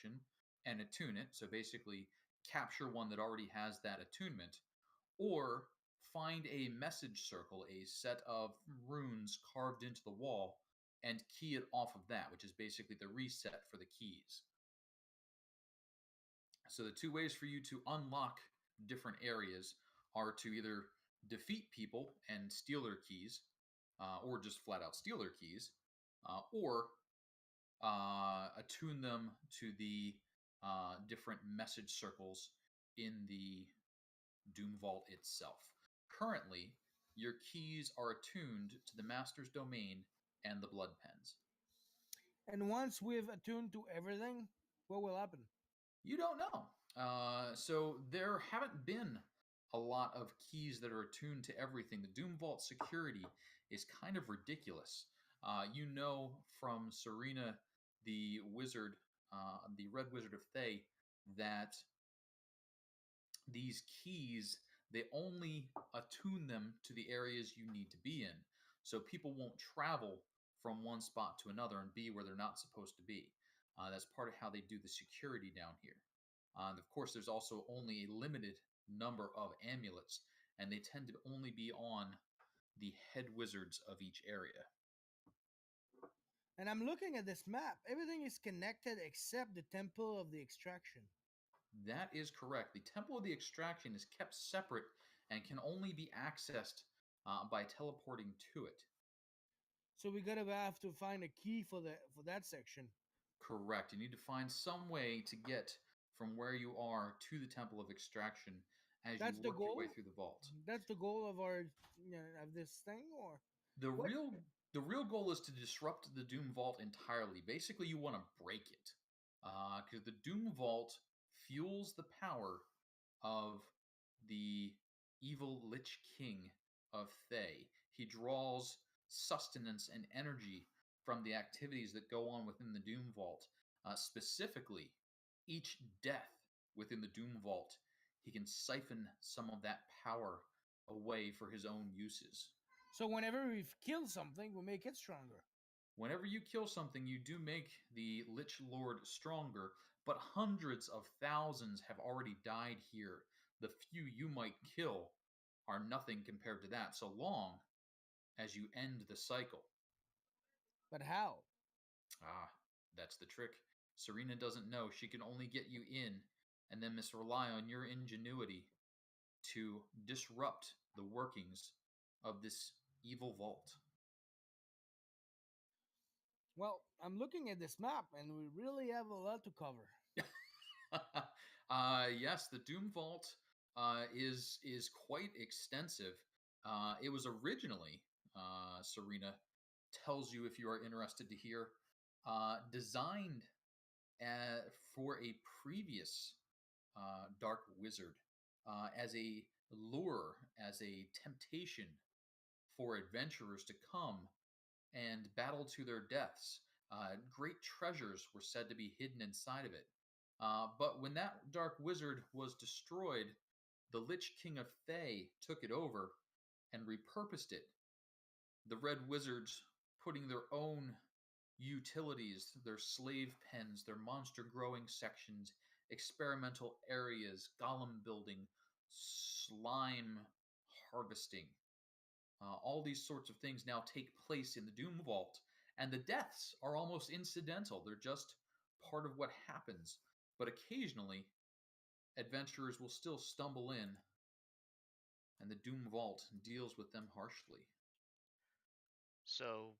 section and attune it. So basically, capture one that already has that attunement, or find a message circle, a set of runes carved into the wall, and key it off of that, which is basically the reset for the keys. So the two ways for you to unlock different areas are to either defeat people and steal their keys, or just flat out steal their keys, or attune them to the different message circles in the Doom Vault itself. Currently, your keys are attuned to the Master's Domain and the Blood Pens. And once we've attuned to everything, what will happen? You don't know. So there haven't been a lot of keys that are attuned to everything. The Doom Vault security is kind of ridiculous. You know from Serena, the wizard, the Red Wizard of Thay, that these keys, they only attune them to the areas you need to be in. So people won't travel from one spot to another and be where they're not supposed to be. That's part of how they do the security down here. And of course, there's also only a limited number of amulets, and they tend to only be on the head wizards of each area. And I'm looking at this map. Everything is connected except the Temple of the Extraction. That is correct. The Temple of the Extraction is kept separate and can only be accessed by teleporting to it. So we gotta have to find a key for that section. Correct. You need to find some way to get from where you are to the Temple of Extraction as That's you the work your way goal? through the vault. That's the goal of our of this thing, or The what? real goal is to disrupt the Doom Vault entirely. Basically, you want to break it, because the Doom Vault fuels the power of the evil Lich King of Thay. He draws sustenance and energy from the activities that go on within the Doom Vault. Specifically, each death within the Doom Vault, he can siphon some of that power away for his own uses. So whenever we've killed something, we make it stronger. Whenever you kill something, you do make the Lich Lord stronger, but hundreds of thousands have already died here. The few you might kill are nothing compared to that, so long as you end the cycle. But how? Ah, that's the trick. Serena doesn't know. She can only get you in, and then must rely on your ingenuity to disrupt the workings of this evil vault. Well, I'm looking at this map, and we really have a lot to cover. Yes, the Doom Vault is quite extensive. It was originally, Serena tells you if you are interested to hear, designed for a previous dark wizard as a lure, as a temptation for adventurers to come and battle to their deaths. Great treasures were said to be hidden inside of it. But when that dark wizard was destroyed, the Lich King of Thay took it over and repurposed it. The Red Wizards putting their own utilities, their slave pens, their monster growing sections, experimental areas, golem building, slime harvesting. All these sorts of things now take place in the Doom Vault, and the deaths are almost incidental. They're just part of what happens. But occasionally, adventurers will still stumble in, and the Doom Vault deals with them harshly. So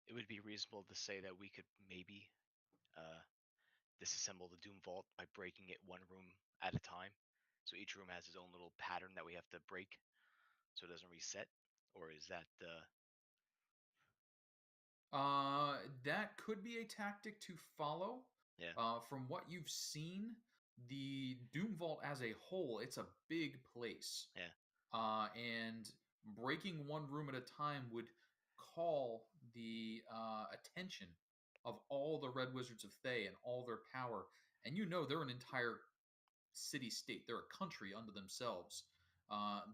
it would be reasonable to say that we could maybe disassemble the Doom Vault by breaking it one room at a time. So each room has its own little pattern that we have to break so it doesn't reset? Or is that that could be a tactic to follow. Yeah. From what you've seen, the Doom Vault as a whole, it's a big place. Yeah. And breaking one room at a time would call the attention of all the Red Wizards of Thay and all their power. And you know they're an entire city-state. They're a country unto themselves.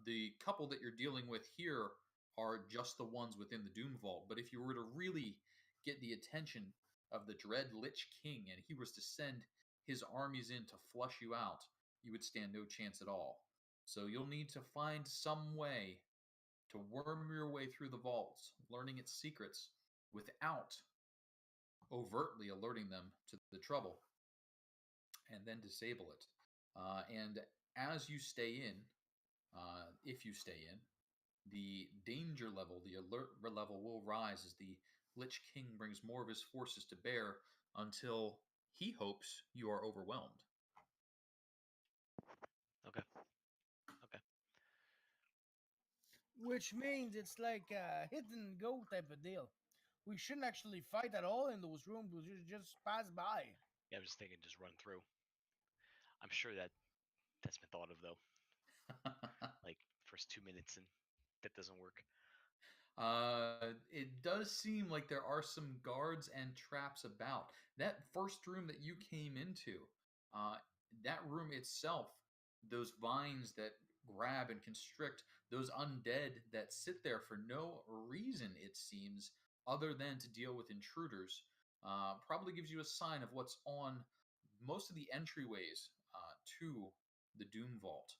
The couple that you're dealing with here are just the ones within the Doom Vault. But if you were to really get the attention of the dread Lich King, and he was to send his armies in to flush you out, you would stand no chance at all. So you'll need to find some way to worm your way through the vaults, learning its secrets without overtly alerting them to the trouble, and then disable it. And as you stay in, if you stay in, the danger level, the alert level will rise as the Lich King brings more of his forces to bear until he hopes you are overwhelmed. Okay. Okay. Which means it's like a hit and go type of deal. We shouldn't actually fight at all in those rooms. We should just pass by. Yeah, I was just thinking just run through. I'm sure that's been thought of though. Like first 2 minutes and that doesn't work. It does seem like there are some guards and traps about. That first room that you came into, uh, that room itself, those vines that grab and constrict, those undead that sit there for no reason, it seems, other than to deal with intruders, probably gives you a sign of what's on most of the entryways to the Doom Vault.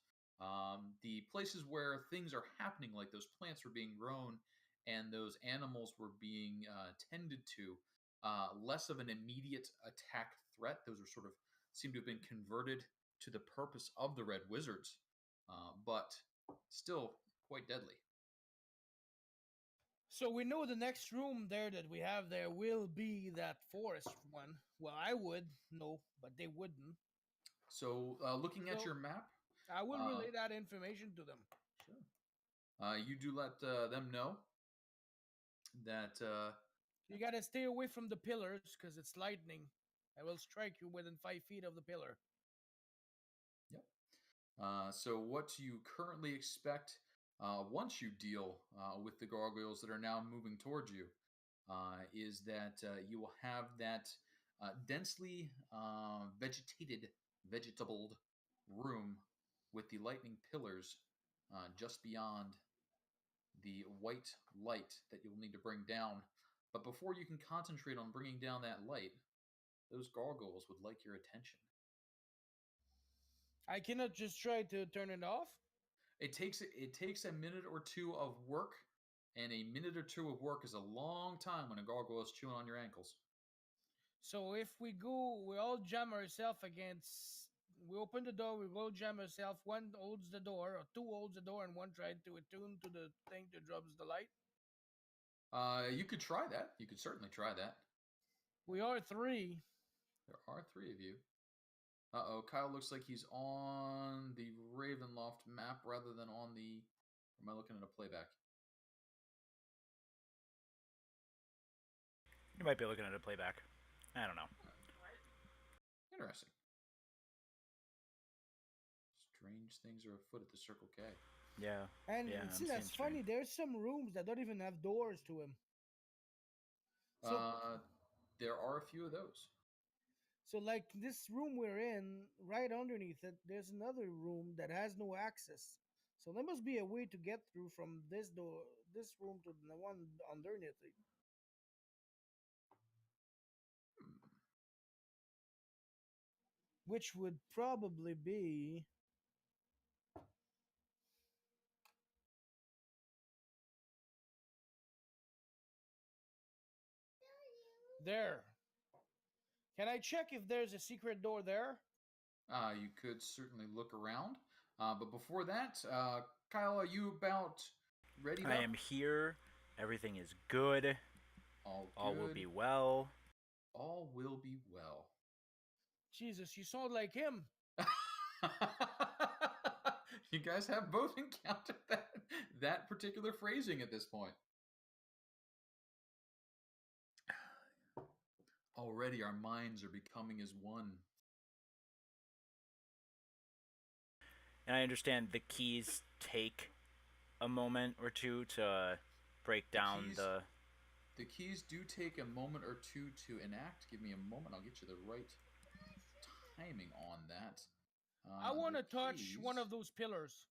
The places where things are happening, like those plants were being grown and those animals were being tended to, less of an immediate attack threat. Those are sort of seem to have been converted to the purpose of the Red Wizards, but still quite deadly. So we know the next room there that we have there will be that forest one. Well, I would know, but they wouldn't. So, looking at your map, I will relay that information to them. sure. You do let them know that you got to stay away from the pillars because it's lightning. I will strike you within 5 feet of the pillar. Yep. So what you currently expect once you deal with the gargoyles that are now moving towards you is that you will have that densely vegetabled room with the lightning pillars just beyond the white light that you'll need to bring down. But before you can concentrate on bringing down that light, those gargoyles would like your attention. I cannot just try to turn it off. It takes a minute or two of work, and a minute or two of work is a long time when a gargoyle is chewing on your ankles. So if we go, we all jam ourselves against. We open the door, we all jam ourselves. One holds the door, or two holds the door, and one tried to attune to the thing that drops the light. You could try that. You could certainly try that. We are 3. There are 3 of you. Uh-oh, Kyle looks like he's on the Ravenloft map rather than on the... Or am I looking at a playback? You might be looking at a playback. I don't know. Interesting. Strange things are afoot at the Circle K. Yeah. And yeah, see, that's funny. There's some rooms that don't even have doors to them. So, there are a few of those. So, like this room we're in, right underneath it, there's another room that has no access. So there must be a way to get through from this door, this room to the one underneath it. Which would probably be there. Can I check if there's a secret door there? You could certainly look around. But before that, Kyle, are you about ready? I am here. Everything is good. All will be well. All will be well. Jesus, you sound like him. You guys have both encountered that particular phrasing at this point. Already our minds are becoming as one. And I understand the keys take a moment or two to break down the... The keys do take a moment or two to enact. Give me a moment. I'll get you the right timing on that. I want to touch one of those pillars.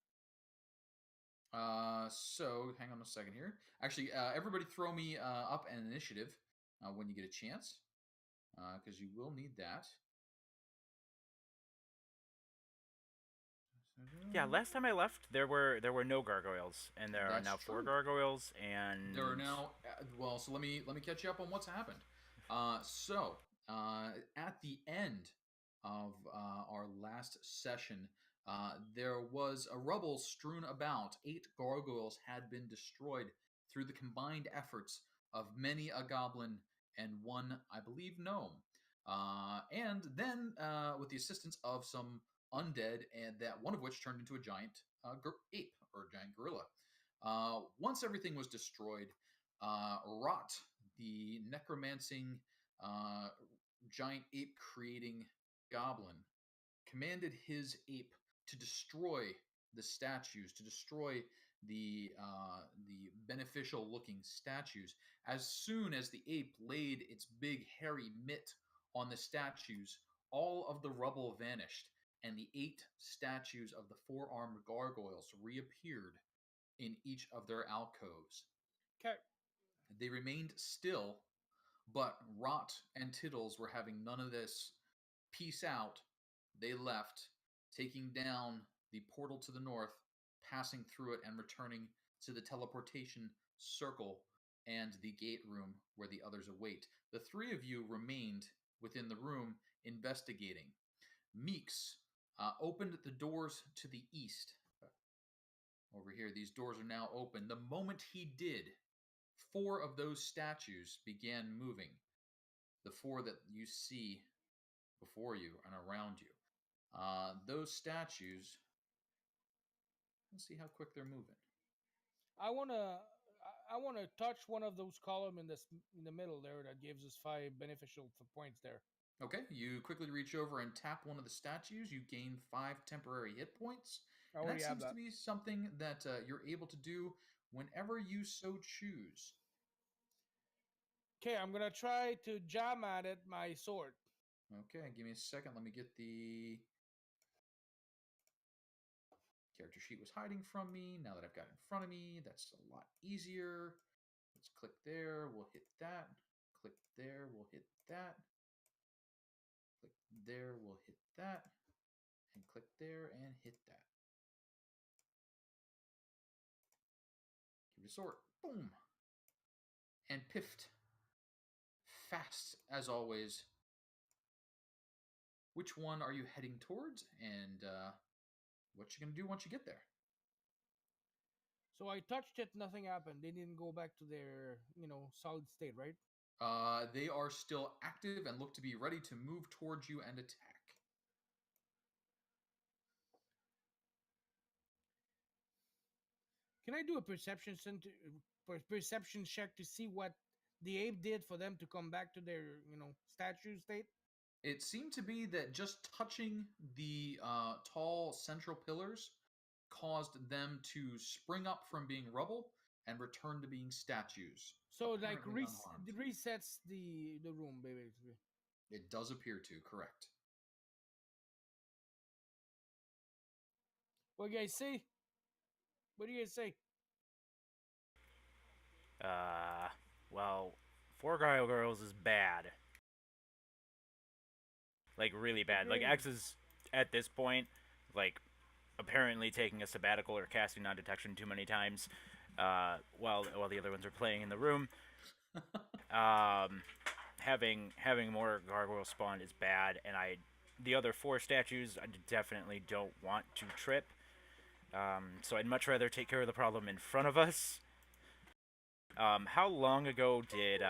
So hang on a second here. Actually, everybody throw me up an initiative when you get a chance. because you will need that. Yeah, last time I left, there were no gargoyles, and there are That's now 4 true. gargoyles, and There are now well. So let me catch you up on what's happened. At the end of our last session, there was a rubble strewn about. 8 gargoyles had been destroyed through the combined efforts of many a goblin and 1, I believe, gnome. And then, with the assistance of some undead, and that one of which turned into a giant ape or a giant gorilla. Once everything was destroyed, Rot, the necromancing uh, giant ape creating goblin, commanded his ape to destroy the statues, to destroy the beneficial looking statues. As soon as the ape laid its big hairy mitt on the statues, all of the rubble vanished, and the 8 statues of the 4-armed gargoyles reappeared in each of their alcoves. Okay. They remained still, but Rot and Tiddles were having none of this. Peace out. They left, taking down the portal to the north, passing through it, and returning to the teleportation circle and the gate room where the others await. The 3 of you remained within the room investigating. Meeks opened the doors to the east. Over here, these doors are now open. The moment he did, 4 of those statues began moving. The 4 that you see before you and around you. Those statues, let's see how quick they're moving. I wanna touch one of those columns in the middle there that gives us 5 beneficial points there. Okay, you quickly reach over and tap one of the statues. You gain 5 temporary hit points. I And that already have seems that. to be something that you're able to do whenever you so choose. Okay, I'm gonna try to jam at it my sword. Okay, give me a second. Let me get the character sheet was hiding from me. Now that I've got it in front of me, that's a lot easier. Let's click there. We'll hit that. Click there. We'll hit that. Click there. We'll hit that. And click there and hit that. Give it a sword. Boom. And piffed. Fast as always. Which one are you heading towards? And what you gonna do once you get there? So I touched it, nothing happened. They didn't go back to their, solid state, right? They are still active and look to be ready to move towards you and attack. Can I do a perception check to see what the ape did for them to come back to their, statue state? It seemed to be that just touching the tall central pillars caused them to spring up from being rubble and return to being statues, So like apparently unharmed. resets the room, basically. It does appear to, correct. What do you guys say? What do you guys say? Well, 4 gargoyles is bad. Like, really bad. Like, Okay. X is, at this point, like, apparently taking a sabbatical or casting non-detection too many times, while the other ones are playing in the room. Having more gargoyle spawn is bad, and the other 4 statues I definitely don't want to trip. So I'd much rather take care of the problem in front of us. How long ago did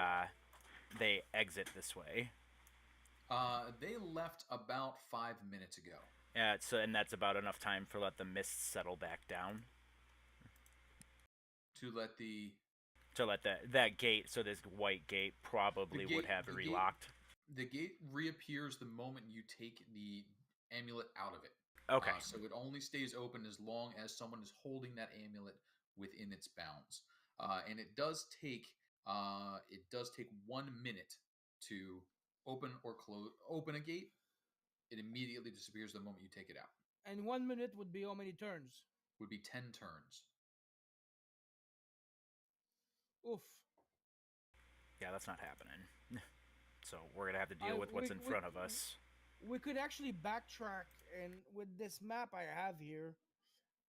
they exit this way? They left about 5 minutes ago. And that's about enough time for let the mist settle back down. To let that gate, so this white gate probably would have it relocked. The gate reappears the moment you take the amulet out of it. Okay. So it only stays open as long as someone is holding that amulet within its bounds. And it does take 1 minute to open or open a gate. It immediately disappears the moment you take it out. And 1 minute would be how many turns? Would be 10 turns. Oof. Yeah, that's not happening. So we're gonna have to deal with what's in front of us. We could actually backtrack, and with this map I have here,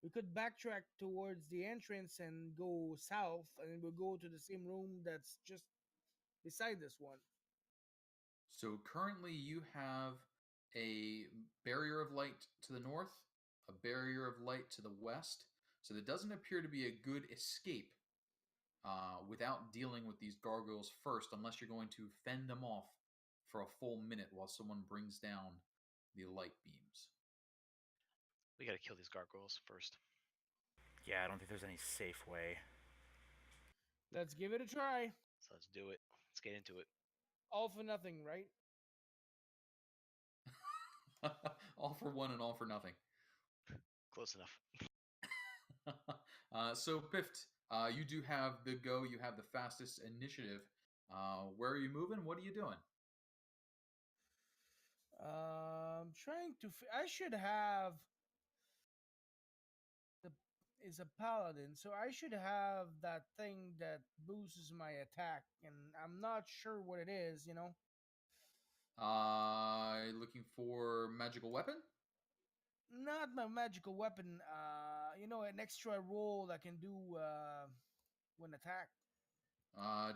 we could backtrack towards the entrance and go south, and we'll go to the same room that's just beside this one. So currently you have a barrier of light to the north, a barrier of light to the west. So there doesn't appear to be a good escape without dealing with these gargoyles first, unless you're going to fend them off for a full minute while someone brings down the light beams. We gotta kill these gargoyles first. Yeah, I don't think there's any safe way. Let's give it a try. So let's do it. Let's get into it. All for nothing, right? All for one and all for nothing. Close enough. So, Pift, you do have the go. You have the fastest initiative. Where are you moving? What are you doing? Trying to. I should have. Is a paladin, so I should have that thing that boosts my attack, and I'm not sure what it is. Looking for magical weapon? Not my magical weapon. An extra roll I can do when attacked.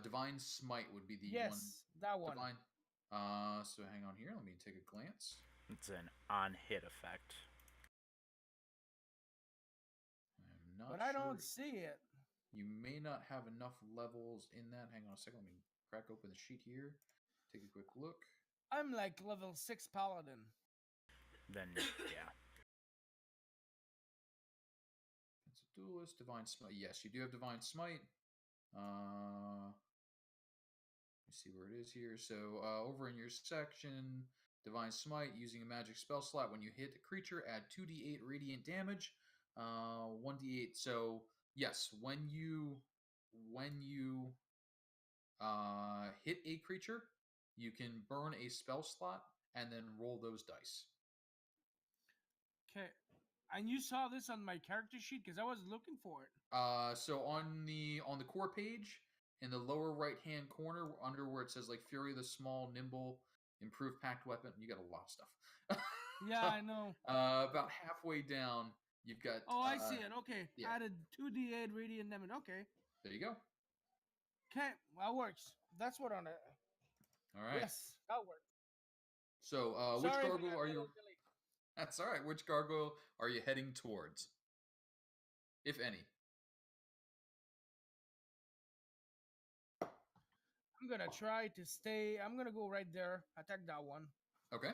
Divine Smite would be the Yes, one. that one. Divine. So hang on here. Let me take a glance. It's an on-hit effect. I'm not But sure. I don't see it. You may not have enough levels in that. Hang on a second. Let me crack open the sheet here. Take a quick look. I'm like level 6 paladin. Then, yeah. It's a duelist. Divine Smite. Yes, you do have Divine Smite. Let me see where it is here. So over in your section, Divine Smite, using a magic spell slot. When you hit a creature, add 2d8 radiant damage. 1d8. So yes, when you hit a creature, you can burn a spell slot and then roll those dice. Okay. And you saw this on my character sheet because I was looking for it. So on the core page, in the lower right hand corner, under where it says like Fury the Small, Nimble, Improved Packed Weapon, you got a lot of stuff. Yeah, I know. About halfway down, you've got. Oh, I see it. Okay. Yeah. Added 2d8 radiant damage. Okay. There you go. Okay, that works. That's what on it. All right. Yes, that works. So, which gargoyle are you? That's all right. Which gargoyle are you heading towards, if any? I'm gonna try to stay. I'm gonna go right there. Attack that one. Okay.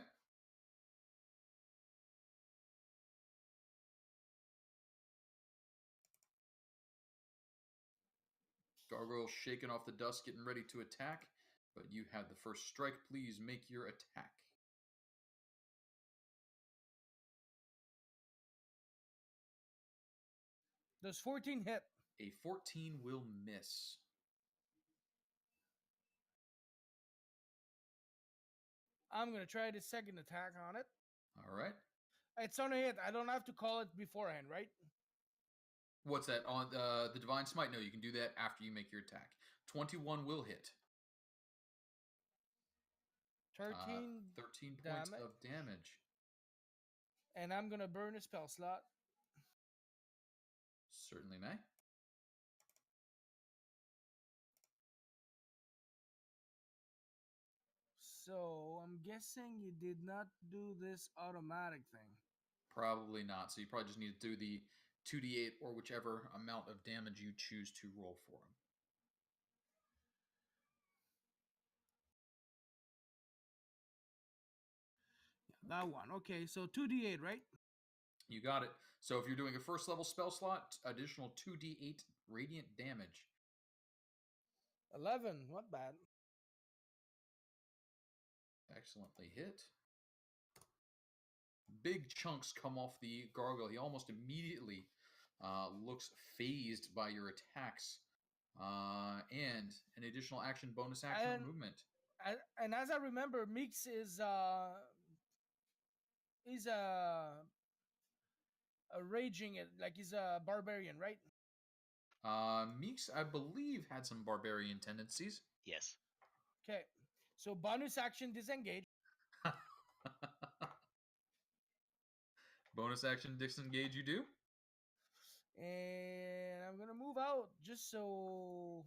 Gargoyle shaking off the dust, getting ready to attack, but you have the first strike. Please make your attack. Does 14 hit? A 14 will miss. I'm gonna try the second attack on it. All right. It's on a hit. I don't have to call it beforehand, right? What's that? On the Divine Smite? No, you can do that after you make your attack. 21 will hit. 13 13 points of damage. And I'm gonna burn a spell slot. Certainly may. So I'm guessing you did not do this automatic thing. Probably not. So you probably just need to do the 2d8 or whichever amount of damage you choose to roll for him. That one. Okay, so 2d8, right? You got it. So if you're doing a first level spell slot, additional 2d8 radiant damage. 11. Not bad. Excellently hit. Big chunks come off the gargoyle. He almost immediately looks phased by your attacks. And an additional action, bonus action, movement. And as I remember, Meeks is a raging it, like he's a barbarian, right? Meeks, I believe, had some barbarian tendencies. Yes. Okay, So bonus action disengage. Bonus action disengage. You do. And I'm gonna move out just so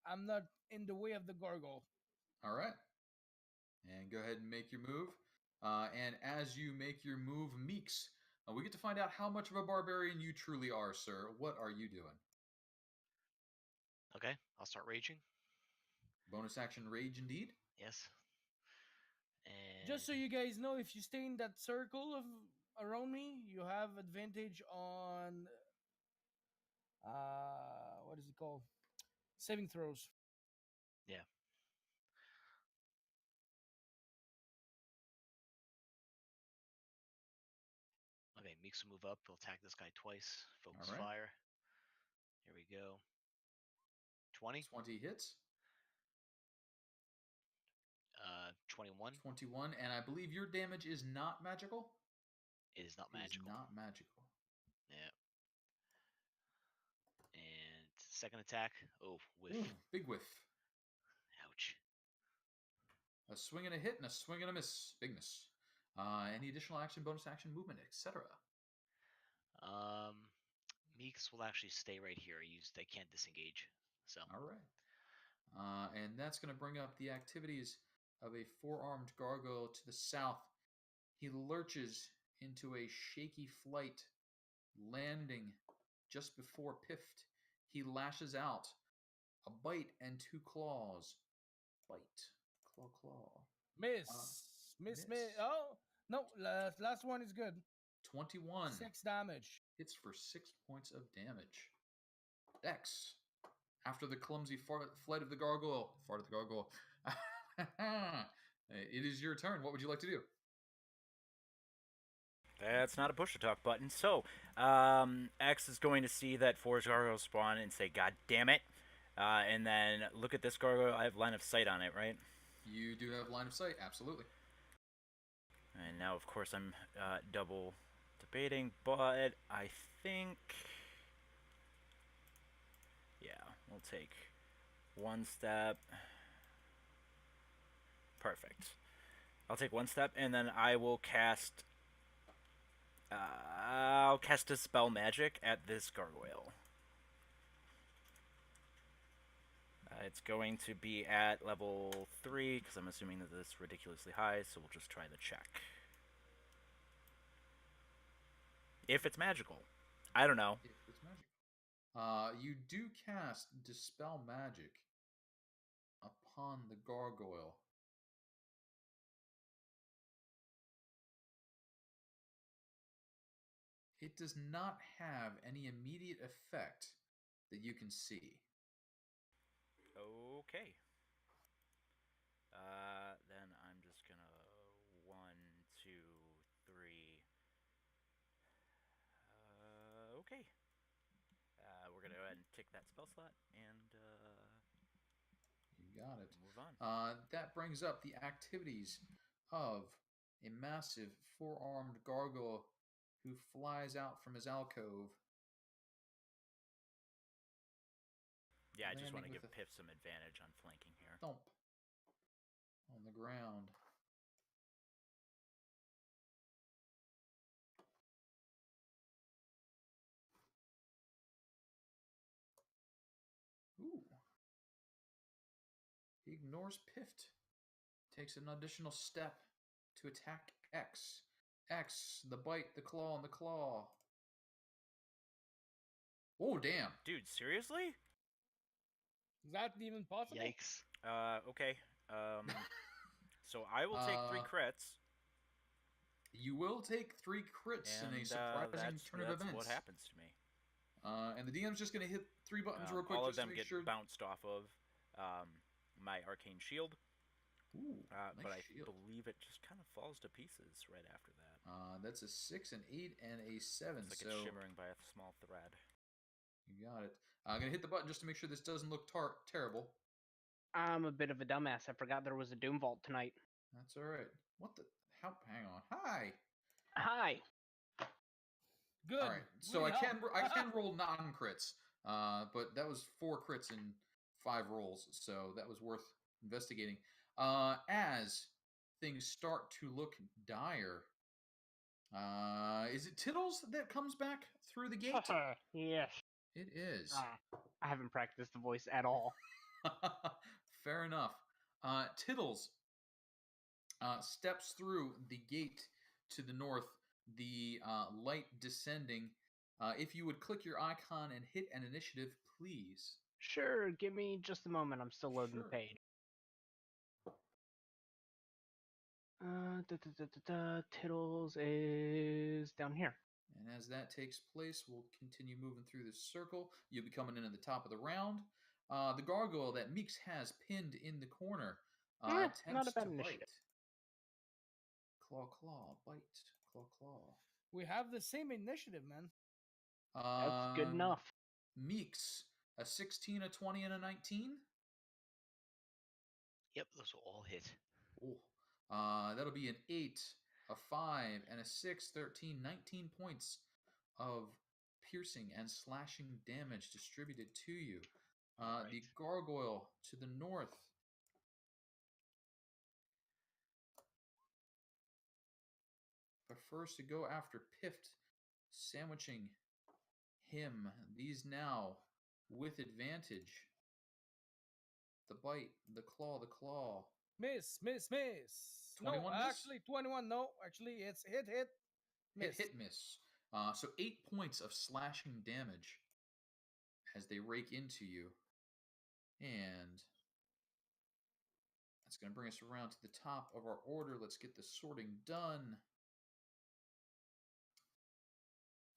I'm not in the way of the gargoyle. All right. And go ahead and make your move. And as you make your move, Meeks, we get to find out how much of a barbarian you truly are, sir. What are you doing? Okay, I'll start raging. Bonus action rage, indeed. Yes. And Just so you guys know, if you stay in that circle of around me, you have advantage on what is it called? Saving throws. yeah. Okay, Meeks will move up. He'll attack this guy twice. Focus All right. fire. Here we go. 20. 20 hits. 21. 21. And I believe your damage is not magical? It is not It is magical. not magical. Yeah. And second attack. Oh, whiff. Ooh, big whiff. Ouch. A swing and a hit and a swing and a miss. Big miss. Any additional action, bonus action, movement, etc. Meeks will actually stay right here. I can't disengage. So. All right. And that's going to bring up the activities of a four-armed gargoyle to the south. He lurches into a shaky flight, landing just before Pift. He lashes out. A bite and two claws. Bite. Claw, claw. Miss. Oh, no. Last one is good. 21. 6 damage. Hits for 6 points of damage. X. After the clumsy flight of the gargoyle. Fart of the gargoyle. It is your turn. What would you like to do? That's not a push to talk button. So, X is going to see that 4 gargoyles spawn and say, "God damn it!" And then look at this gargoyle. I have line of sight on it, right? You do have line of sight, absolutely. And now, of course, I'm double debating, but I think, yeah, we'll take one step. Perfect. I'll take one step, and then I will cast. I'll cast Dispel Magic at this gargoyle. It's going to be at level 3, because I'm assuming that this is ridiculously high, so we'll just try the check. If it's magical. I don't know. If it's magical. You do cast Dispel Magic upon the gargoyle. It does not have any immediate effect that you can see. Okay. Then I'm just gonna 1, 2, 3. Okay. We're gonna go ahead and tick that spell slot and You got it. move on. That brings up the activities of a massive four-armed gargoyle who flies out from his alcove. Yeah, I just want to landing give with Piff some advantage on flanking here. Thump on the ground. Ooh. He ignores Pift. Takes an additional step to attack X. X, the bite, the claw, and the claw. Oh, damn. Dude, seriously? Is that even possible? Yikes. Okay. So I will take 3 crits. You will take 3 crits in a surprising turn of events. That's what happens to me. And the DM's just going to hit 3 buttons real quick. All of just them to make get sure. bounced off of my arcane shield. Ooh, nice but I shield. believe it just kind of falls to pieces right after that. That's a 6, an 8, and a 7. It's like it's shimmering by a small thread. You got it. I'm going to hit the button just to make sure this doesn't look terrible. I'm a bit of a dumbass. I forgot there was a Doom Vault tonight. That's all right. What the? How? Hang on. Hi. Hi. Good. All right. So I can roll non-crits, but that was 4 crits in 5 rolls, so that was worth investigating. As things start to look dire, is it Tittles that comes back through the gate? Yes. It is. I haven't practiced the voice at all. Fair enough. Tittles steps through the gate to the north, the light descending. If you would click your icon and hit an initiative, please. Sure, give me just a moment. I'm still loading the Sure. page. Tittles is down here. And as that takes place, we'll continue moving through this circle. You'll be coming in at the top of the round. The gargoyle that Meeks has pinned in the corner Not attempts a bad to initiative. bite. Claw, claw, bite, claw, claw. We have the same initiative, man. That's good enough. Meeks, a 16, a 20, and a 19. Yep, those will all hit. Oh. That'll be an 8, a 5, and a 6, 13, 19 points of piercing and slashing damage distributed to you. Alright. The gargoyle to the north. Prefers to go after Pift, sandwiching him. These now with advantage. The bite, the claw, the claw. Miss. 21 no, miss? actually 21. No, actually it's hit. Miss. Hit, miss. So 8 points of slashing damage as they rake into you. And that's going to bring us around to the top of our order. Let's get the sorting done.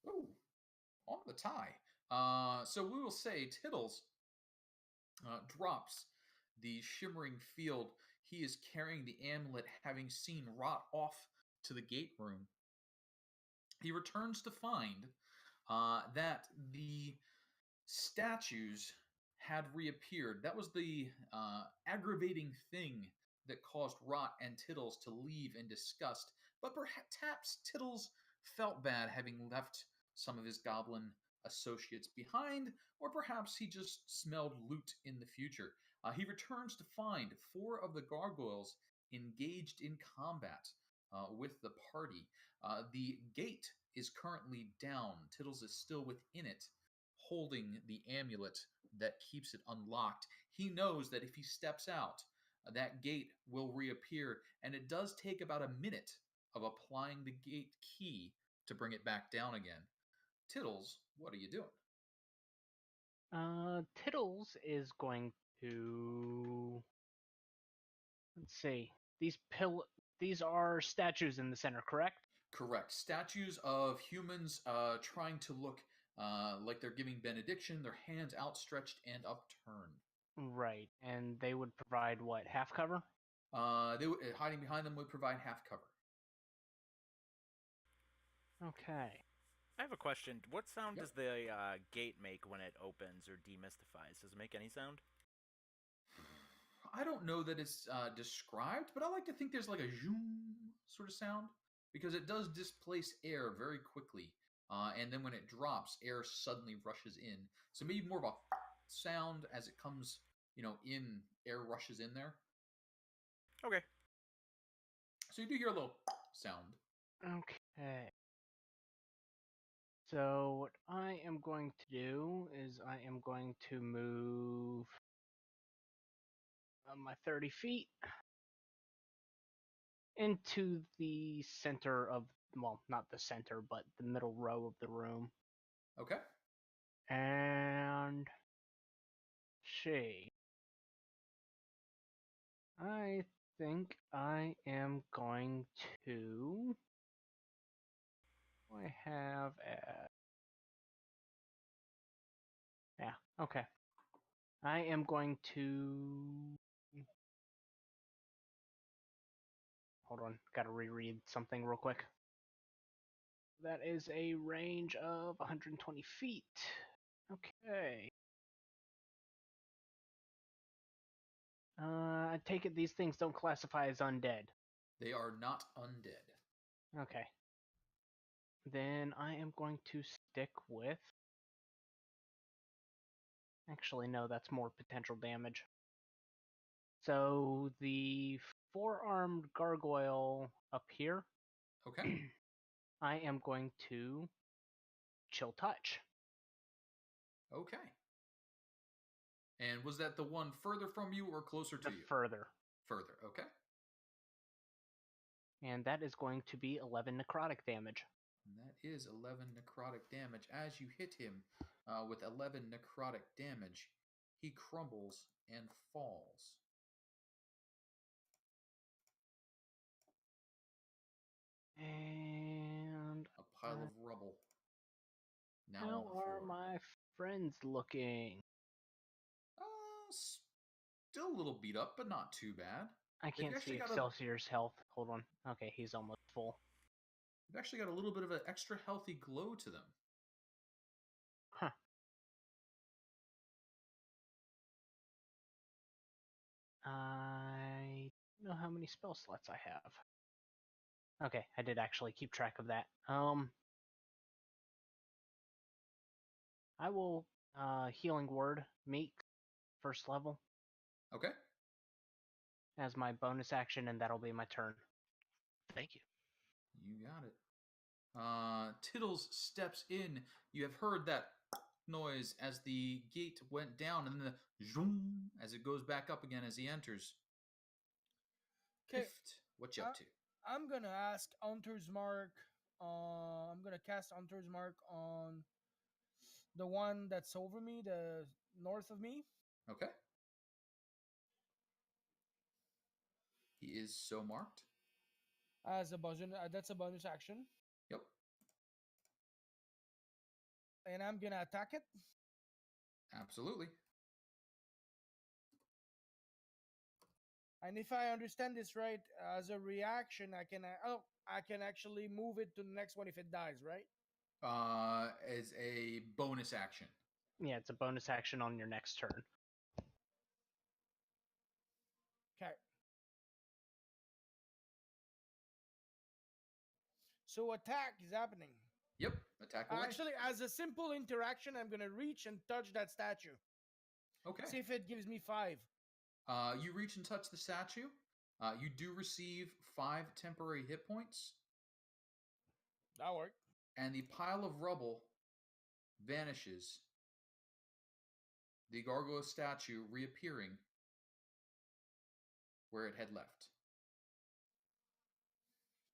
Ooh, on the tie. So we will say Tittles drops the shimmering field. He is carrying the amulet, having seen Rot off to the gate room. He returns to find that the statues had reappeared. That was the aggravating thing that caused Rot and Tittles to leave in disgust. But perhaps Tittles felt bad having left some of his goblin associates behind, or perhaps he just smelled loot in the future. He returns to find 4 of the gargoyles engaged in combat with the party. The gate is currently down. Tittles is still within it, holding the amulet that keeps it unlocked. He knows that if he steps out, that gate will reappear, and it does take about a minute of applying the gate key to bring it back down again. Tittles, what are you doing? Tittles is going to. Let's see. These are statues in the center, correct? Correct. Statues of humans trying to look like they're giving benediction, their hands outstretched and upturned. Right, and they would provide what, half cover? Hiding behind them would provide half cover. Okay. I have a question. What sound Yep. does the gate make when it opens or demystifies? Does it make any sound? I don't know that it's described, but I like to think there's like a zoom sort of sound because it does displace air very quickly. And then when it drops, air suddenly rushes in. So maybe more of a sound as it comes, in, air rushes in there. Okay. So you do hear a little sound. Okay. So what I am going to do is I am going to move my 30 feet into the center of, well, not the center, but the middle row of the room. Okay. And I think I am going to. I have yeah, okay. I am going to. Hold on, gotta reread something real quick. That is a range of 120 feet. Okay. I take it these things don't classify as undead. They are not undead. Okay. Then I am going to stick with. Actually, no, that's more potential damage. So the 4-armed gargoyle up here, Okay. I am going to chill touch. Okay. And was that the one further from you or closer to The you? further. Further. Okay. And that is going to be 11 necrotic damage. And that is 11 necrotic damage. As you hit him with 11 necrotic damage, he crumbles and falls. And A pile of rubble. Now how on the are floor. my friends looking? Still a little beat up, but not too bad. I They've can't see actually got Excelsior's health. Hold on. Okay, he's almost full. They've actually got a little bit of an extra healthy glow to them. Huh. I don't know how many spell slots I have. Okay, I did actually keep track of that. I will healing word Meek first level Okay. as my bonus action, and that'll be my turn. Thank you. You got it. Tiddles steps in. You have heard that noise as the gate went down, and then the zoom as it goes back up again as he enters. Okay, Pift, what you up to? I'm gonna ask Hunter's Mark. I'm gonna cast Hunter's Mark on the one that's over me, the north of me. Okay. He is so marked. As a bonus, that's a bonus action, Yep. and I'm gonna attack it. Absolutely. And if I understand this right, as a reaction, I can actually move it to the next one if it dies, right? As a bonus action. Yeah, it's a bonus action on your next turn. Okay. So attack is happening. Yep. Attack away. Actually, as a simple interaction, I'm gonna reach and touch that statue. Okay. See if it gives me 5. You reach and touch the statue. You do receive 5 temporary hit points. That worked. And the pile of rubble vanishes. The gargoyle statue reappearing where it had left.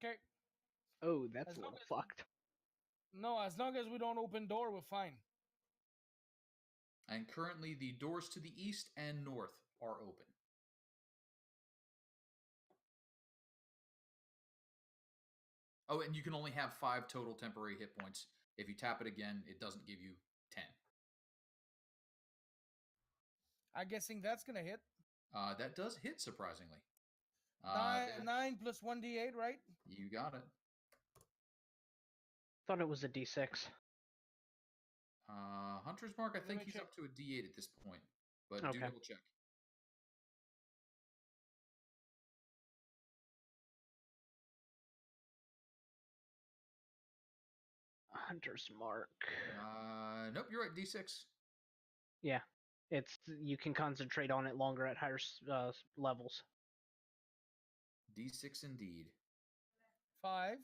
Okay. Oh, that's As a long little as- fucked. No, as long as we don't open door, we're fine. And currently the doors to the east and north are open. Oh, and you can only have 5 total temporary hit points. If you tap it again, it doesn't give you 10. I'm guessing that's gonna hit. That does hit, surprisingly. 9 plus 1d8, right? You got it. Thought it was a D6. Hunter's Mark, I Let think me he's check. up to a D8 at this point. But do Okay. double check. Hunter's Mark. Nope, you're right, D6. Yeah, it's you can concentrate on it longer at higher levels. D6 indeed. 5.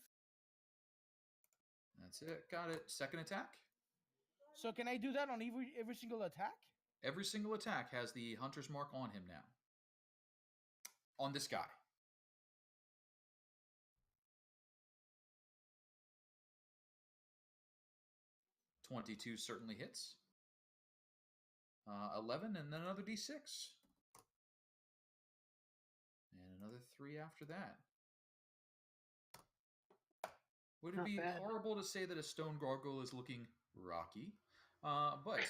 That's it. Got it. Second attack. So can I do that on every single attack? Every single attack has the Hunter's Mark on him now. On this guy. .22 certainly hits. 11 and then another D6. And another 3 after that. Would it Not be bad. horrible to say that a stone gargoyle is looking rocky? But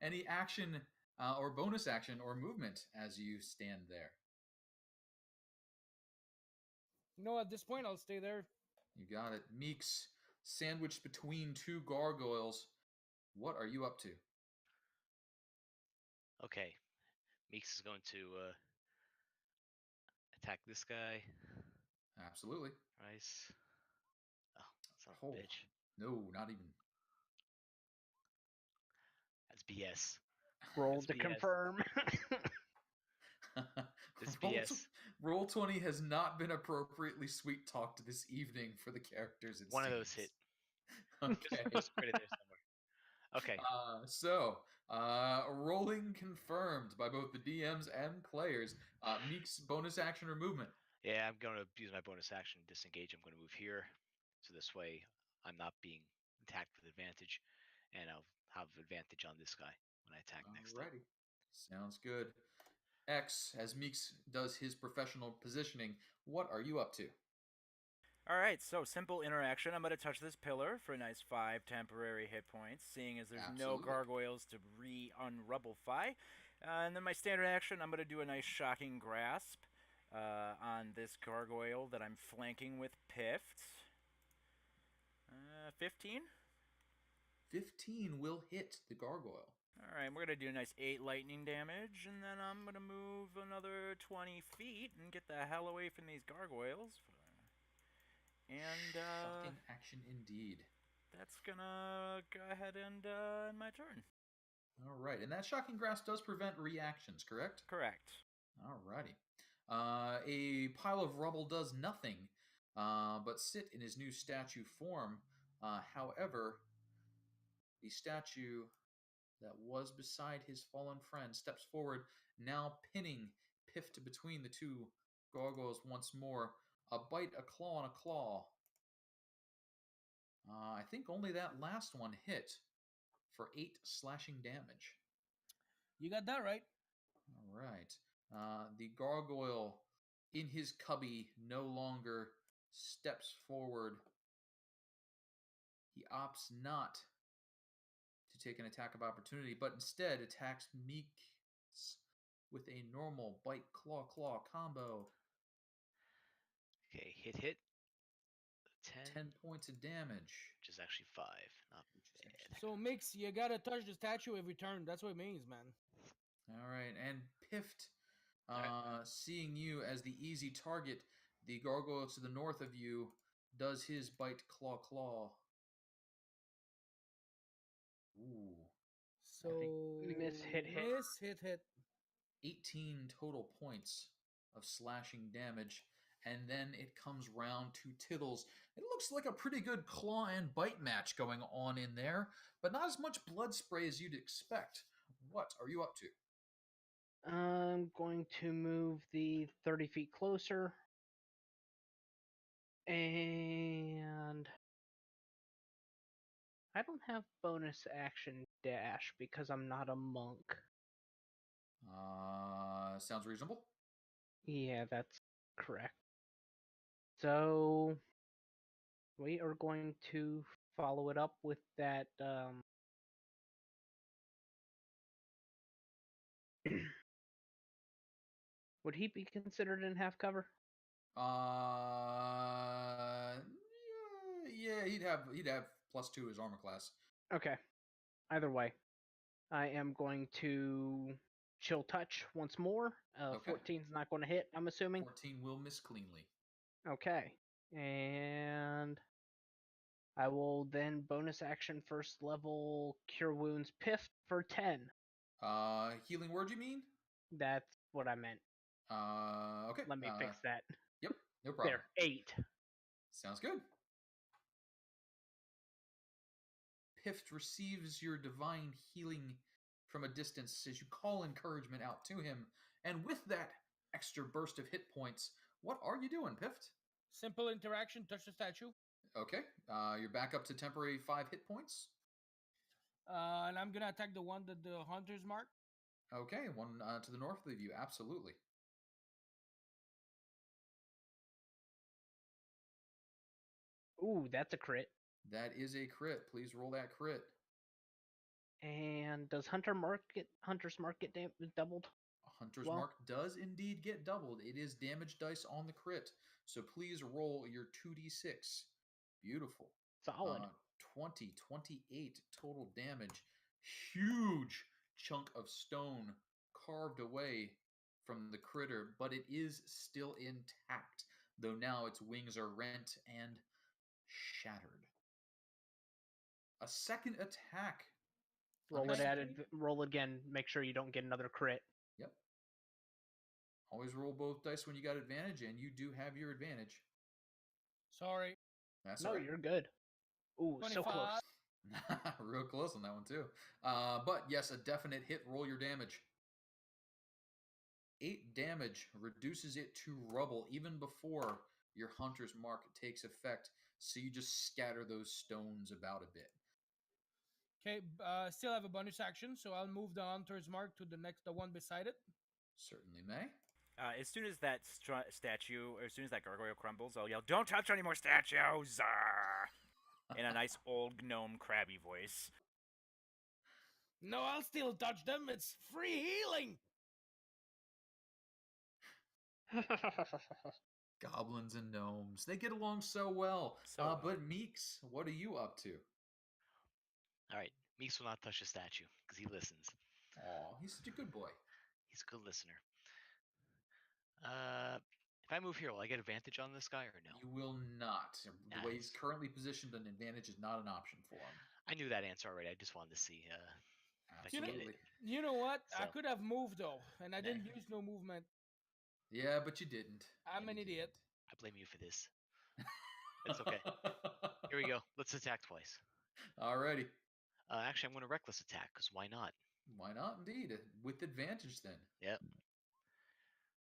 any action or bonus action or movement as you stand there? No, at this point, I'll stay there. You got it. Meeks, sandwiched between 2 gargoyles. What are you up to? Okay. Meeks is going to attack this guy. Absolutely. Nice. Oh, son Oh. of a bitch. No, not even. That's BS. Roll That's to BS. confirm. This Roll, BS. Roll20 has not been appropriately sweet talked this evening for the characters. It One of seems. those hit. Okay. Just put it there somewhere. Okay. Rolling confirmed by both the DMs and players. Meek's bonus action or movement. Yeah, I'm going to use my bonus action, disengage. I'm going to move here, so this way I'm not being attacked with advantage, and I'll have advantage on this guy when I attack next time. Alrighty. Sounds good. X, as Meeks does his professional positioning, what are you up to? All right, so simple interaction. I'm going to touch this pillar for a nice 5 temporary hit points, seeing as there's no Absolutely. gargoyles to re-unrubblify. And then my standard action, I'm going to do a nice shocking grasp on this gargoyle that I'm flanking with Pift. 15? 15 will hit the gargoyle. All right, we're going to do a nice 8 lightning damage, and then I'm going to move another 20 feet and get the hell away from these gargoyles. And Shocking action indeed. that's going to go ahead and end my turn. All right, and that shocking grasp does prevent reactions, correct? Correct. Alrighty. A pile of rubble does nothing, but sit in his new statue form. However, the statue that was beside his fallen friend steps forward, now pinning Pift between the two gargoyles once more. A bite, a claw, and a claw. I think only that last one hit for 8 slashing damage. You got that right. All right. The gargoyle in his cubby no longer steps forward. He opts not to take an attack of opportunity, but instead attacks Meeks with a normal bite, claw, claw combo. Okay, hit. 10, 10 points of damage. which is actually 5. Not bad. So Mix, you gotta touch the statue every turn. That's what it means, man. All right, and Pift, seeing you as the easy target, the gargoyle to the north of you does his bite, claw, claw. Ooh. So Miss, hit. Miss, hit. 18 total points of slashing damage. And then it comes round to Tiddles. It looks like a pretty good claw and bite match going on in there, but not as much blood spray as you'd expect. What are you up to? I'm going to move the 30 feet closer. And I don't have bonus action dash because I'm not a monk. Sounds reasonable. Yeah, that's correct. So we are going to follow it up with that would he be considered in half cover? Yeah, he'd have +2 his armor class. Okay. Either way, I am going to chill touch once more. Okay. 14's not going to hit, I'm assuming. 14 will miss cleanly. Okay. And I will then bonus action first level Cure Wounds Piff for 10. Healing word, you mean? That's what I meant. Okay. Let me fix that. Yep, no problem. There, 8. Sounds good. Pift receives your divine healing from a distance as you call encouragement out to him. And with that extra burst of hit points, what are you doing, Pift? Simple interaction, touch the statue. Okay. You're back up to temporary 5 hit points. And I'm gonna attack the one that the hunters mark. Okay, one to the north of you, absolutely. Ooh, that's a crit. That is a crit. Please roll that crit. And does Hunter's Mark get doubled? Hunter's Mark does indeed get doubled. It is damage dice on the crit. So please roll your 2d6. Beautiful. Solid. 28 total damage. Huge chunk of stone carved away from the critter, but it is still intact, though now its wings are rent and shattered. A second attack. Roll it added. Roll again. Make sure you don't get another crit. Yep. Always roll both dice when you got advantage, and you do have your advantage. Sorry. That's No, all right. you're good. Ooh, so 25. close. Real close on that one, too. But yes, a definite hit. Roll your damage. 8 damage reduces it to rubble even before your hunter's mark takes effect. So you just scatter those stones about a bit. Okay, still have a bonus action, so I'll move the hunter's mark to the one beside it. Certainly may. As soon as that statue, or as soon as that gargoyle crumbles, I'll yell, "Don't touch any more statues!" In a nice old gnome crabby voice. No, I'll still touch them. It's free healing. Goblins and gnomes, they get along so well. So But Meeks, what are you up to? All right, Meeks will not touch the statue because he listens. Aw, he's such a good boy. He's a good listener. If I move here, will I get advantage on this guy or no? You will not. The way he's Nice. currently positioned, an advantage is not an option for him. I knew that answer already. I just wanted to see. I can get Absolutely. it. You know what? I So- could have moved though, and I Nah. didn't use no movement. Yeah, but you didn't. I'm an idiot. I blame you for this. It's okay. Here we go. Let's attack twice. Alrighty. Actually, I'm going to reckless attack because why not? Why not, indeed? With advantage, then. Yep.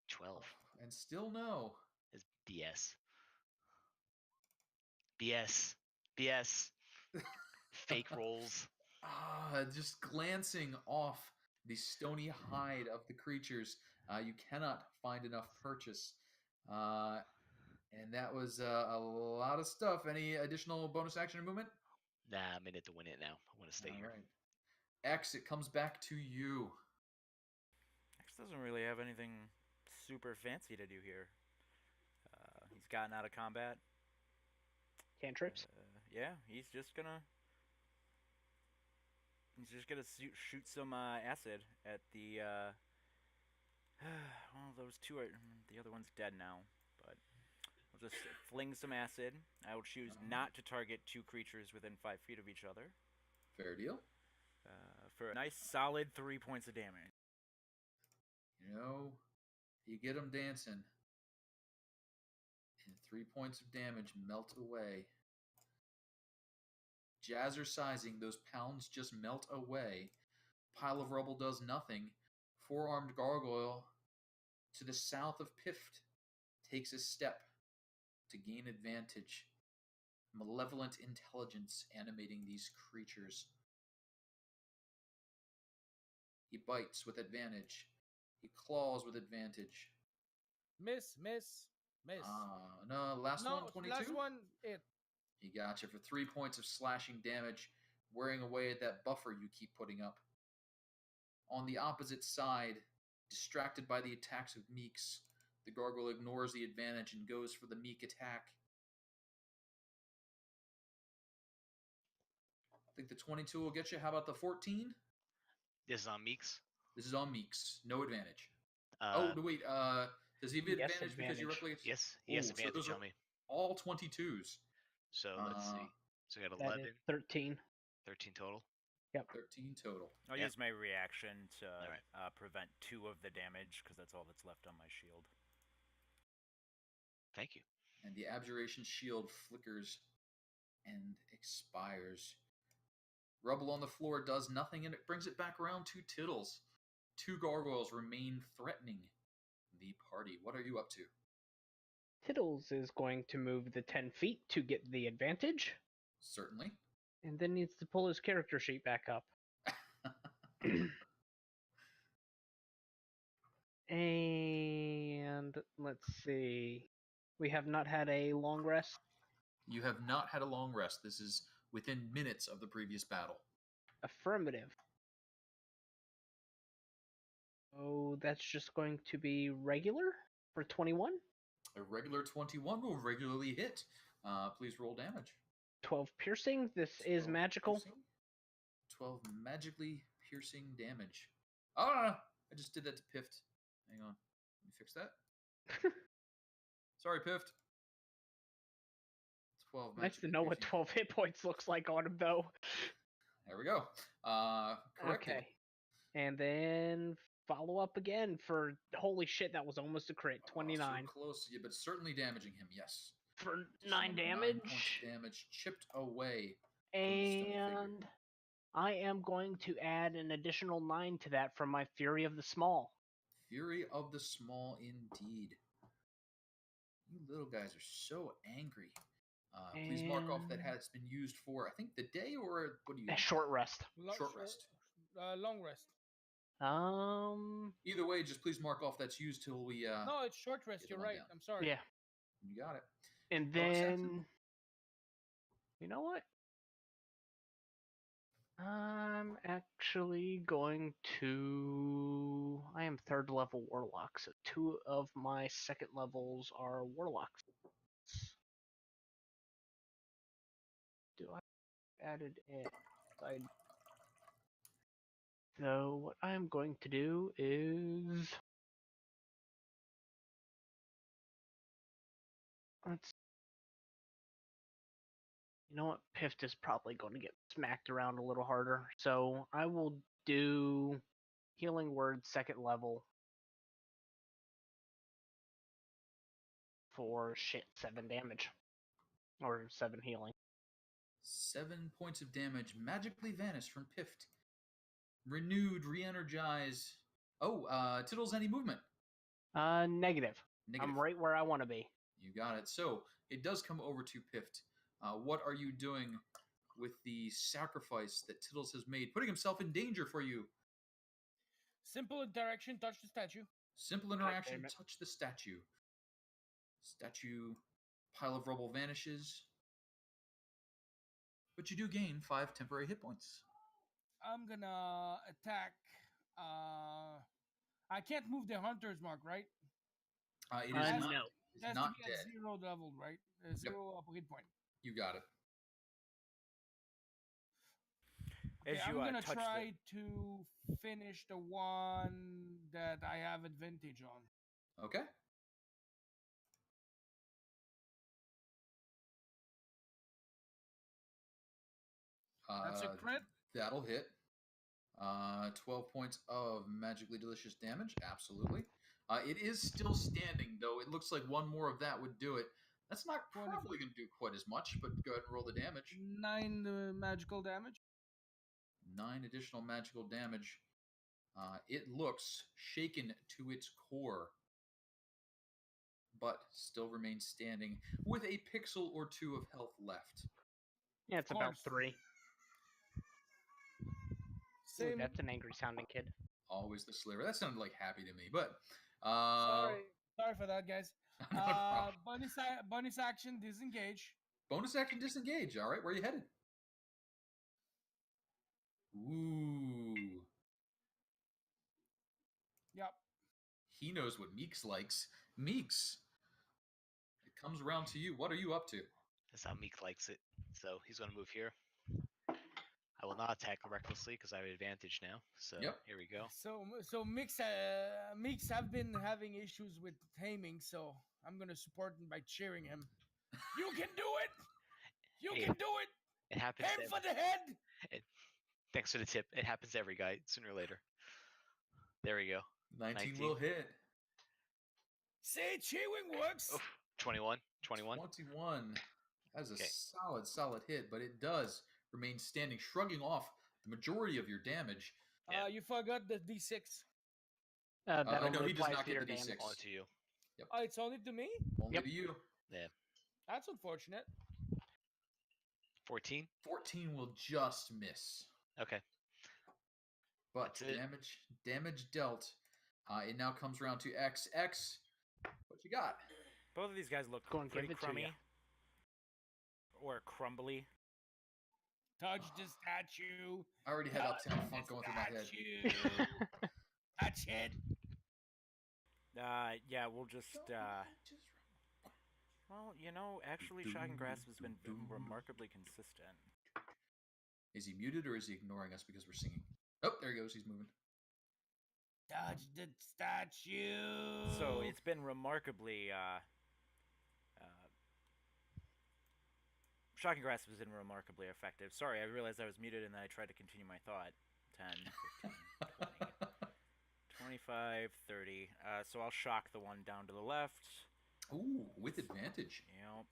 12 And still no. is BS. BS. BS. Fake rolls. Just glancing off the stony hide of the creatures, you cannot find enough purchase. And that was a lot of stuff. Any additional bonus action or movement? Nah, I'm in it to win it now. I want to stay here. All right. X, it comes back to you. X doesn't really have anything super fancy to do here. He's gotten out of combat. Cantrips. Yeah, he's just gonna shoot some acid at the. Well, those two are. The other one's dead now, but we'll just fling some acid. I will choose not to target 2 creatures within 5 feet of each other. Fair deal. For a nice solid 3 points of damage. You get them dancing. And 3 points of damage melt away. Jazzercising, those pounds just melt away. Pile of rubble does nothing. 4-armed gargoyle to the south of Pift takes a step to gain advantage. Malevolent intelligence animating these creatures. He bites with advantage. He claws with advantage. Miss. No, last one, 22? Last one, it. He got you for 3 points of slashing damage, wearing away at that buffer you keep putting up. On the opposite side, distracted by the attacks of Meeks, the gargoyle ignores the advantage and goes for the Meek attack. I think the 22 will get you. How about the 14? This is on Meeks. This is on Meeks. No advantage. Uh, Wait. Does he have Yes, advantage because you advantage. roughly... Yes, he has Ooh, so advantage those are on me. all 22s. So let's see. So we got That 11, is 13. 13 total. 13 total. I'll Yep. use my reaction to Alright. prevent 2 of the damage, because that's all that's left on my shield. Thank you. And the abjuration shield flickers and expires. Rubble on the floor does nothing, and it brings it back around to Tittles. 2 gargoyles remain threatening the party. What are you up to? Tittles is going to move the 10 feet to get the advantage, Certainly. and then needs to pull his character sheet back up. And let's see. We have not had a long rest. You have not had a long rest. This is within minutes of the previous battle. Affirmative. Oh, that's just going to be regular for 21. A regular 21 will regularly hit. Please roll damage. 12 piercing. This is 12 magical. piercing. 12 magically piercing damage. Oh, no. I just did that to Pift. Hang on. Let me fix that. Sorry, Pift. 12 Nice to magically know what piercing. 12 hit points looks like on him, though. There we go. Corrected. Okay. And then follow up again for holy shit. That was almost a crit. 29 So close, yeah, but certainly damaging him. Yes. for Additional 9 9 points damage. of damage chipped away from the stone figure. And I am going to add an additional 9 to that from my Fury of the Small. Fury of the Small, indeed. You little guys are so angry. Please mark off that has been used for, I think, the day, or what do you? A short rest. Short rest. Long rest. Either way, just please mark off that's used till we. No, it's short rest. You're right. Down. I'm sorry. Yeah. You got it. And then, you know what? I'm actually going to. I am 3rd level warlock, so 2 of my 2nd levels are warlocks. Do I added it? So what I'm going to do is you know what? Pift is probably going to get smacked around a little harder. So I will do Healing Word 2nd level for 7 damage. Or 7 healing. 7 points of damage magically vanish from Pift. Renewed, re-energize. Oh, Tittles, any movement? Negative. I'm right where I want to be. You got it. So it does come over to Pift. What are you doing with the sacrifice that Tittles has made, putting himself in danger for you? Simple interaction, touch the statue. Simple interaction, touch the statue. Statue, pile of rubble vanishes. But you do gain 5 temporary hit points. I'm gonna attack. I can't move the hunter's mark, right? It is not. No. It has not to be dead. at 0 leveled, right? 0 hit point. You got it. Okay, I'm gonna try to finish the one that I have advantage on. Okay. That's a crit. That'll hit. 12 points of magically delicious damage. Absolutely. It is still standing, though. It looks like one more of that would do it. That's not probably going to do quite as much, but go ahead and roll the damage. 9 magical damage. 9 additional magical damage. It looks shaken to its core, but still remains standing with a pixel or 2 of health left. Yeah, it's about 3. Same. Ooh, that's an angry sounding kid. Always the sliver. That sounded like happy to me, but sorry for that, guys. Bonus action, disengage. Bonus action, disengage. All right, where are you headed? Ooh. Yep. He knows what Meeks likes. Meeks, it comes around to you. What are you up to? That's how Meek likes it. So he's going to move here. I will not attack recklessly because I have advantage now. So Here we go. So Meeks have been having issues with taming, so I'm going to support him by cheering him. You can do it! You can do it! It happens. Aim for the head! Thanks for the tip. It happens to every guy sooner or later. There we go. 19 will hit. Say cheering works. Oof. 21. 21. That is a solid hit, but it does remain standing, shrugging off the majority of your damage. You forgot the D6. No, he does not get the D6. Only to you. Yep. It's only to me? Only to you. Yeah. That's unfortunate. 14? 14 will just miss. Okay. But damage dealt. It now comes around to X. X, what you got? Both of these guys look pretty crummy. Or crumbly. Touch the statue. I already had Uptown Funk going through my head. Touch it. Yeah, we'll just, well, you know, actually Shocking Grasp has been remarkably consistent. Is he muted or is he ignoring us because we're singing? Oh, there he goes. He's moving. Touch the statue. So it's been remarkably, Shocking Grasp has been remarkably effective. Sorry, I realized I was muted and then I tried to continue my thought. 10, 15, 20, 25, 30. So I'll shock the one down to the left. Ooh, with advantage. Yep.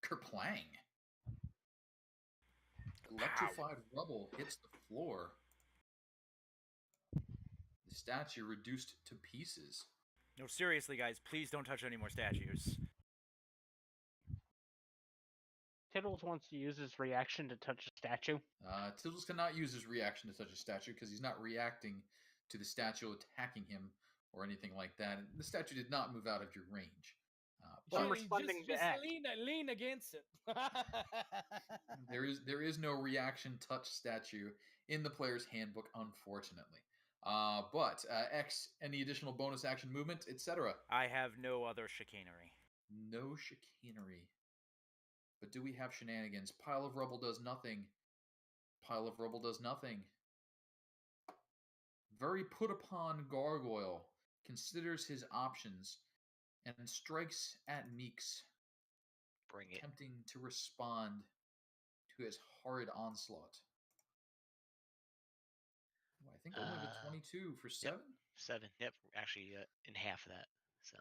Kerplang. Electrified rubble hits the floor. The statue reduced to pieces. No, seriously, guys, please don't touch any more statues. Tiddles wants to use his reaction to touch a statue. Tiddles cannot use his reaction to touch a statue because he's not reacting to the statue attacking him or anything like that. The statue did not move out of your range. I'm But responding to just X. lean against it. there is no reaction touch statue in the player's handbook, unfortunately. But X, any additional bonus action movement, etc. I have no other chicanery. No chicanery. But do we have shenanigans? Pile of rubble does nothing. Pile of rubble does nothing. Very put upon gargoyle considers his options and strikes at Meeks, Bring it. attempting to respond to his horrid onslaught. I think only with 22 for 7. 7. Yep. Actually, in half of that. So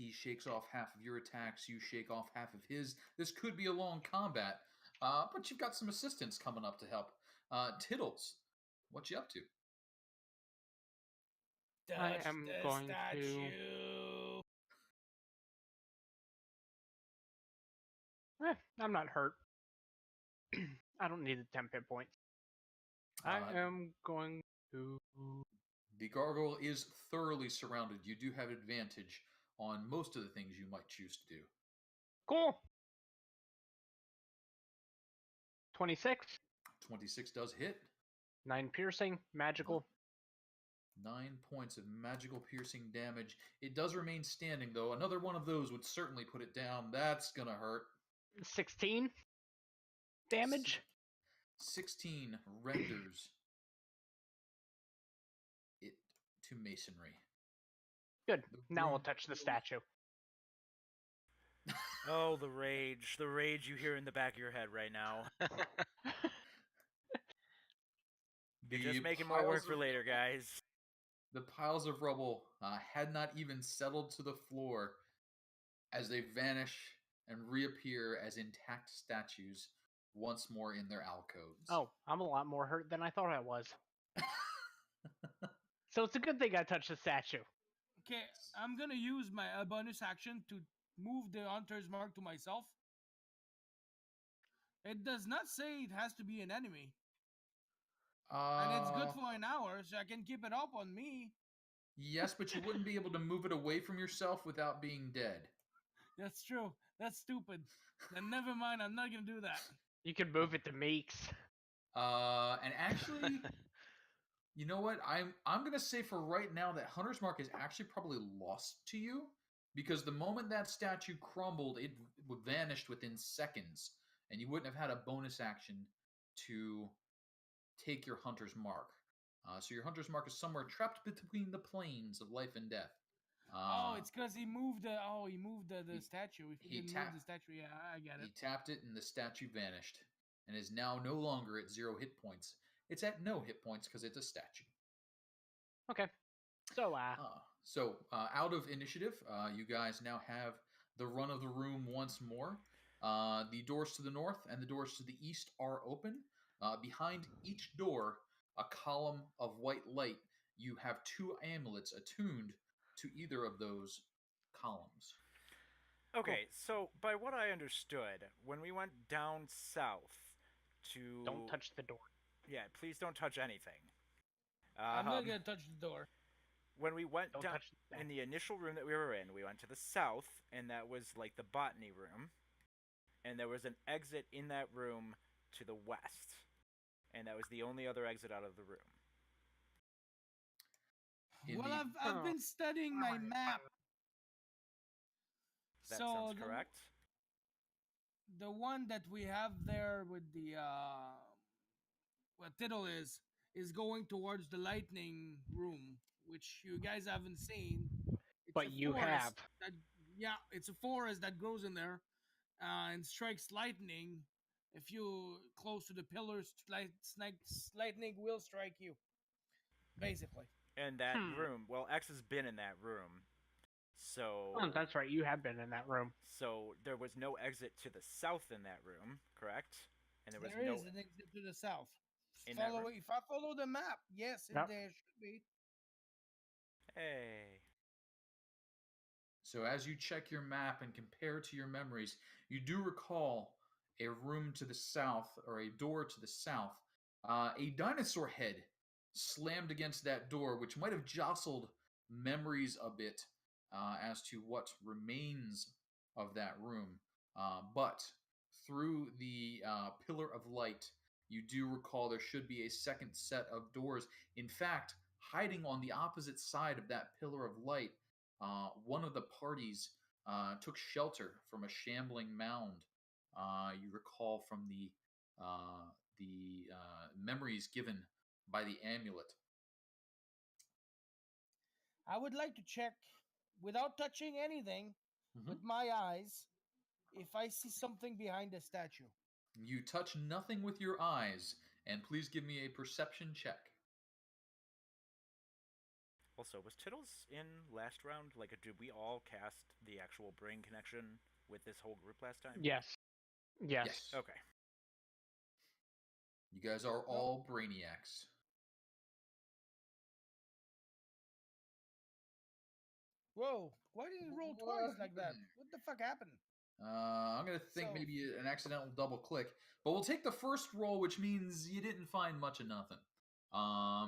He shakes off half of your attacks. You shake off half of his. This could be a long combat, but you've got some assistance coming up to help. Tiddles, what you up to? I am going to. I'm not hurt. I don't need the 10 hit points. I am going to. The gargoyle is thoroughly surrounded. You do have advantage on most of the things you might choose to do. Cool. 26. 26 does hit. 9 piercing, magical. 9 points of magical piercing damage. It does remain standing, though. Another one of those would certainly put it down. That's going to hurt. 16 damage. 16 renders it to masonry. Good. Now I'll touch the statue. Oh, the rage you hear in the back of your head right now. You're just making more work for later, guys. The piles of rubble had not even settled to the floor as they vanish and reappear as intact statues once more in their alcoves. Oh, I'm a lot more hurt than I thought I was. So it's a good thing I touched the statue. Okay, I'm gonna use my bonus action to move the Hunter's Mark to myself. It does not say it has to be an enemy. And it's good for an hour, so I can keep it up on me. Yes, but you wouldn't be able to move it away from yourself without being dead. That's true. That's stupid. Then never mind, I'm not gonna do that. You can move it to Meeks. And actually, you know what? I'm gonna say for right now that Hunter's Mark is actually probably lost to you, because the moment that statue crumbled, it vanished within seconds, and you wouldn't have had a bonus action to take your Hunter's Mark. So your Hunter's Mark is somewhere trapped between the planes of life and death. It's because he moved the statue. If he didn't move the statue, yeah, I get it. He tapped it, and the statue vanished, and is now no longer at 0 hit points. It's at no hit points because it's a statue. Okay. So, out of initiative, you guys now have the run of the room once more. The doors to the north and the doors to the east are open. Behind each door, a column of white light. You have 2 amulets attuned to either of those columns. Okay, so by what I understood, when we went down south to... Don't touch the door. Yeah, please don't touch anything. I'm not going to touch the door. When we went down in the initial room that we were in, we went to the south, and that was like the botany room. And there was an exit in that room to the west. And that was the only other exit out of the room. I've been studying my map. That sounds correct. The one that we have there with the what Tiddle is going towards the lightning room, which you guys haven't seen. But you have. It's a forest that grows in there and strikes lightning If you close to the pillars, lightning will strike you. Basically. And that room, well, X has been in that room. So Oh, that's right. You have been in that room. So there was no exit to the south in that room, correct? And there was There no is an exit to the south. in that room? If I follow the map, yes, Yep. there should be. Hey. So as you check your map and compare to your memories, you do recall a room to the south, or a door to the south. A dinosaur head slammed against that door, which might have jostled memories a bit as to what remains of that room. But through the pillar of light, you do recall there should be a second set of doors. In fact, hiding on the opposite side of that pillar of light, one of the parties took shelter from a shambling mound. You recall from the memories given by the amulet. I would like to check, without touching anything, with my eyes, if I see something behind the statue. You touch nothing with your eyes, and please give me a perception check. Also, was Tittles in last round? Like, did we all cast the actual brain connection with this whole group last time? Yes. Okay. You guys are all brainiacs. Whoa, why did it roll twice like that? What the fuck happened? I'm going to think maybe an accidental double click. But we'll take the first roll, which means you didn't find much of nothing.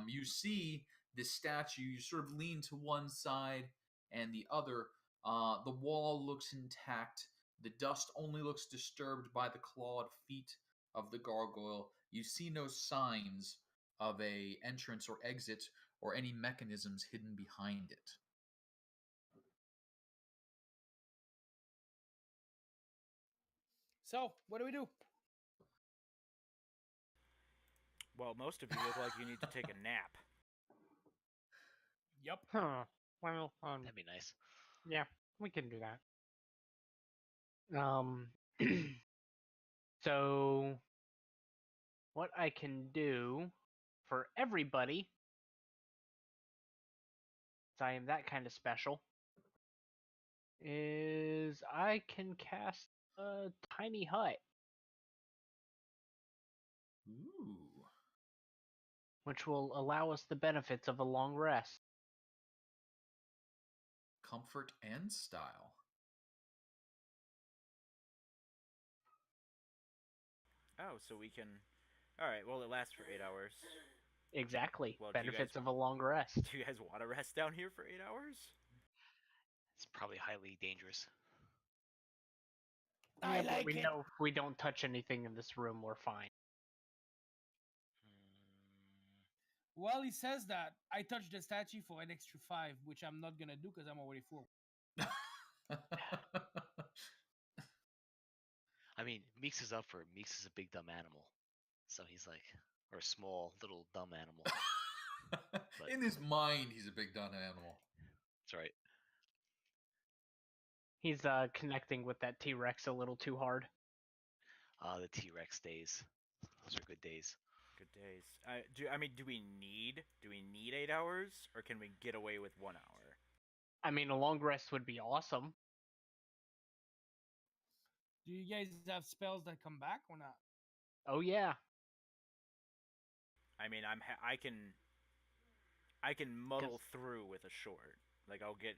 You see the statue. You sort of lean to one side and the other. The wall looks intact. The dust only looks disturbed by the clawed feet of the gargoyle. You see no signs of a entrance or exit or any mechanisms hidden behind it. So, what do we do? Well, most of you look like you need to take a nap. Yep. Huh. Well, That'd be nice. yeah, we can do that. So what I can do for everybody, since I am that kind of special, is I can cast a tiny hut, Ooh. which will allow us the benefits of a long rest. Comfort and style. Oh, so we can... Alright, well, it lasts for 8 hours. Exactly. Well, benefits of a long rest. Do you guys want to rest down here for 8 hours? It's probably highly dangerous. I Yeah, but like we it. know if we don't touch anything in this room, we're fine. Well, he says that. I touched the statue for an extra 5, which I'm not gonna do because I'm already full. I mean, Meeks is up for it. Meeks is a big dumb animal, so he's like, or a small little dumb animal. In his mind, he's a big dumb animal. That's right. He's connecting with that T-Rex a little too hard. The T-Rex days. Those are good days. Good days. Do we need 8 hours, or can we get away with 1 hour? I mean, a long rest would be awesome. Do you guys have spells that come back or not? Oh yeah. I mean, I can muddle through with a short. Like I'll get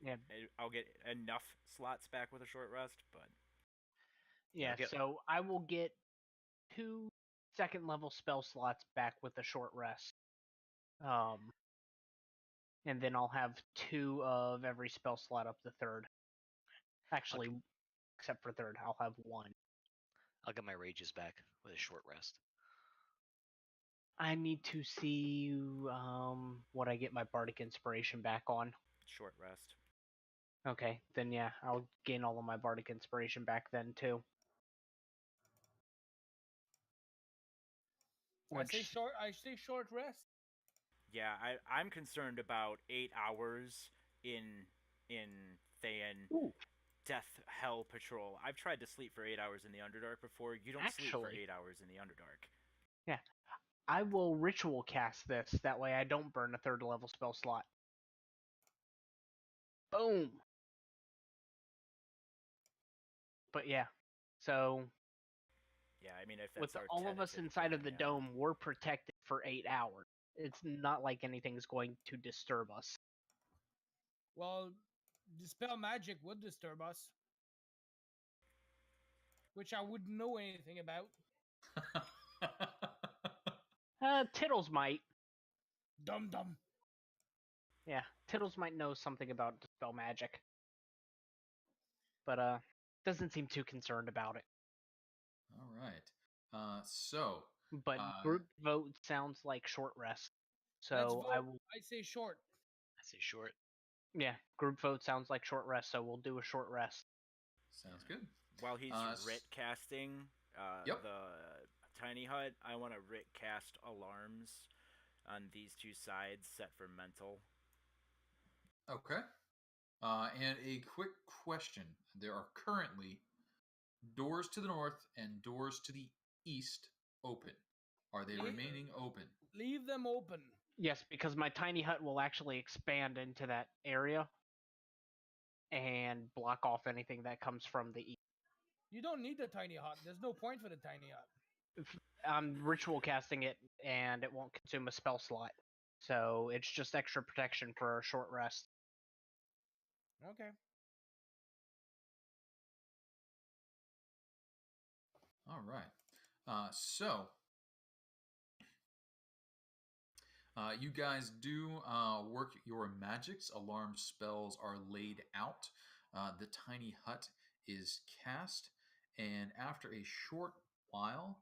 enough slots back with a short rest, but Yeah, so I will get 2 second level spell slots back with a short rest. And then I'll have 2 of every spell slot up the third. Actually, except for third, I'll have 1. I'll get my rages back with a short rest. I need to see what I get my bardic inspiration back on. short rest. Okay, then yeah, I'll gain all of my bardic inspiration back then too. I say short rest. Yeah, I'm concerned about 8 hours in Thayen. Ooh. death hell patrol. I've tried to sleep for 8 hours in the Underdark before. You don't sleep for Actually- 8 hours in the Underdark. Yeah. I will ritual cast this. That way I don't burn a 3rd level spell slot. Boom. But yeah. So Yeah, I mean, if that's with our all of us tentative inside of plan, the yeah. dome, we're protected for 8 hours. It's not like anything's going to disturb us. Well, dispel magic would disturb us, which I wouldn't know anything about. Tittles might. Dum dum. Yeah, Tittles might know something about dispel magic. But doesn't seem too concerned about it. All right. So But group vote sounds like short rest. Let's So vote. I say short. I say short. Yeah, group vote sounds like short rest, so we'll do a short rest. sounds good. While he's s- writ casting Yep. the tiny hut, I want to writ cast alarms on these two sides set for mental. Okay. And a quick question: there are currently doors to the north and doors to the east open. Are they remaining open? Leave them open. Yes, because my tiny hut will actually expand into that area and block off anything that comes from the east. You don't need the tiny hut. There's no point for the tiny hut. I'm ritual casting it, and it won't consume a spell slot. So it's just extra protection for a short rest. Okay. All right. So you guys do work your magics. Alarm spells are laid out. The tiny hut is cast, and after a short while,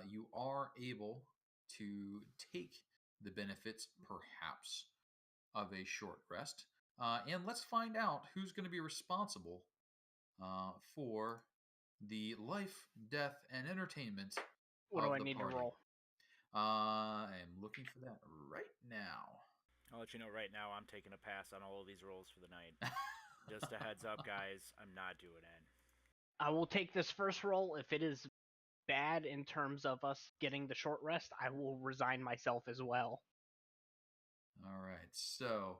you are able to take the benefits, perhaps, of a short rest. And let's find out who's going to be responsible for the life, death, and entertainment What of do I the need party. to roll? I am looking for that right now. I'll let you know right now I'm taking a pass on all of these rolls for the night. Just a heads up, guys, I'm not doing it. I will take this first roll. If it is bad in terms of us getting the short rest, I will resign myself as well. All right, so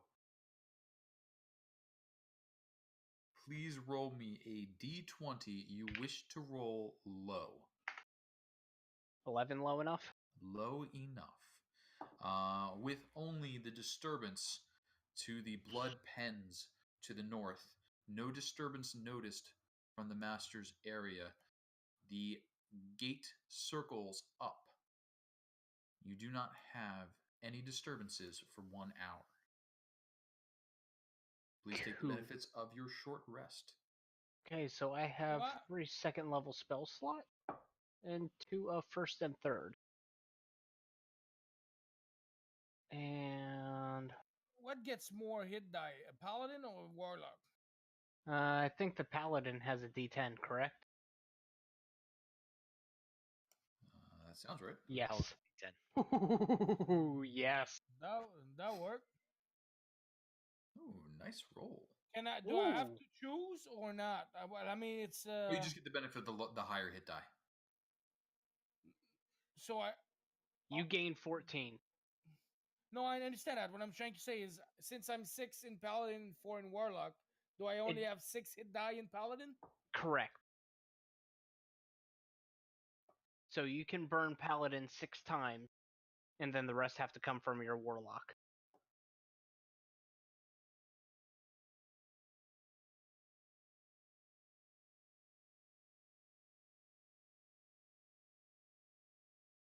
please roll me a d20 you wish to roll low. 11 low enough? Low enough. With only the disturbance to the blood pens to the north, no disturbance noticed from the master's area. The gate circles up. You do not have any disturbances for 1 hour. Please take the Cool. benefits of your short rest. Okay, so I have What? 3 second level spell slot and 2 of first and third. And What gets more hit die, a paladin or a warlock? I think the paladin has a D10, correct? That sounds right. Yes. Paladin 10. Yes. That work. Ooh, nice roll. Do I have Ooh. to choose or not? Well, I mean, it's Well, you just get the benefit of the higher hit die. so I. You gain 14. No, I understand that. What I'm trying to say is, since I'm 6 in paladin, 4 in warlock, do I only have 6 hit die in paladin? Correct. So you can burn paladin 6 times, and then the rest have to come from your warlock.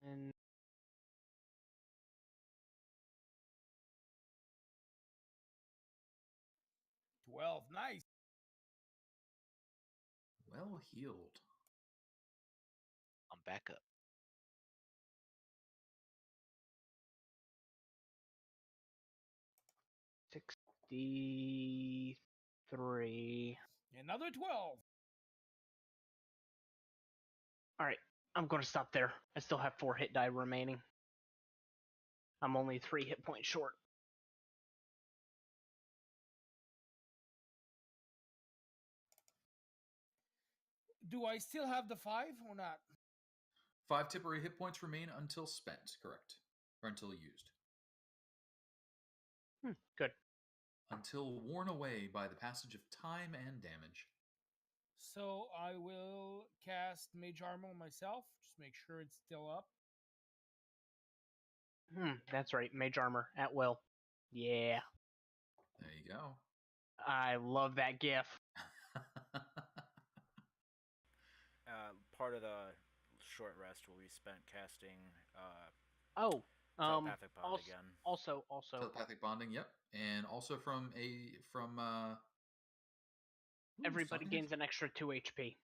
And 12. Nice. Well healed. I'm back up. 63. Another 12. Alright, I'm going to stop there. I still have 4 hit die remaining. I'm only 3 hit points short. Do I still have the 5 or not? 5 temporary hit points remain until spent, correct? Or until used. Good. Until worn away by the passage of time and damage. So I will cast Mage Armor on myself. Just make sure it's still up. That's right. Mage armor at will. Yeah. There you go. I love that gif. Part of the short rest will be spent casting Oh. telepathic bond again. Also. Telepathic bonding, yep. And also from Everybody Sunhit? gains an extra 2 HP.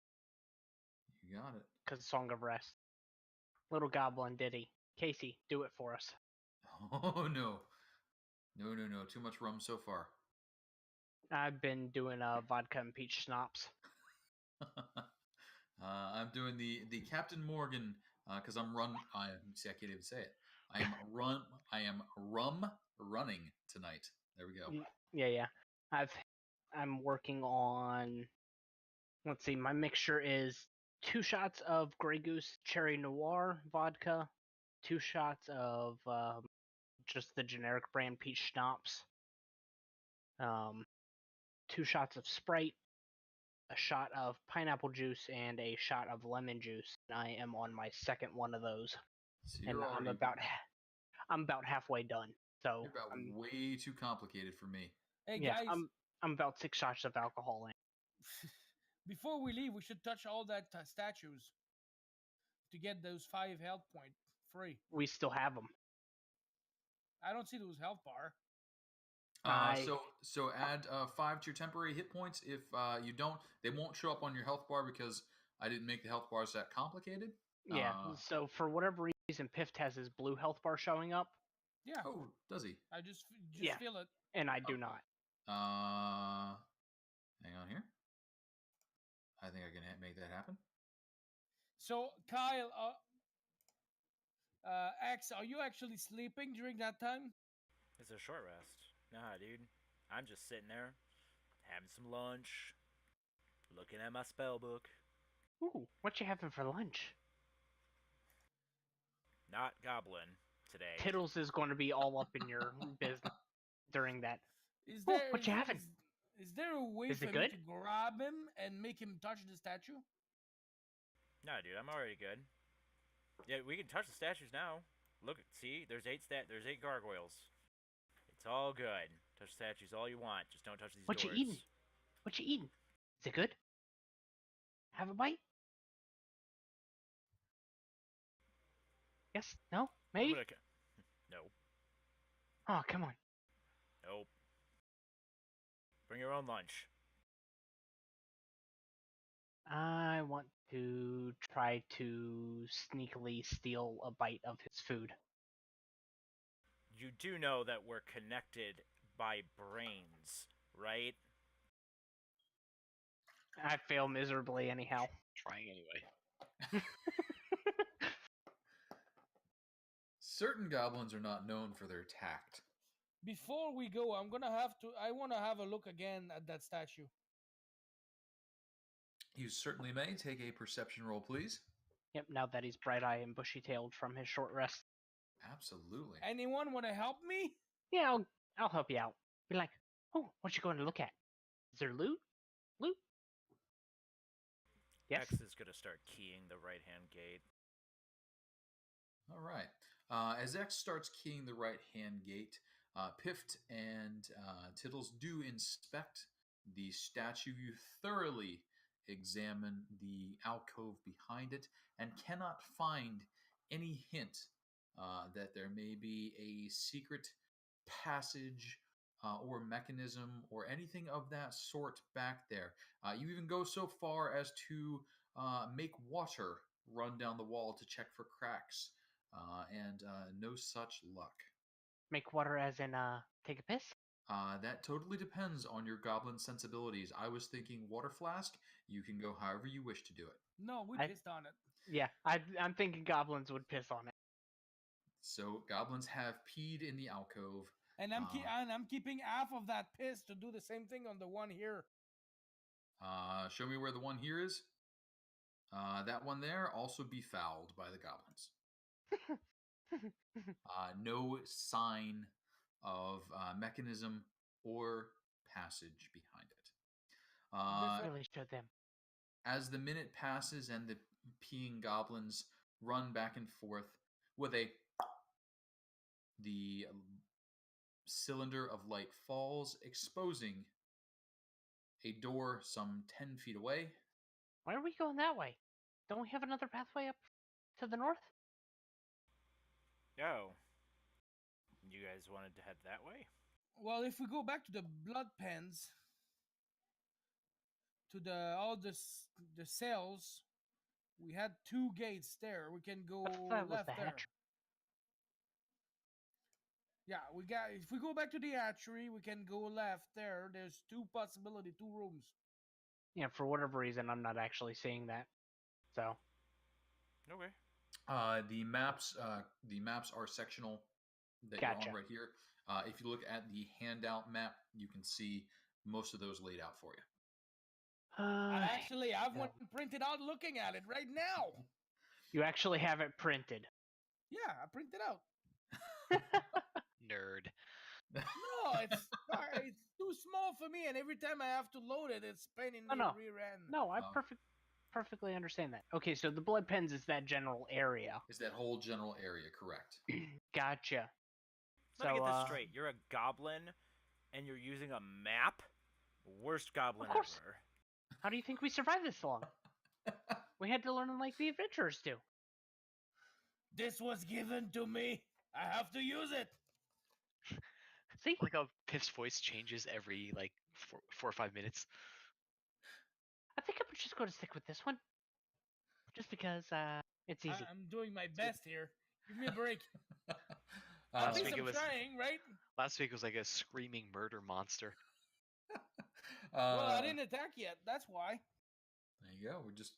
You got it. Because Song of Rest. Little Goblin Diddy. Casey, do it for us. Oh no. No. Too much rum so far. I've been doing vodka and peach schnapps. I'm doing the Captain Morgan because I can't even say it. I am rum running tonight. There we go. Yeah. I'm working on. Let's see. My mixture is 2 shots of Grey Goose Cherry Noir vodka, 2 shots of just the generic brand peach schnapps, 2 shots of Sprite, a shot of pineapple juice, and a shot of lemon juice. I am on my second one of those, So and I'm about halfway done. So you're about way too complicated for me. Hey yeah, guys, I'm about 6 shots of alcohol in. before we leave, we should touch all that statues to get those 5 health point free. We still have them. I don't see those health bar. So add 5 to your temporary hit points. If you don't, they won't show up on your health bar because I didn't make the health bars that complicated. Yeah. So for whatever reason, Pift has his blue health bar showing up. Yeah. Oh, does he? I just Yeah. feel it. And I do not. Hang on here. I think I can make that happen. So Kyle, X, are you actually sleeping during that time? It's a short rest. Nah, dude. I'm just sitting there, having some lunch, looking at my spell book. Ooh, what you having for lunch? Not goblin today. Tittles is going to be all up in your business during that. Is Oh, there what you having? Is there a way Is for it me good? to grab him and make him touch the statue? Nah, dude, I'm already good. Yeah, we can touch the statues now. Look, see, there's 8 gargoyles. It's all good. Touch statues all you want. Just don't touch these What doors. you eating? What you eating? Is it good? Have a bite? Yes? No? Maybe? No. Oh, come on. Nope. Bring your own lunch. I want to try to sneakily steal a bite of his food. You do know that we're connected by brains, right? I fail miserably anyhow. Trying anyway. Certain goblins are not known for their tact. Before we go, I want to have a look again at that statue. You certainly may. Take a perception roll, please. Yep, now that he's bright-eyed and bushy-tailed from his short rest. Absolutely. Anyone want to help me? Yeah, I'll help you out. Be like, oh, what you going to look at? Is there loot? Loot? Yes? X is going to start keying the right-hand gate. All right. As X starts keying the right-hand gate, Pift and Tittles do inspect the statue. You thoroughly examine the alcove behind it and cannot find any hint that there may be a secret passage or mechanism or anything of that sort back there. You even go so far as to make water run down the wall to check for cracks, and no such luck. Make water as in, take a piss? That totally depends on your goblin sensibilities. I was thinking water flask. You can go however you wish to do it. No, we pissed on it. Yeah, I'm thinking goblins would piss on it. So goblins have peed in the alcove. And I'm keeping half of that piss to do the same thing on the one here. Show me where the one here is. That one there also befouled by the goblins. No sign of mechanism or passage behind it. Really showed them. As the minute passes and the peeing goblins run back and forth with the cylinder of light falls, exposing a door some 10 feet away. Why are we going that way? Don't we have another pathway up to the north? Oh. You guys wanted to head that way? Well, if we go back to the blood pens, to the cells, we had 2 gates there. We can go I thought that was left the there. hatchery. Yeah, we got. If we go back to the hatchery, we can go left there. There's 2 possibility, 2 rooms. Yeah, for whatever reason, I'm not actually seeing that. So. Okay. The maps are sectional that Gotcha. you're on right here. If you look at the handout map, you can see most of those laid out for you. I actually have one printed out looking at it right now. You actually have it printed. Yeah, I printed out. Nerd. No, it's too small for me, and every time I have to load it, it's pain in the rear end. No, I perfectly understand that. Okay, so the blood pens is that general area. Is that whole general area correct? Gotcha. Let me get this straight. You're a goblin, and you're using a map? Worst goblin Of course. ever. How do you think we survived this long? We had to learn like the adventurers do. This was given to me. I have to use it. See? Like how Piff's voice changes every like 4 or 5 minutes. I think I'm just going to stick with this one. Just because it's easy. I'm doing my best here. Give me a break. Last I'm week it was trying, right? Last week was like a screaming murder monster. Well, I didn't attack yet. That's why. There you go. We're just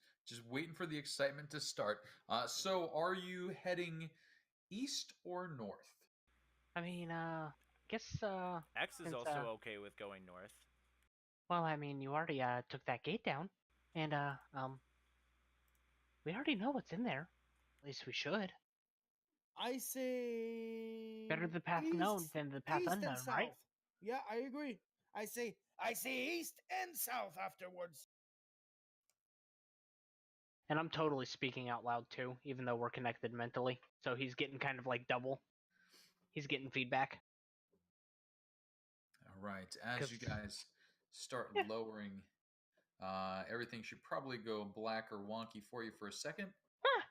waiting for the excitement to start. So, are you heading east or north? I mean, guess X is also okay with going north. Well, I mean, you already took that gate down, and we already know what's in there. At least we should. I say Better the path known than the path unknown, right? Yeah, I agree. I say east and south afterwards. And I'm totally speaking out loud too, even though we're connected mentally. So he's getting kind of like double. He's getting feedback. All right. As you guys start lowering, everything should probably go black or wonky for you for a second.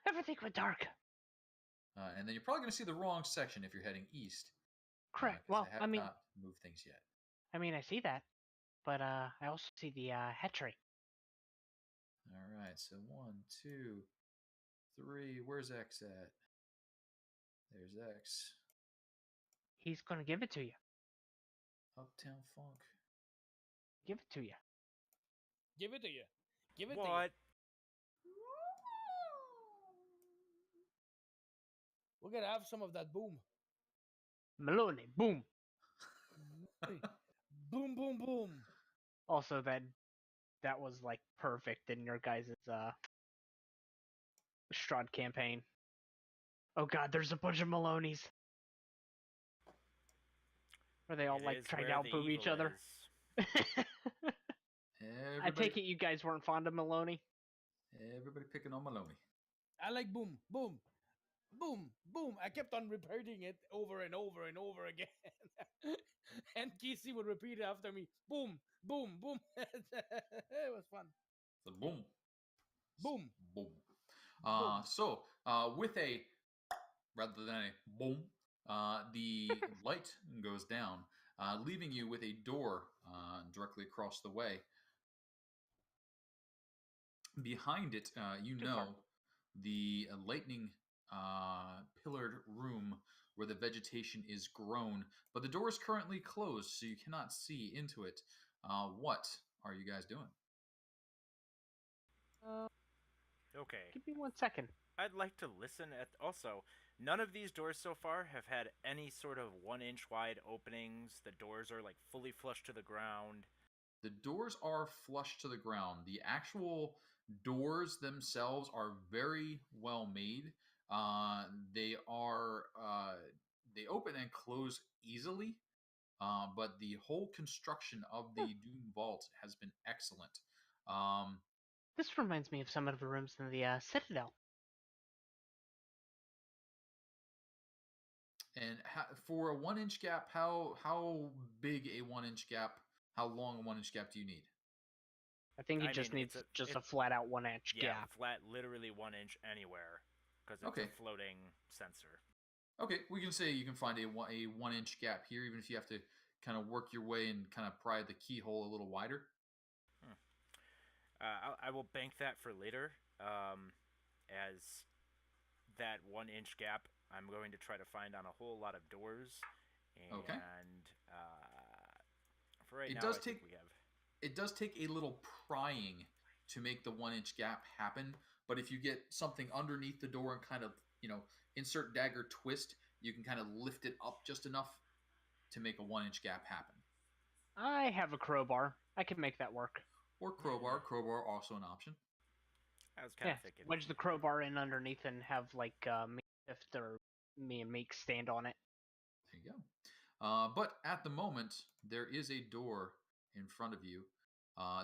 Everything went dark. And then you're probably going to see the wrong section if you're heading east. Correct. Well, I have not moved things yet. I mean, I see that, but I also see the hatchery. All right. So 1, 2, 3. Where's X at? There's X. He's gonna give it to you. Uptown Funk. Give it to you. Give it to you. Give it to you. What? We're gonna have some of that boom. Maloney, boom. Boom, boom, boom. Also, that was like perfect in your guys' Strahd campaign. Oh god, there's a bunch of Malonies. Are they all like trying to outboom each other? I take it you guys weren't fond of Maloney? Everybody picking on Maloney. I like boom, boom, boom, boom. I kept on repeating it over and over and over again. And Casey would repeat it after me. Boom, boom, boom. It was fun. The boom. Boom. Boom. So, with a, rather than a boom, the light goes down, leaving you with a door directly across the way. Behind it, the lightning pillared room where the vegetation is grown, but the door is currently closed, so you cannot see into it. What are you guys doing? Okay. Give me 1 second. I'd like to listen at... Also, none of these doors so far have had any sort of 1-inch wide openings. The doors are like fully flush to the ground. The doors are flush to the ground. The actual doors themselves are very well made. They are they open and close easily, but the whole construction of the Doom Vault has been excellent. This reminds me of some of the rooms in the Citadel. And for a 1-inch gap, how big a 1-inch gap? How long a 1-inch gap do you need? I think he I just mean, needs just a flat out 1-inch Yeah, gap. flat, literally 1 inch anywhere, because it's Okay. a floating sensor. Okay, we can say you can find a 1-inch gap here, even if you have to kind of work your way and kind of pry the keyhole a little wider. I will bank that for later, as that 1 inch gap I'm going to try to find on a whole lot of doors, and Okay. For right It now, does I think take- we have. It does take a little prying to make the 1-inch gap happen, but if you get something underneath the door and kind of, insert dagger twist, you can kind of lift it up just enough to make a 1-inch gap happen. I have a crowbar. I can make that work. Or crowbar. Crowbar also an option. I was kind of thinking. Wedge the crowbar in underneath and have like me and Meek stand on it. There you go. But at the moment, there is a door in front of you.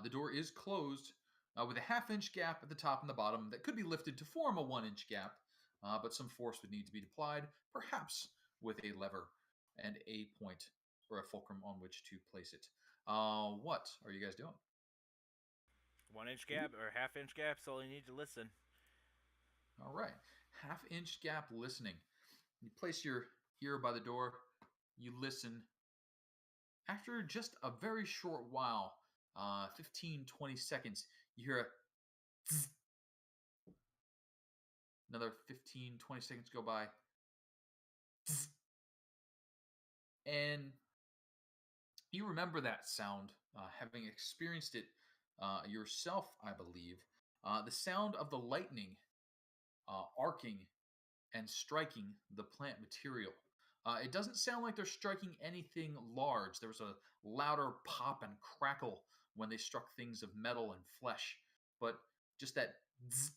The door is closed with a 1/2-inch gap at the top and the bottom that could be lifted to form a 1-inch gap, but some force would need to be applied, perhaps with a lever and a point or a fulcrum on which to place it. What are you guys doing? 1 inch gap or 1/2 inch gap, so you need to listen. All right. 1/2-inch gap listening. You place your ear by the door. You listen. After just a very short while, 15, 20 seconds, you hear a zzz. Another 15, 20 seconds go by. Zzz. And you remember that sound, having experienced it yourself, I believe. The sound of the lightning arcing and striking the plant material. It doesn't sound like they're striking anything large. There was a louder pop and crackle when they struck things of metal and flesh, but just that zzz,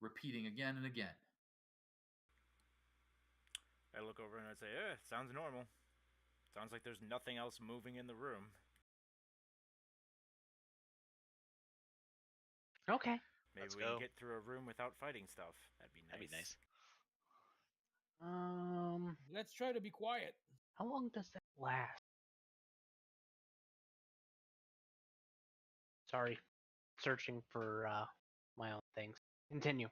repeating again and again. I look over and I say, sounds normal. Sounds like there's nothing else moving in the room. Okay. Maybe Let's we go. can get through a room without fighting stuff. That'd be nice. That'd be nice. Let's try to be quiet. How long does that last? Sorry, searching for my own things. Continue.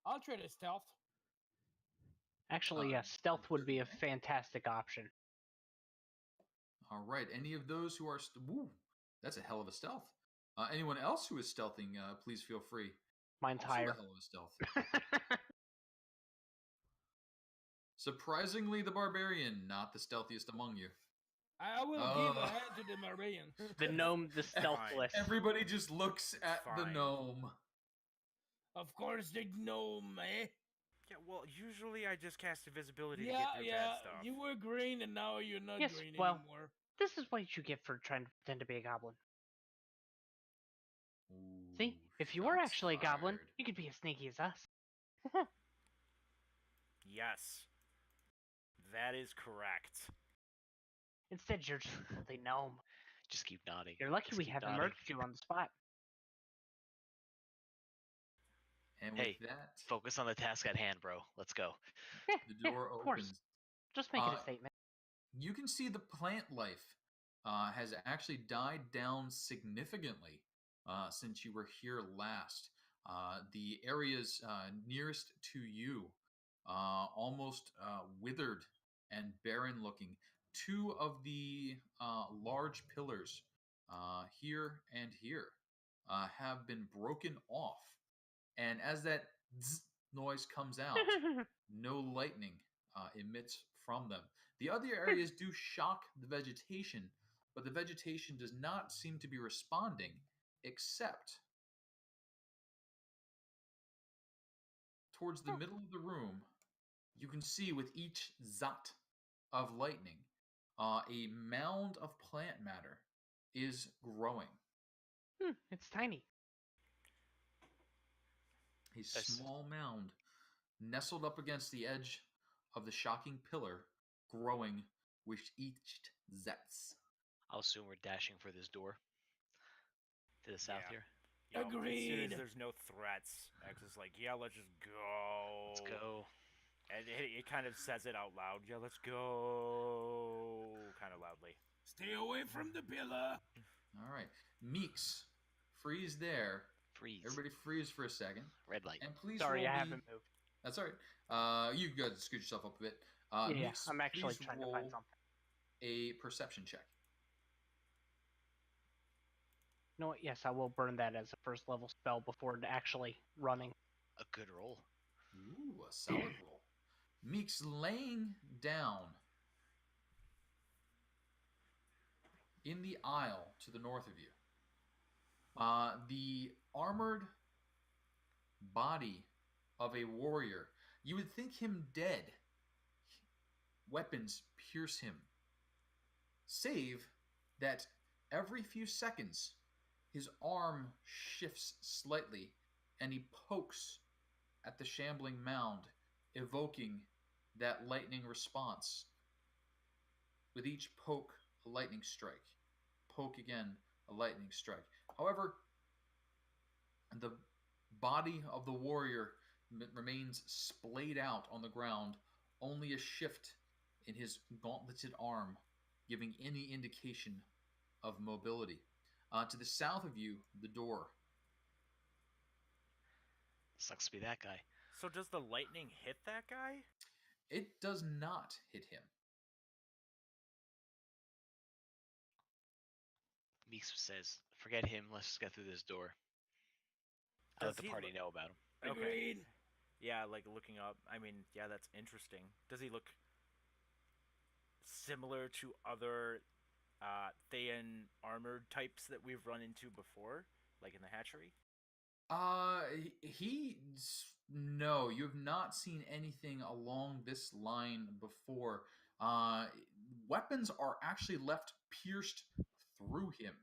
I'll try to stealth. Actually, yes, stealth would be a fantastic option. All right. Any of those who are... Woo, that's a hell of a stealth. Anyone else who is stealthing, please feel free. Mine's Also higher. a hell of a stealth. Surprisingly, the barbarian, not the stealthiest among you. I will give a hand to the Marian. The gnome, the stealthless. Everybody just looks at the Fine. gnome. Of course, the gnome, eh? Yeah, well, usually I just cast invisibility to Yeah, get through bad yeah. stuff. You were green and now you're not Yes, green well- anymore. This is what you get for trying to pretend to be a goblin. Ooh, See, if you were shots actually a goblin, fired. you could be as sneaky as us. Yes. That is correct. Instead, you're just the gnome. Just keep nodding. You're lucky Just we keep haven't nodding. murdered you on the spot. And Hey, with that, Focus on the task at hand, bro. Let's go. the door of course. opens. Just make it a statement. You can see the plant life has actually died down significantly since you were here last. The areas nearest to you almost withered and barren looking. Two of the large pillars here and here have been broken off. And as that zzz noise comes out, no lightning emits from them. The other areas do shock the vegetation, but the vegetation does not seem to be responding, except towards the middle of the room, you can see with each zot of lightning a mound of plant matter is growing. It's tiny. A small mound nestled up against the edge of the shocking pillar, growing with each Zets. I'll assume we're dashing for this door to the south here. Yo, As soon Agreed. as there's no threats, X is like, yeah, let's just go. Let's go. And it kind of says it out loud. Yeah, let's go. Kind of loudly. Stay away from the pillar. All right. Meeks, freeze there. Freeze. Everybody freeze for a second. Red light. And please Sorry, roll I me- haven't moved. That's all right. You got to scoot yourself up a bit. Yeah, Meeks, I'm actually please trying to roll find something. a perception check. You know what? Yes, I will burn that as a first level spell before actually running. A good roll. Ooh, a solid roll. Meeks laying down in the aisle to the north of you. The armored body of a warrior. You would think him dead. Weapons pierce him. Save that every few seconds, his arm shifts slightly and he pokes at the shambling mound, evoking that lightning response. With each poke, a lightning strike. Poke again, a lightning strike. However, the body of the warrior remains splayed out on the ground, only a shift in his gauntleted arm giving any indication of mobility. To the south of you, the door. Sucks to be that guy. So does the lightning hit that guy? It does not hit him. Meeks says, forget him, let's just get through this door. I let Does the he party know about him. Okay. Agreed. Yeah, like looking up. I mean, yeah, that's interesting. Does he look similar to other Thayan armored types that we've run into before, like in the hatchery? No, you have not seen anything along this line before. Weapons are actually left pierced through him.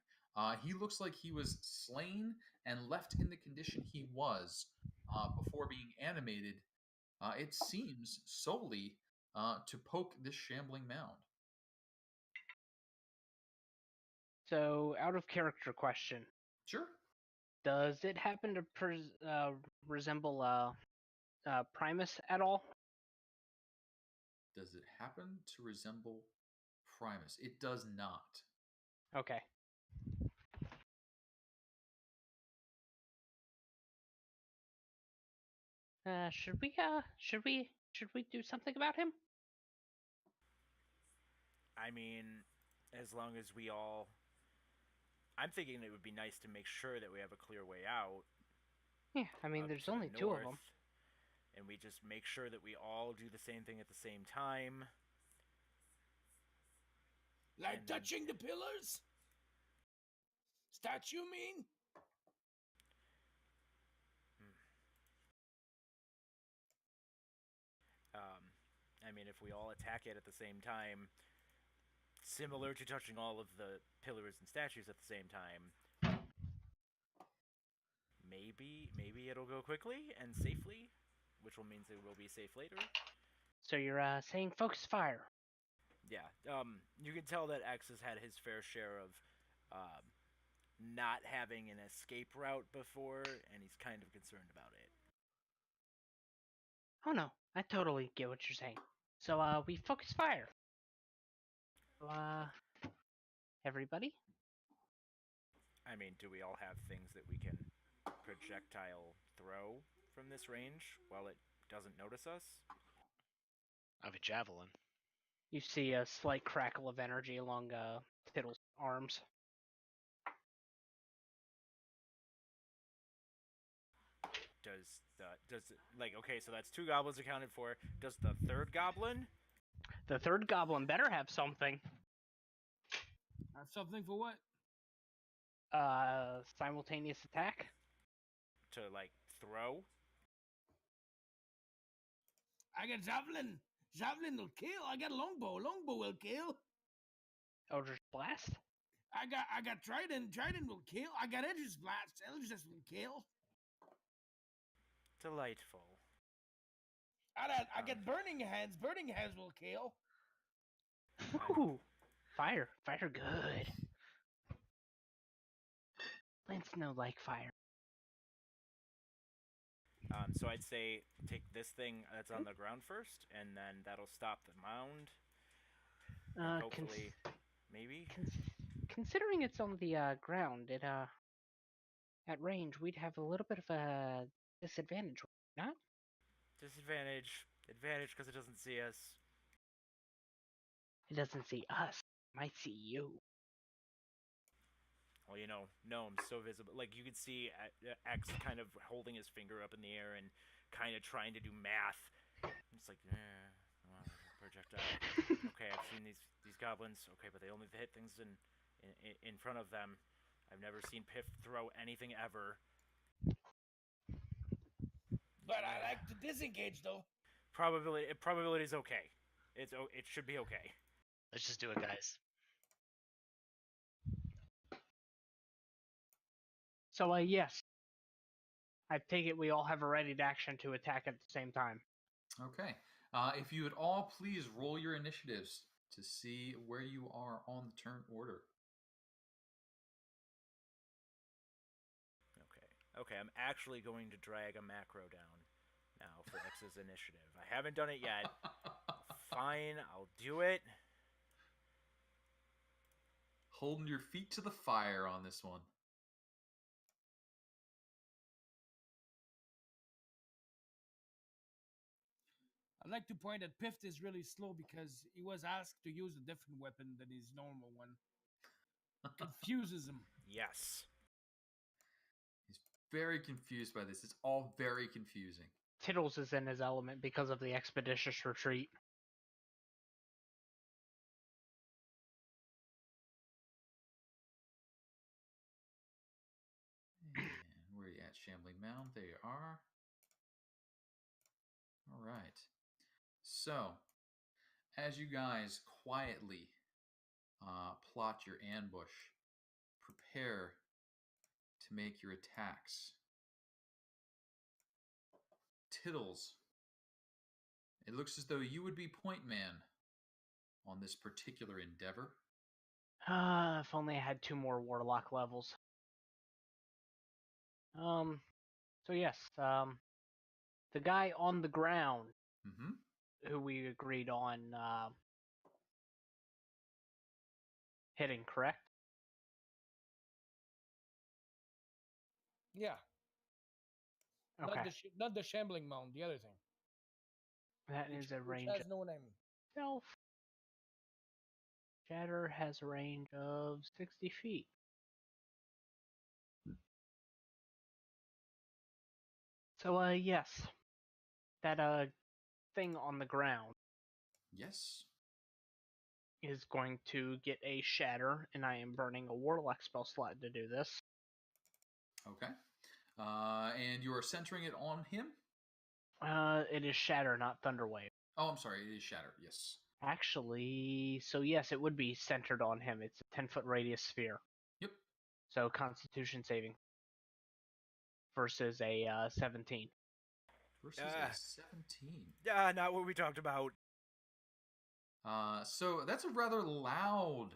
He looks like he was slain and left in the condition he was before being animated. It seems solely to poke this shambling mound. So, out of character question. Sure. Does it happen to resemble Primus at all? Does it happen to resemble Primus? It does not. Okay. Should we do something about him? I mean, as long as we all... I'm thinking it would be nice to make sure that we have a clear way out. Yeah, I mean, up there's to the only two of them. north, and we just make sure that we all do the same thing at the same time. Like And then- touching the pillars? Statue mean? I mean, if we all attack it at the same time, similar to touching all of the pillars and statues at the same time, maybe it'll go quickly and safely, which will mean it will be safe later. So you're saying focus fire. Yeah, you can tell that X has had his fair share of not having an escape route before, and he's kind of concerned about it. Oh no, I totally get what you're saying. So we focus fire. So, everybody? I mean, do we all have things that we can projectile throw from this range while it doesn't notice us? I have a javelin. You see a slight crackle of energy along Tittle's arms. Okay, so that's 2 goblins accounted for. Does the 3rd goblin? The 3rd goblin better have something. Have something for what? Simultaneous attack. To, throw? I got javelin. Javelin will kill. I got longbow. Longbow will kill. Eldritch Blast. I got Trident. Trident will kill. I got Eldritch Blast. Eldritch will kill. Delightful. I get Burning Hands. Burning Hands will kill. Ooh, fire good. Plants no like fire. So I'd say take this thing that's on the ground first, and then that'll stop the mound. And hopefully, maybe. Considering it's on the ground, it at range we'd have a little bit of a disadvantage, not? Disadvantage. Advantage because it doesn't see us. It doesn't see us. It might see you. Well, you know, gnome's so visible. Like, you could see X kind of holding his finger up in the air and kind of trying to do math. It's like, projectile. Okay, I've seen these goblins. Okay, but they only hit things in front of them. I've never seen Piff throw anything ever. But I like to disengage, though. Probability is okay. It should be okay. Let's just do it, guys. So, yes. I take it we all have a ready action to attack at the same time. Okay. If you would all please roll your initiatives to see where you are on the turn order. Okay, I'm actually going to drag a macro down now for X's initiative. I haven't done it yet. Fine, I'll do it. Holding your feet to the fire on this one. I'd like to point that Pift is really slow because he was asked to use a different weapon than his normal one. Confuses him. Yes. He's very confused by this. It's all very confusing. Tittles is in his element because of the expeditious retreat. And where are you at, Shambling Mound? There you are. All right. So, as you guys quietly plot your ambush, prepare to make your attacks. Tittles, it looks as though you would be point man on this particular endeavor. If only I had 2 more warlock levels. So yes, the guy on the ground, who we agreed on hitting, correct? Yeah. Okay. Not the Shambling Mound, the other thing. That is a range. Which has no name. Stealth. Shatter has a range of 60 feet. So, yes. That, thing on the ground. Yes. Is going to get a shatter, and I am burning a warlock spell slot to do this. Okay. And you are centering it on him? It is shatter, not thunderwave. Oh, I'm sorry. It is shatter. Yes. Actually, so yes, it would be centered on him. It's a 10-foot radius sphere. Yep. So Constitution saving versus a 17. Versus a 17. Not what we talked about. So that's a rather loud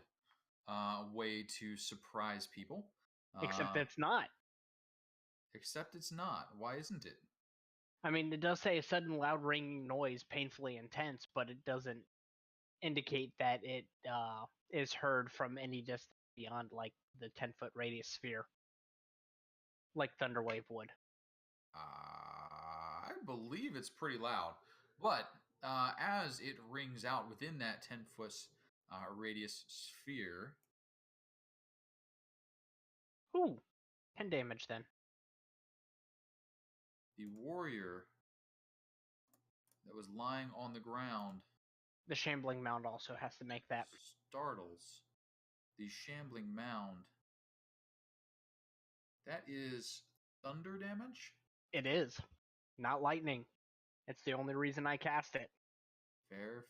way to surprise people. Except it's not. Except it's not. Why isn't it? I mean, it does say a sudden loud ringing noise, painfully intense, but it doesn't indicate that it is heard from any distance beyond, like, the 10-foot radius sphere. Like Thunderwave would. I believe it's pretty loud. But as it rings out within that 10-foot radius sphere... Ooh, 10 damage then. The warrior that was lying on the ground... The Shambling Mound also has to make that. Startles the Shambling Mound. That is thunder damage? It is. Not lightning. It's the only reason I cast it. Fair.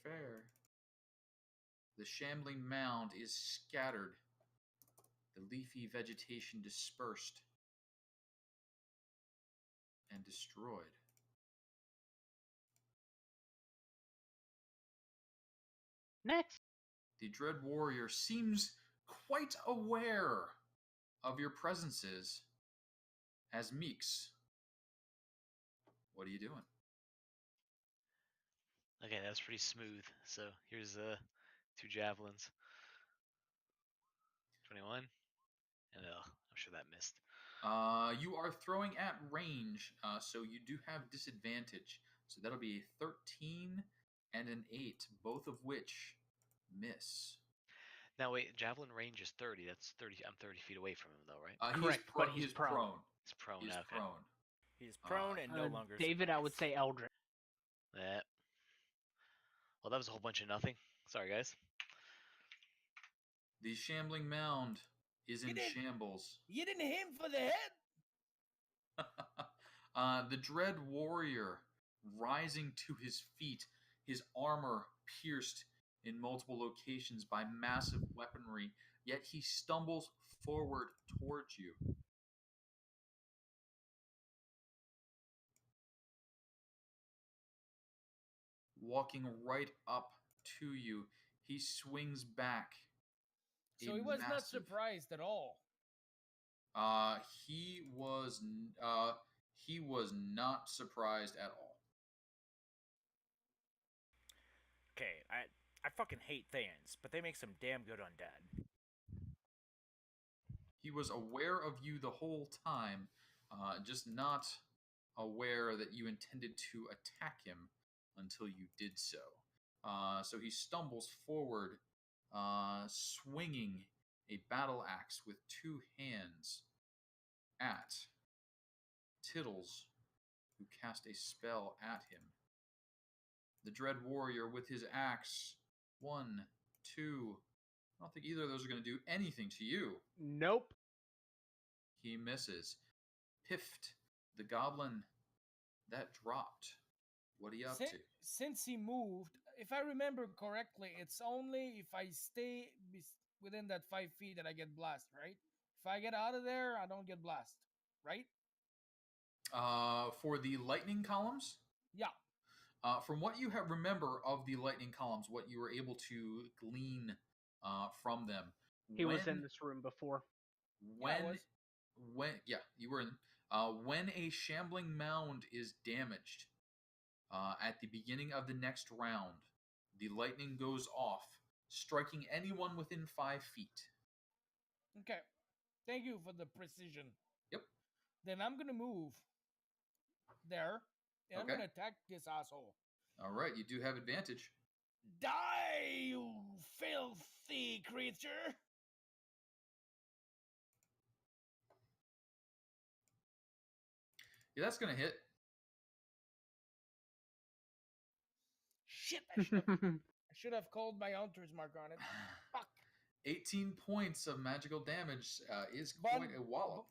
The Shambling Mound is scattered The leafy vegetation dispersed and destroyed. Next. The Dread Warrior seems quite aware of your presences as Meeks. What are you doing? Okay, that's pretty smooth. So here's 2 javelins. 21. And I'm sure that missed. You are throwing at range, so you do have disadvantage. So that'll be a 13 and an 8, both of which miss. Now wait, javelin range is 30. That's 30. I'm 30 feet away from him though, right? Correct, but he's He's prone. prone. He's prone. He's Okay. prone. He's prone and no longer. David, I would say Eldritch. Yeah. Well, that was a whole bunch of nothing. Sorry, guys. The shambling mound is in You didn't- shambles. You didn't hit him for the head. The Dread Warrior rising to his feet, his armor pierced in multiple locations by massive weaponry, yet he stumbles forward towards you. Walking right up to you, he swings back. So a he was not massive- surprised at all. He was not surprised at all. Okay, I fucking hate Thayans, but they make some damn good undead. He was aware of you the whole time, just not aware that you intended to attack him until you did so. So he stumbles forward, swinging a battle axe with 2 hands at Tittles, who cast a spell at him. The Dread Warrior with his axe. 1, 2. I don't think either of those are going to do anything to you. Nope. He misses. Piffed, the goblin that dropped. What are you up to? Since he moved, if I remember correctly, it's only if I stay within that 5 feet that I get blast, right? If I get out of there, I don't get blast, right? For the lightning columns? Yeah. From what you have remember of the lightning columns, what you were able to glean from them. He was in this room before. You were in. When a shambling mound is damaged at the beginning of the next round, the lightning goes off, striking anyone within 5 feet. Okay. Thank you for the precision. Yep. Then I'm gonna move there, and Okay. I'm gonna attack this asshole. All right, you do have advantage. Die, you filthy creature! Yeah, that's gonna hit. Shit! I should have called my hunter's mark on it. Fuck. 18 points of magical damage is quite a wallop.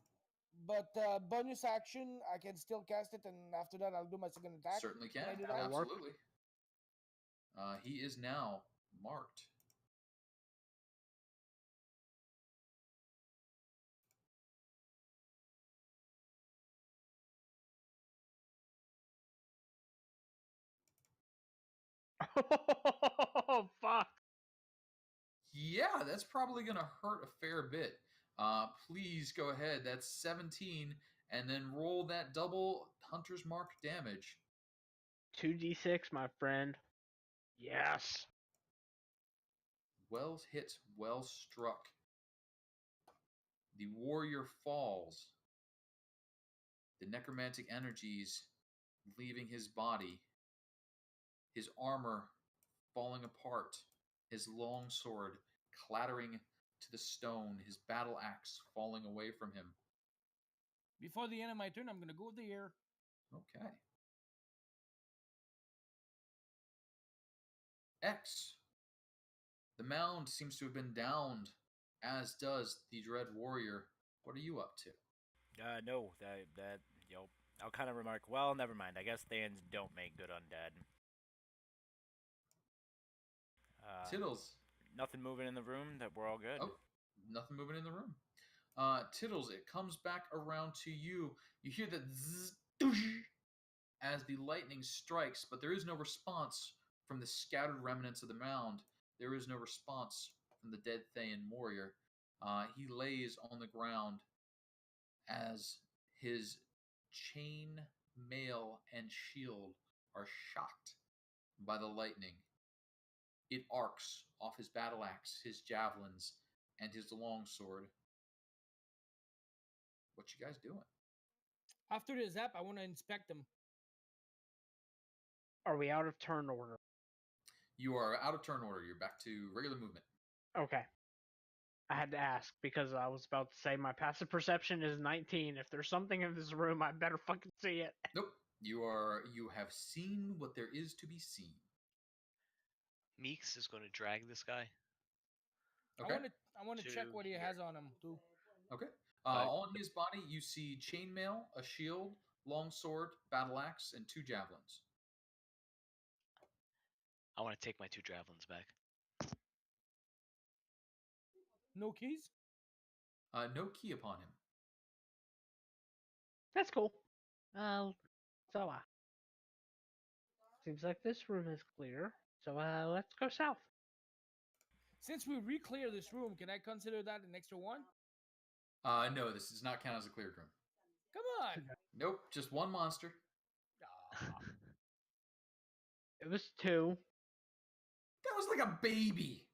But bonus action, I can still cast it, and after that, I'll do my second attack. Certainly can. I do that? Absolutely. He is now marked. Oh, fuck. Yeah, that's probably going to hurt a fair bit. Please go ahead. That's 17. And then roll that double Hunter's Mark damage. 2d6, my friend. Yes. Well hit, well struck. The warrior falls. The necromantic energies leaving his body. His armor falling apart. His long sword clattering to the stone. His battle axe falling away from him. Before the end of my turn, I'm gonna go there. Okay. X. The mound seems to have been downed, as does the Dread Warrior. What are you up to? No, I'll kind of remark. Well, never mind. I guess Thans don't make good undead. Tittles. Nothing moving in the room. That we're all good. Oh, nothing moving in the room. Tittles, it comes back around to you. You hear the zzz, doosh, as the lightning strikes, but there is no response from the scattered remnants of the mound. There is no response from the dead Thayan warrior. He lays on the ground as his chain, mail, and shield are shocked by the lightning. It arcs off his battle axe, his javelins, and his longsword. What you guys doing? After the zap, I want to inspect them. Are we out of turn order? You are out of turn order. You're back to regular movement. Okay. I had to ask because I was about to say my passive perception is 19. If there's something in this room, I better fucking see it. Nope. You have seen what there is to be seen. Meeks is going to drag this guy. Okay. I want to check what he has on him too. Okay. On his body, you see chainmail, a shield, longsword, battle axe, and 2 javelins. I want to take my 2 javelins back. No keys? No key upon him. That's cool. Seems like this room is clear. So let's go south. Since we re-clear this room, can I consider that an extra 1? No, this does not count as a cleared room. Come on. Nope, just 1 monster. It was 2. That was like a baby.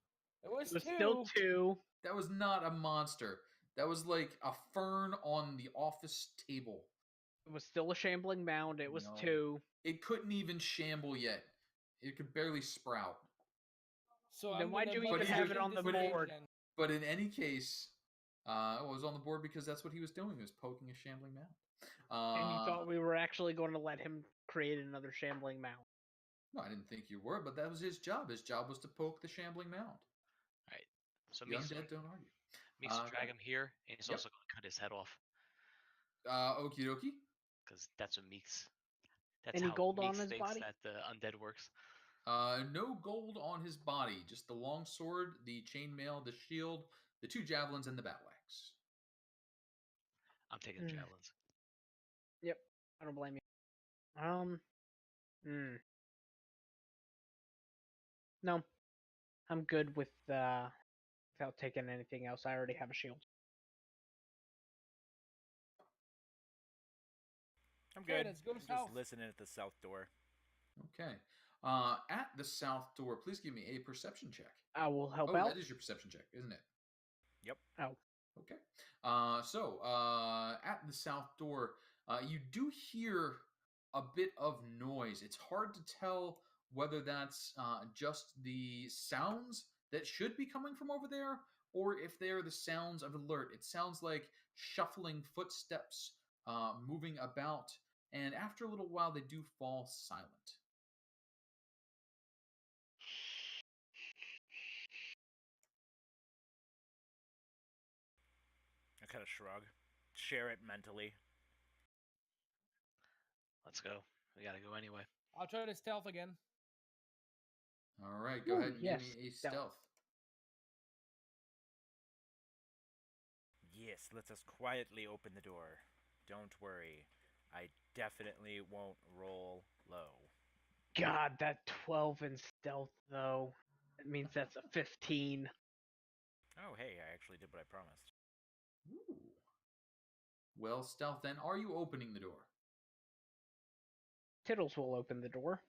It was still 2. That was not a monster. That was like a fern on the office table. It was still a shambling mound. It was No. 2. It couldn't even shamble yet. It could barely sprout. So then why'd you even have it on the board? But in any case, it was on the board because that's what he was doing. He was poking a shambling mound. And you thought we were actually going to let him create another shambling mound? No, I didn't think you were, but that was his job. His job was to poke the shambling mound. All right. So The Meeks undead don't argue. will drag him here, and he's also going to cut his head off. Okie dokie. Because that's what Meeks. That's Any how gold on Meeks his thinks body? that the undead works. No gold on his body. Just the long sword, the chainmail, the shield, the 2 javelins, and the battle axe. I'm taking the javelins. Yep. I don't blame you. No. I'm good with without taking anything else. I already have a shield. I'm good. Let's go I'm south. just listening at the south door. Okay. At the south door, please give me a perception check. I will help Oh, out. that is your perception check, isn't it? Yep. Oh. Okay. So at the south door, you do hear a bit of noise. It's hard to tell whether that's just the sounds that should be coming from over there, or if they are the sounds of alert. It sounds like shuffling footsteps moving about, and after a little while, they do fall silent. I kind of shrug. Share it mentally. Let's go. We gotta go anyway. I'll try to stealth again. All right, go ahead and give me a stealth. Yes, let us quietly open the door. Don't worry. I definitely won't roll low. God, that 12 in stealth, though. That means that's a 15. Oh, hey, I actually did what I promised. Ooh. Well, stealth then. Are you opening the door? Tittles will open the door.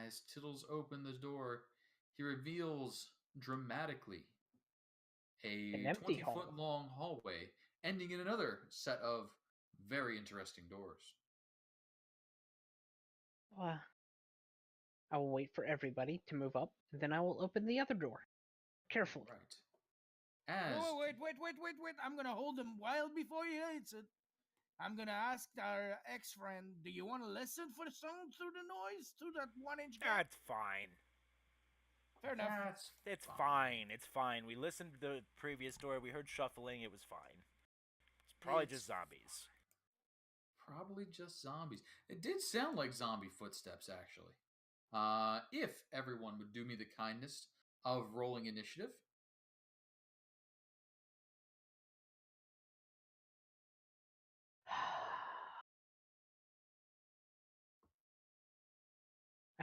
As Tittles opens the door, he reveals dramatically An a empty 20-foot long hallway ending in another set of very interesting doors. I will wait for everybody to move up, and then I will open the other door. Carefully. Right. As Wait. I'm going to hold him while before he hits it. I'm going to ask our ex-friend, do you want to listen for the sound through the noise? Through that 1-inch gap? That's fine. Fair enough. It's fine. It's fine. We listened to the previous door. We heard shuffling. It was fine. It's probably just zombies. Probably just zombies. It did sound like zombie footsteps, actually. If everyone would do me the kindness of rolling initiative.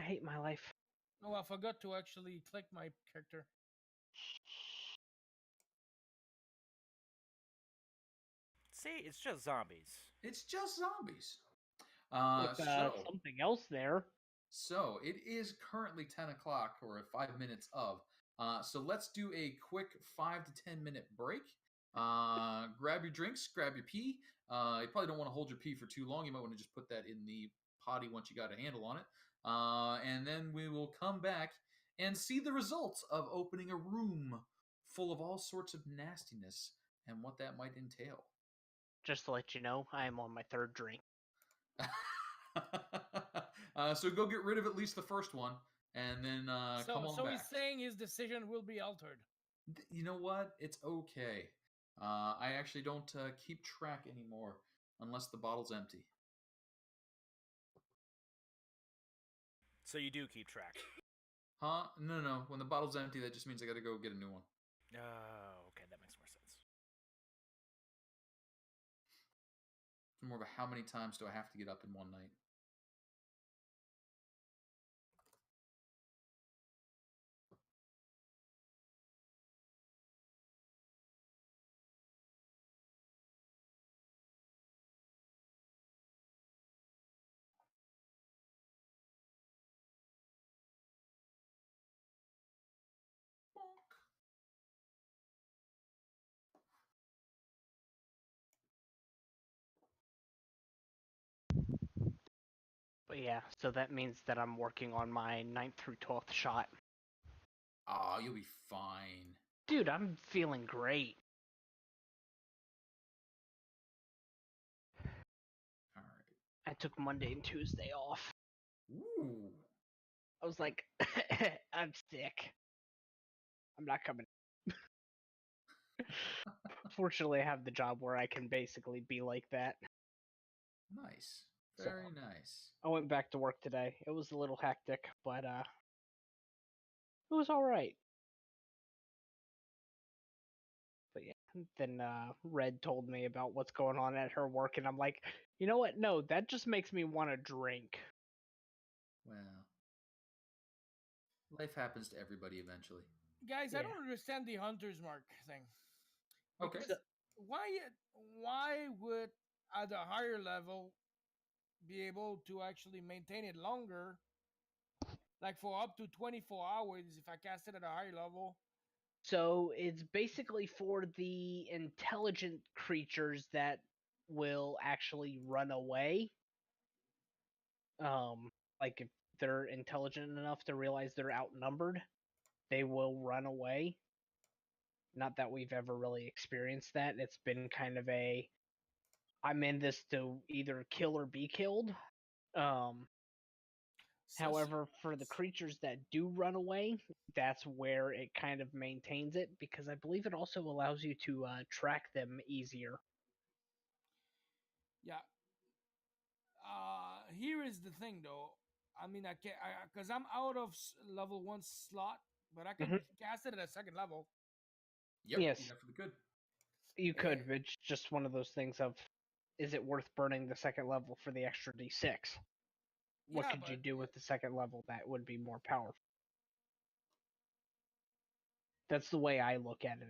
hate my life. Oh, I forgot to actually click my character. See, it's just zombies. It's just zombies. With something else there. So it is currently 10 o'clock or 5 minutes of. So let's do a quick 5 to 10 minute break. Grab your drinks, grab your pee. You probably don't want to hold your pee for too long. You might want to just put that in the potty once you got a handle on it. And then we will come back and see the results of opening a room full of all sorts of nastiness and what that might entail. Just to let you know, I am on my third drink. So go get rid of at least the first one, and then come on So back. he's saying his decision will be altered. You know what? It's okay. I actually don't keep track anymore unless the bottle's empty. So you do keep track. Huh? No. When the bottle's empty, that just means I got to go get a new one. Oh, okay, that makes more sense. It's more of a how many times do I have to get up in one night? But yeah, so that means that I'm working on my 9th through 12th shot. Oh, you'll be fine. Dude, I'm feeling great. All right. I took Monday and Tuesday off. Ooh. I was like, I'm sick. I'm not coming. Fortunately, I have the job where I can basically be like that. Nice. Very nice. I went back to work today. It was a little hectic, but it was all right. But yeah, then Red told me about what's going on at her work, and I'm like, you know what? No, that just makes me want to drink. Well, life happens to everybody eventually. Guys, Yeah. I don't understand the hunter's mark thing. Okay. Because why would at a higher level be able to actually maintain it longer, like for up to 24 hours if I cast it at a higher level? So it's basically for the intelligent creatures that will actually run away. Like if they're intelligent enough to realize they're outnumbered, they will run away. Not that we've ever really experienced that. It's been kind of a I'm in this to either kill or be killed. However, for the creatures that do run away, that's where it kind of maintains it, because I believe it also allows you to track them easier. Yeah. Here is the thing, though. I mean, I can't because I'm out of level 1 slot, but I can cast it at a second level. Yep. Yes. You definitely could. You could, but it's just one of those things of, is it worth burning the second level for the extra d6? What Yeah, could you do with the second level that would be more powerful? That's the way I look at it.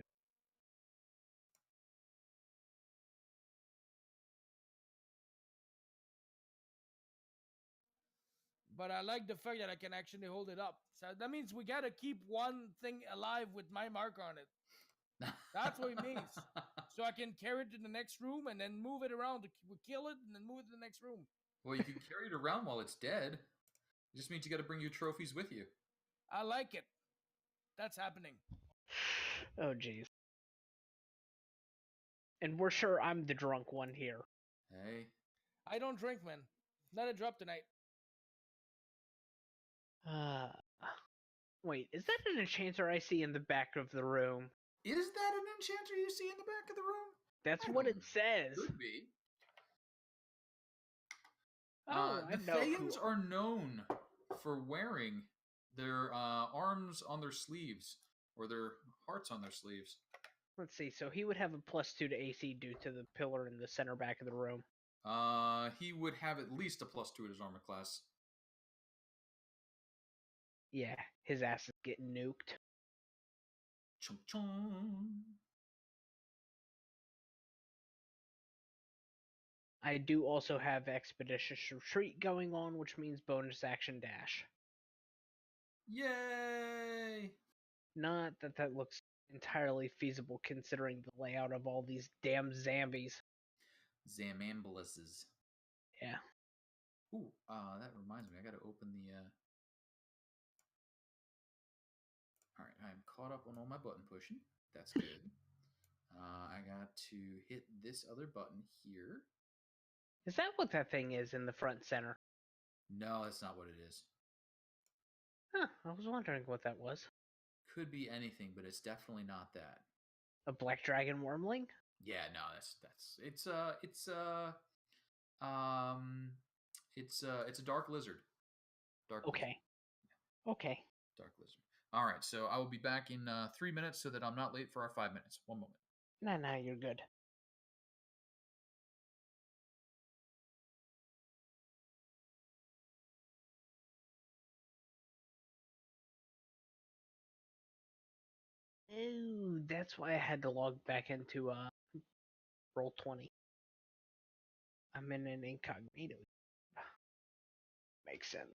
But I like the fact that I can actually hold it up. So that means we gotta keep one thing alive with my mark on it. That's what it means. So I can carry it to the next room and then move it around. We kill it and then move it to the next room. Well, you can carry it around while it's dead. It just means you got to bring your trophies with you. I like it. That's happening. Oh, jeez. And we're sure I'm the drunk one here. Hey. I don't drink, man. Not a drop tonight. Wait, is that an enchanter I see in the back of the room? Is that an enchanter you see in the back of the room? That's what it says. Could be. Oh, The Thayans are known for wearing their arms on their sleeves or their hearts on their sleeves. Let's see. So he would have a +2 to AC due to the pillar in the center back of the room. He would have at least a +2 at his armor class. Yeah, his ass is getting nuked. Chung chung. I do also have Expeditious Retreat going on, which means bonus action dash. Yay! Not that that looks entirely feasible considering the layout of all these damn zombies. Zamambuluses. Yeah. Ooh, that reminds me, I gotta open the Alright, I'm caught up on all my button pushing. That's good. I got to hit this other button here. Is that what that thing is in the front center? No, that's not what it is. Huh, I was wondering what that was. Could be anything, but it's definitely not that. A black dragon wormling? Yeah, no, it's a dark lizard. Dark lizard. Okay. Okay. Dark lizard. All right, so I will be back in 3 minutes so that I'm not late for our 5 minutes. 1 moment. Nah, you're good. Ooh, that's why I had to log back into Roll20. I'm in an incognito. Makes sense.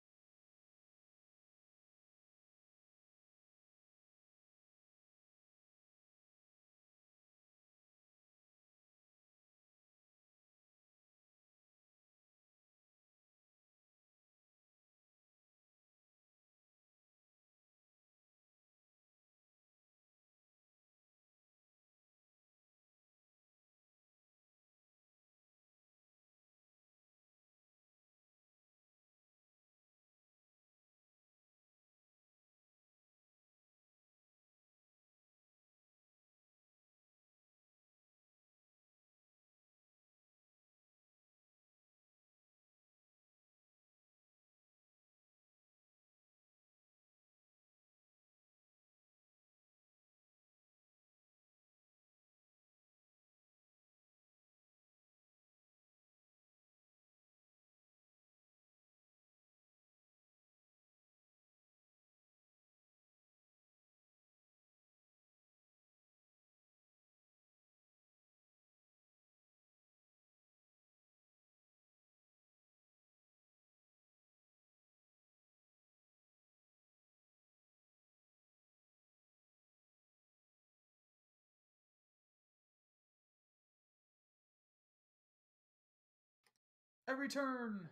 Every turn.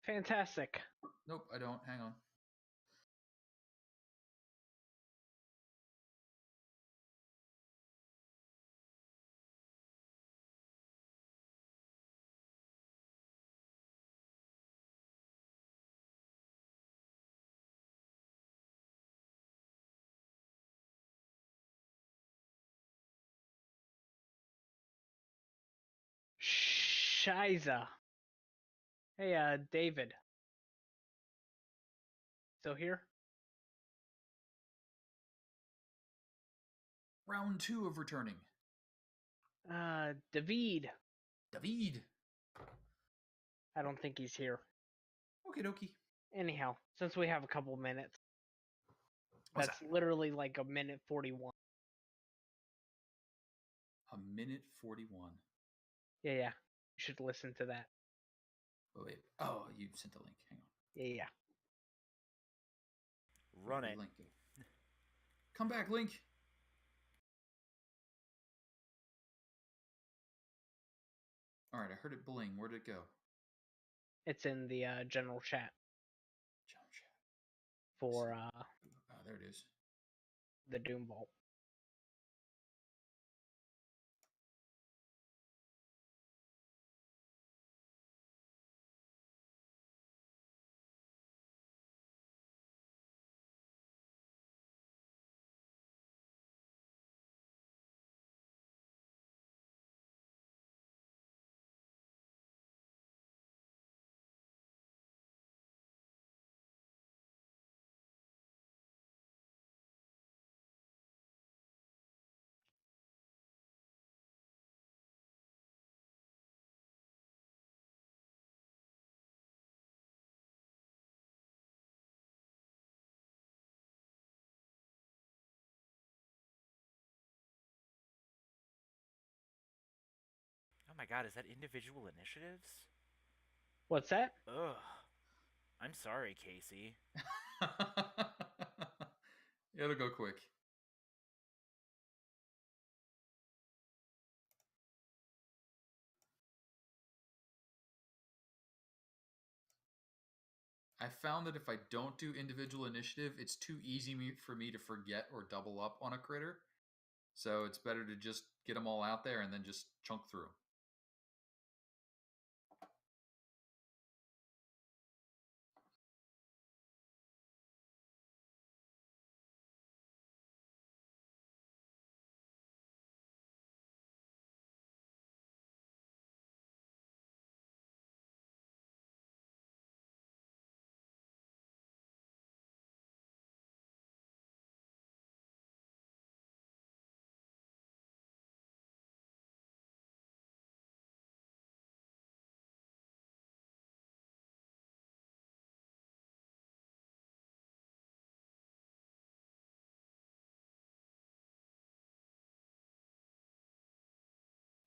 Fantastic. Nope, I don't. Hang on. Shiza. Hey, David. Still here? Round 2 of returning. David. David. I don't think he's here. Okie dokie. Anyhow, since we have a couple minutes, What's that's that? literally like a minute 41. A minute 41. Yeah. You should listen to that. Oh, wait. Oh, you sent the link. Hang on. Yeah. Run Where'd it. the link go? Come back, Link. All right, I heard it bling. Where'd it go? It's in the general chat General chat. for There it is. the Doom Vault. my god, is that individual initiatives? What's that? Ugh. I'm sorry, Casey. It'll go quick. I found that if I don't do individual initiative, it's too easy for me to forget or double up on a critter. So it's better to just get them all out there and then just chunk through.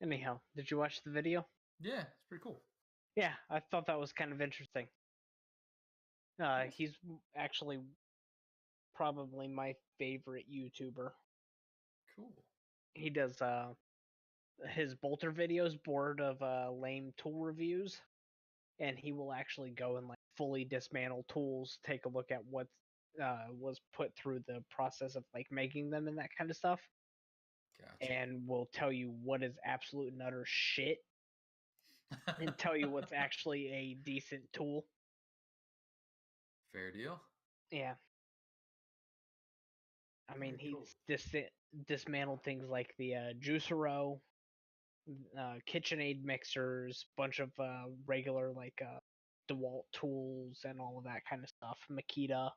Anyhow, did you watch the video? Yeah, it's pretty cool. Yeah, I thought that was kind of interesting. He's actually probably my favorite YouTuber. Cool. He does his bolter videos, bored of lame tool reviews, and he will actually go and like fully dismantle tools, take a look at what was put through the process of like making them and that kind of stuff, Gotcha. and will tell you what is absolute and utter shit, and tell you what's actually a decent tool. Fair deal. Yeah. I mean, Very cool. he's dismantled things like the juicero, KitchenAid mixers, bunch of regular like DeWalt tools and all of that kind of stuff. Makita.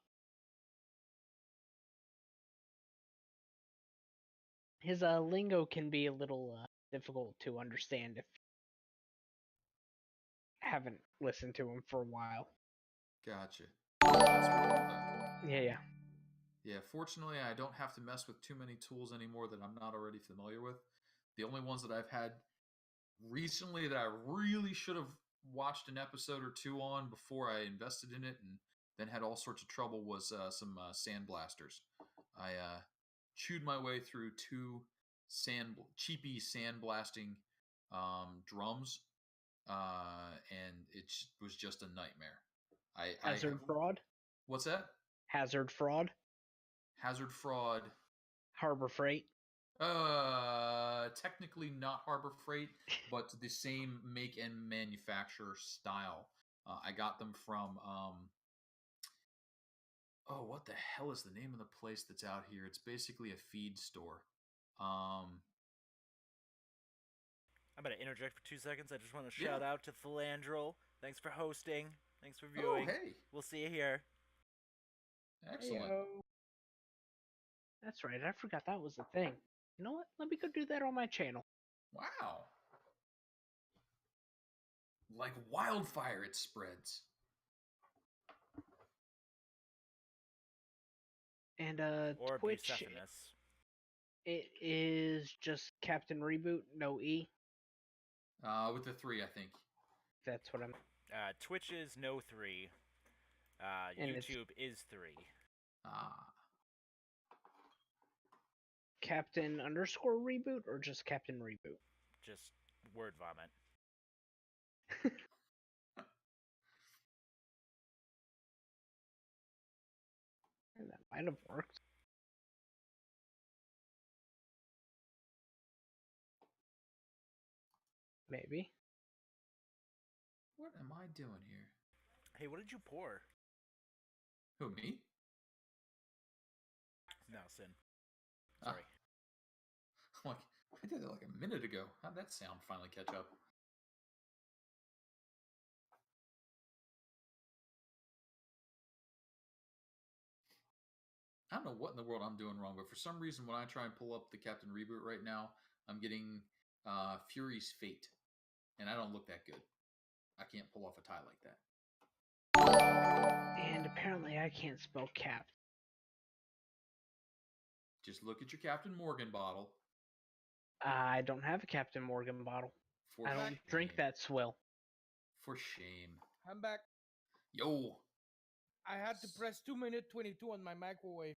His lingo can be a little difficult to understand if you haven't listened to him for a while. Gotcha. That's cool, Yeah. Yeah, fortunately, I don't have to mess with too many tools anymore that I'm not already familiar with. The only ones that I've had recently that I really should have watched an episode or two on before I invested in it and then had all sorts of trouble was some sandblasters. I chewed my way through two cheapy sandblasting drums, and it was just a nightmare. Hazard fraud. What's that? Hazard fraud. Hazard fraud. Harbor Freight. Technically not Harbor Freight, but the same make and manufacturer style. I got them from what the hell is the name of the place that's out here? It's basically a feed store. I'm going to interject for 2 seconds. I just want to shout out to Philandrel. Thanks for hosting. Thanks for viewing. Oh, hey. We'll see you here. Excellent. Hey-o. That's right. I forgot that was a thing. You know what? Let me go do that on my channel. Wow. Like wildfire, it spreads. And or Twitch, Bucephalus. it is just Captain Reboot, no E. With the 3, I think. That's what I'm. Twitch is no 3. YouTube is 3. Captain _ Reboot or just Captain Reboot? Just word vomit. That might have worked. Maybe. What am I doing here? Hey, what did you pour? Who, me? Nelson. Sorry. I'm like, I did it like a minute ago. How'd that sound finally catch up? I don't know what in the world I'm doing wrong, but for some reason when I try and pull up the Captain Reboot right now, I'm getting Fury's Fate. And I don't look that good. I can't pull off a tie like that. And apparently I can't spell cap. Just look at your Captain Morgan bottle. I don't have a Captain Morgan bottle. For I don't shame. drink that swill. For shame. I'm back. Yo. I had to press 2-minute 22 on my microwave.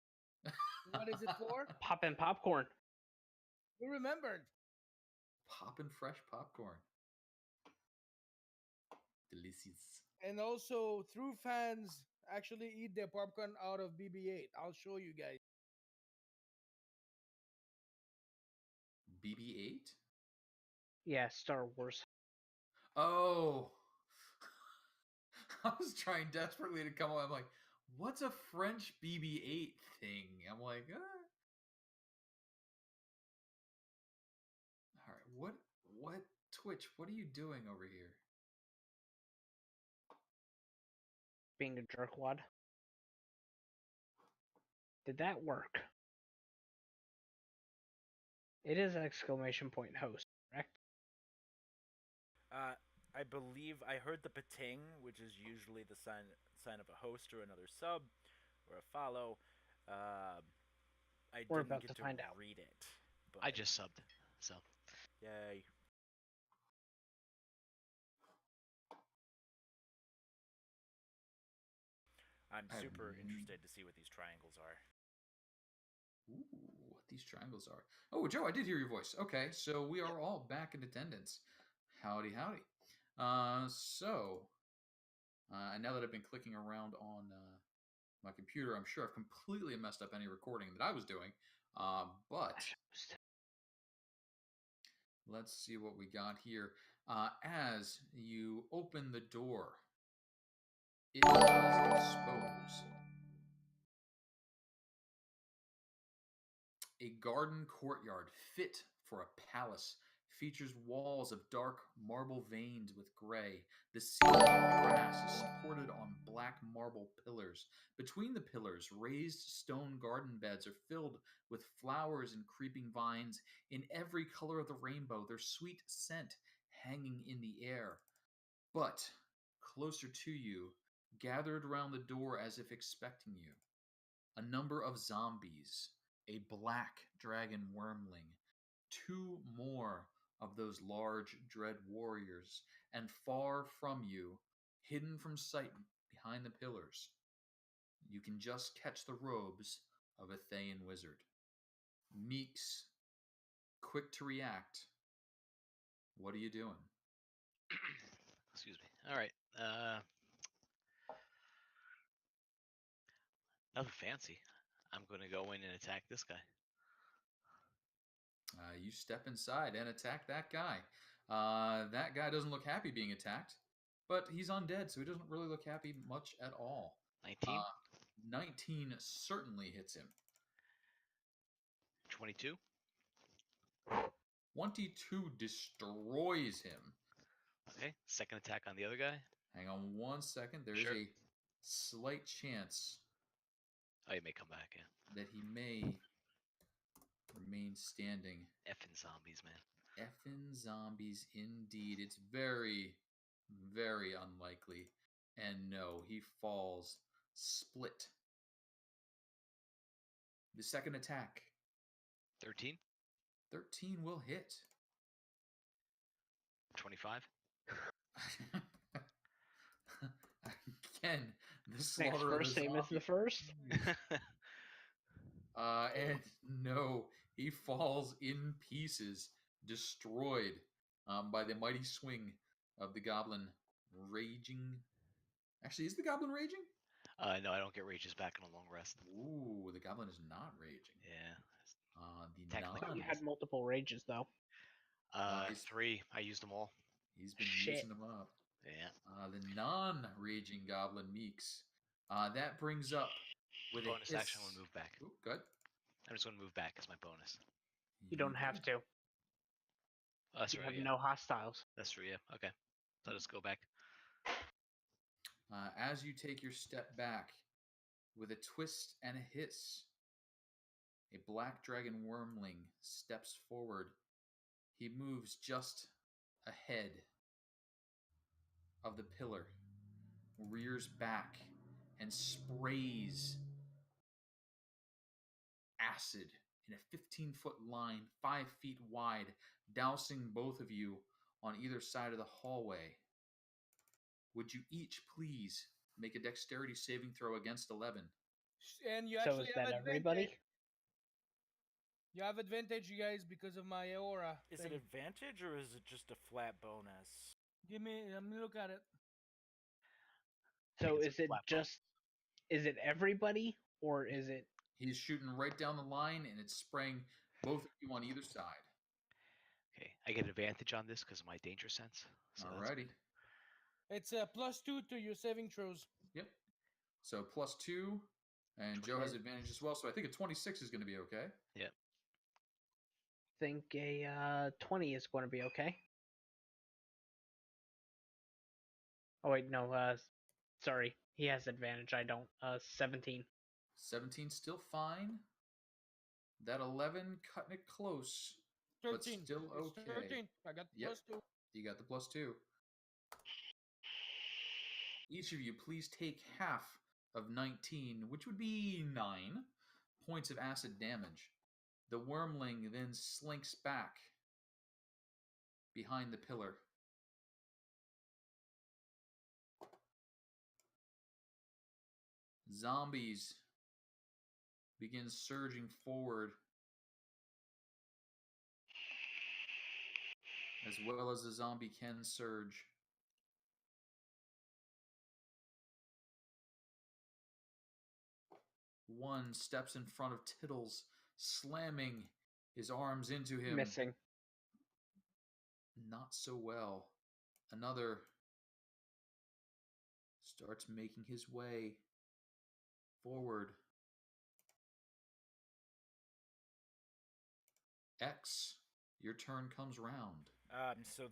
What is it for? Poppin' popcorn. We remembered. Poppin' fresh popcorn. Delicious. And also, true fans actually eat their popcorn out of BB-8. I'll show you guys. BB-8? Yeah, Star Wars. Oh. I was trying desperately to come up. I'm like, what's a French BB-8 thing? I'm like, all right, what Twitch? What are you doing over here? Being a jerkwad. Did that work? It is exclamation point host, correct? I believe I heard the pating, which is usually the sign of a host or another sub or a follow. I We're didn't about get to to find out. read it. But I just subbed, so yay. I'm super interested to see what these triangles are. Ooh, what these triangles are. Oh, Joe, I did hear your voice. Okay, so we are all back in attendance. Howdy, howdy. Now that I've been clicking around on my computer, I'm sure I've completely messed up any recording that I was doing. But let's see what we got here. As you open the door, it does expose a garden courtyard fit for a palace. Features walls of dark marble veined with gray. The ceiling of brass is supported on black marble pillars. Between the pillars, raised stone garden beds are filled with flowers and creeping vines in every color of the rainbow, their sweet scent hanging in the air. But closer to you, gathered around the door as if expecting you, a number of zombies, a black dragon wormling, two more of those large dread warriors, and far from you, hidden from sight behind the pillars, you can just catch the robes of a Thayan wizard. Meeks, quick to react. What are you doing? excuse me. All right. Nothing fancy. I'm going to go in and attack this guy. You step inside and attack that guy. That guy doesn't look happy being attacked, but he's undead, so he doesn't really look happy much at all. 19. 19 certainly hits him. 22. 22 destroys him. Okay. Second attack on the other guy. Hang on 1 second. There is Sure. a slight chance Oh, he may come back, yeah. that he may remain standing. Effing zombies, man. Effing zombies indeed. It's very, very unlikely. And no, he falls split. The second attack. 13. 13 will hit. 25. Again, the Next slaughter of first, the same as the zombies. first. And no, he falls in pieces, destroyed by the mighty swing of the goblin raging. Actually, is the goblin raging? No, I don't get rages back on a long rest. Ooh, the goblin is not raging. Yeah. The Technically, non. You had multiple rages though. 3. I used them all. He's been Shit. using them up. Yeah. The non-raging goblin Meeks. That brings up with Bonus a hiss. action, I'm going to move back. Ooh, good. I'm just going to move back as my bonus. You don't have to. Oh, that's You right. have Yeah. no hostiles. That's true. Yeah. Okay. So I'll just go back. As you take your step back, with a twist and a hiss, a black dragon wormling steps forward. He moves just ahead of the pillar, rears back, and sprays acid in a 15-foot line, 5 feet wide, dousing both of you on either side of the hallway. Would you each please make a dexterity saving throw against 11? And you So actually is have that advantage. everybody? You have advantage, you guys, because of my aura. Is thing. it advantage or is it just a flat bonus? Let me look at it. So it's is a it flat just is it everybody or is it He's shooting right down the line, and it's spraying both of you on either side. Okay, I get advantage on this because of my danger sense. So that's Alrighty. It's a +2 to your saving throws. Yep. So +2, and Joe has advantage as well. So I think a 26 is going to be okay. Yep. think a 20 is going to be okay? Oh wait, no, sorry. He has advantage, I don't. 17. 17 still fine. That 11 cutting it close, 13. but still It's okay. 13. I got the Yep. +2. You got the +2. Each of you, please take half of 19, which would be 9 points of acid damage. The wormling then slinks back behind the pillar. Zombies begin surging forward, as well as the zombie can surge. One steps in front of Tittles, slamming his arms into him. Missing. Not so well. Another starts making his way forward. X, your turn comes round. So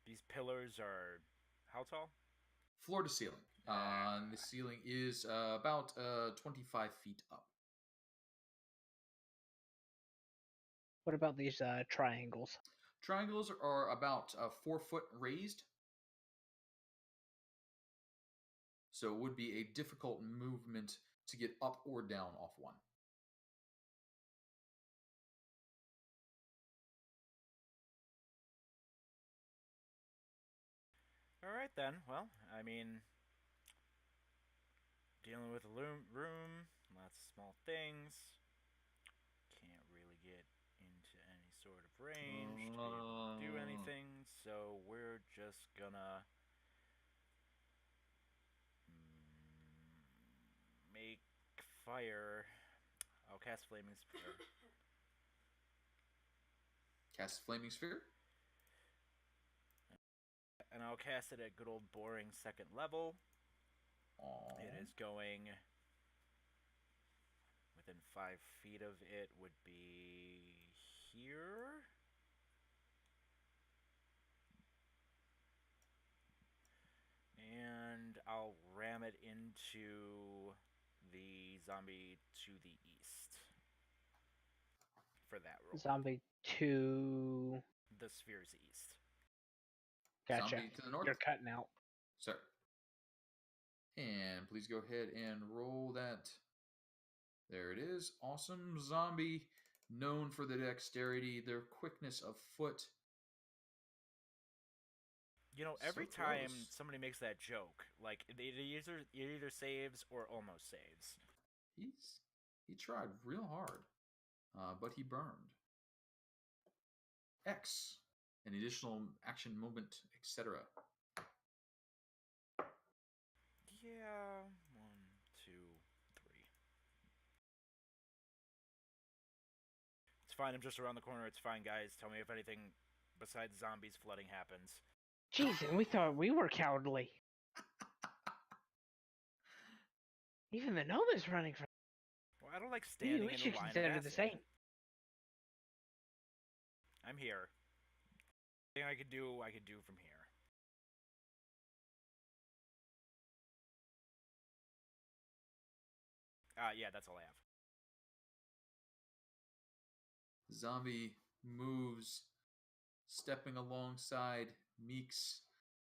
these pillars are how tall? Floor to ceiling. The ceiling is about 25 feet up. What about these triangles? Triangles are about 4 foot raised. So it would be a difficult movement to get up or down off one. All right then. Well, I mean, dealing with a room, lots of small things. Can't really get into any sort of range to do anything, so we're just gonna make fire. I'll cast Flaming Sphere. Cast Flaming Sphere. And I'll cast it at good old boring second level. Aww. It is going within 5 feet of it would be here. And I'll ram it into the zombie to the east. For that roll. Zombie to The sphere's east. Gotcha. Zombie to the north. You're cutting out. Sir. And please go ahead and roll that. There it is. Awesome. Zombie, known for the dexterity, their quickness of foot. You know, So every time close. somebody makes that joke, like it either saves or almost saves. He tried real hard, but he burned. X, an additional action movement, etc. Yeah, 1, 2, 3. It's fine. I'm just around the corner. It's fine, guys. Tell me if anything besides zombies flooding happens. Jeez, and we thought we were cowardly. Even the Nova's running from. Well, I don't like standing we in should a line of consider acid. the same. I'm here. Anything I could do from here. Yeah, that's all I have. Zombie moves, stepping alongside Meeks,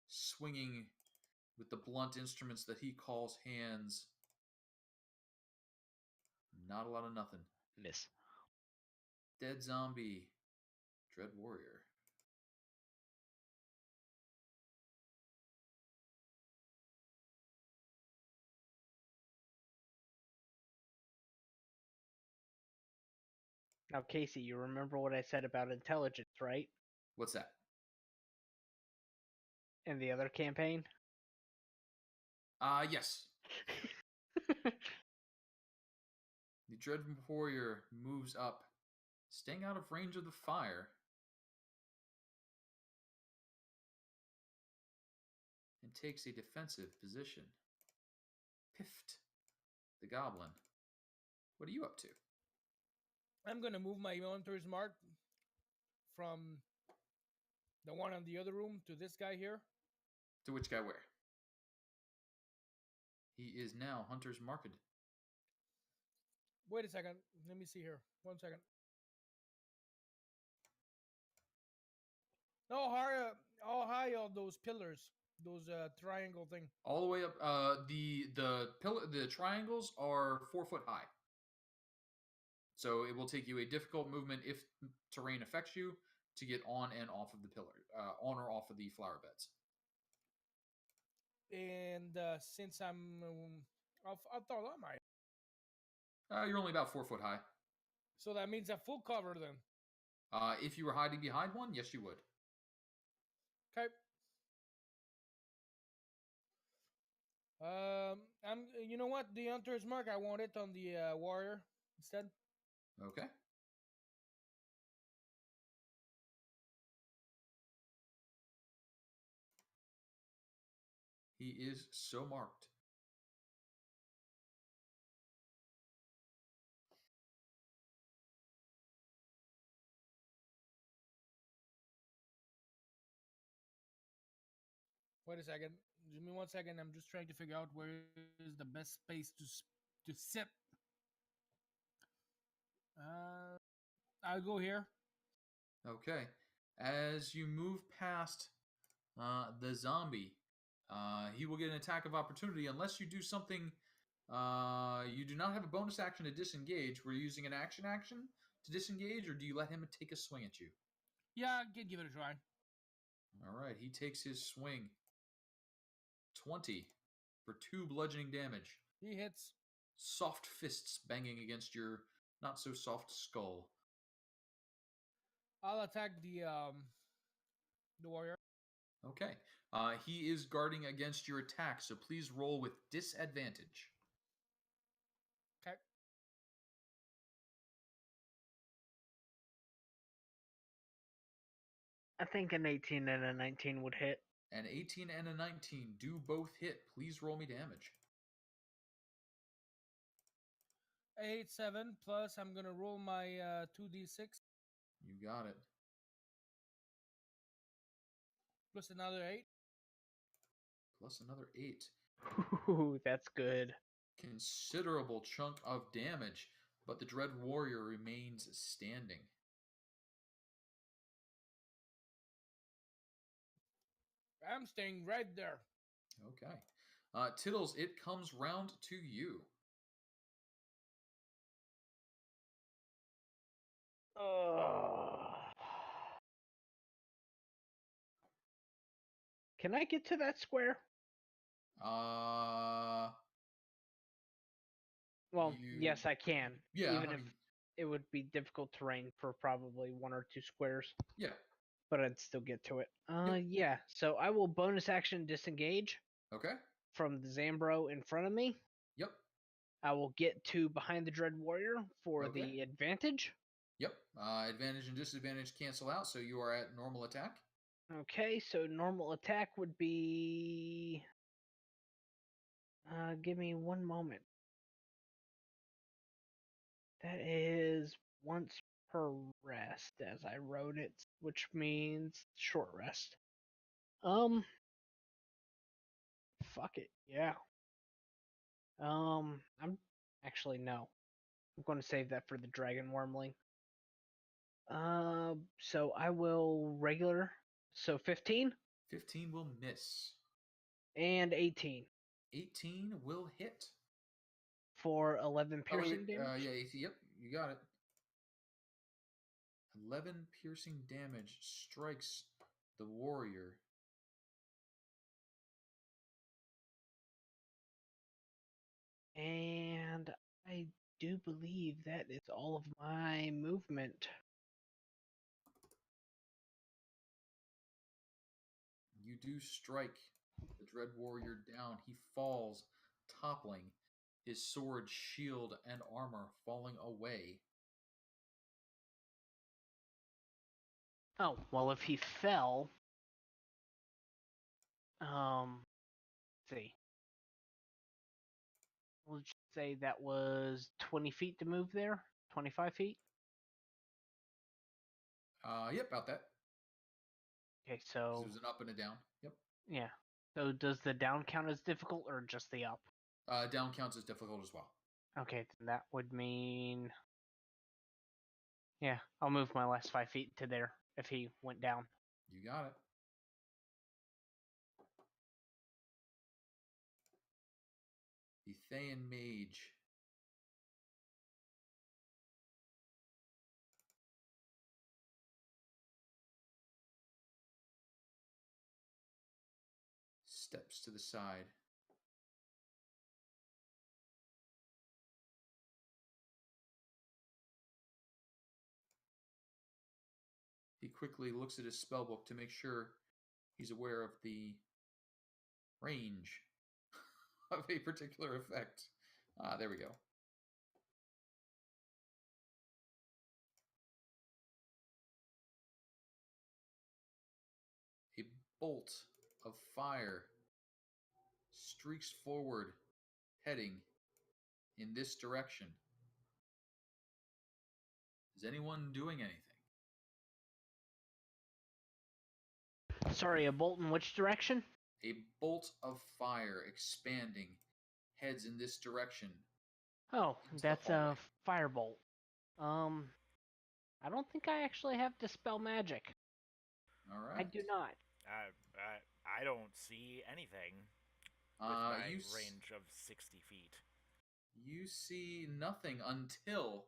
swinging with the blunt instruments that he calls hands. Not a lot of nothing. Miss. Dead zombie. Dread warrior. Now, Casey, you remember what I said about intelligence, right? What's that? In the other campaign? Yes. The Dread Warrior moves up, staying out of range of the fire. And takes a defensive position. Piffed, the goblin. What are you up to? I'm gonna move my hunter's mark from the one on the other room to this guy here. To which guy where? He is now Hunter's Market. Wait a second. Let me see here. 1 second. How high are those pillars? Those triangle thing. All the way up. The triangles are 4 foot high. So it will take you a difficult movement if terrain affects you to get on and off of the pillar, on or off of the flower beds. And since I'm, how tall am I? You're only about 4 foot high. So that means a full cover then. If you were hiding behind one, yes, you would. Okay. You know what? The hunter's mark, I want it on the warrior instead. Okay. He is so marked. Wait a second. Give me 1 second. I'm just trying to figure out where is the best space to sit. I'll go here. Okay. As you move past the zombie, he will get an attack of opportunity unless you do something. You do not have a bonus action to disengage. We're using an action to disengage, or do you let him take a swing at you? Yeah, I can give it a try. All right. He takes his swing. 20 for 2 bludgeoning damage. He hits. Soft fists banging against your not so soft skull. I'll attack the warrior. Okay. He is guarding against your attack, so please roll with disadvantage. Okay. I think an 18 and a 19 would hit. An 18 and a 19 do both hit. Please roll me damage. 8, 7, plus I'm going to roll my 2d6. You got it. Plus another 8. Plus another 8. Ooh, that's good. Considerable chunk of damage, but the Dread Warrior remains standing. I'm staying right there. Okay. Tittles, it comes round to you. Can I get to that square? Well, yes, I can. Yeah. Even if it would be difficult terrain for probably 1 or 2 squares. Yeah. But I'd still get to it. Yep. Yeah. So I will bonus action disengage. Okay. From the Zambro in front of me. Yep. I will get to behind the Dread Warrior for the advantage. Yep. Advantage and disadvantage cancel out, so you are at normal attack. Okay, so normal attack would be... give me 1 moment. That is once per rest, as I wrote it, which means short rest. Fuck it, yeah. I'm actually no. I'm going to save that for the Dragon Wormling. So I will regular. So 15. 15 will miss. And 18. 18 will hit. For 11 piercing damage? Yeah, yep, you got it. 11 piercing damage strikes the warrior. And I do believe that is all of my movement. You do strike the Dread Warrior down. He falls, toppling, his sword, shield, and armor falling away. Oh, well, if he fell, let's see. We'll just say that was 20 feet to move there? 25 feet? Yep, about that. Okay, 'Cause so, there's an up and a down. Yep. yeah. So does the down count as difficult or just the up? Down counts as difficult as well. Okay, then that would mean... Yeah, I'll move my last 5 feet to there if he went down. You got it. The Thayan Mage. Steps to the side. He quickly looks at his spellbook to make sure he's aware of the range of a particular effect. There we go. A bolt of fire streaks forward, heading in this direction. Is anyone doing anything? Sorry, a bolt in which direction? A bolt of fire expanding heads in this direction. Oh, Into the that's a hallway. firebolt. I don't think I actually have Dispel Magic. All I right. do not. I don't see anything with my range of 60 feet. You see nothing until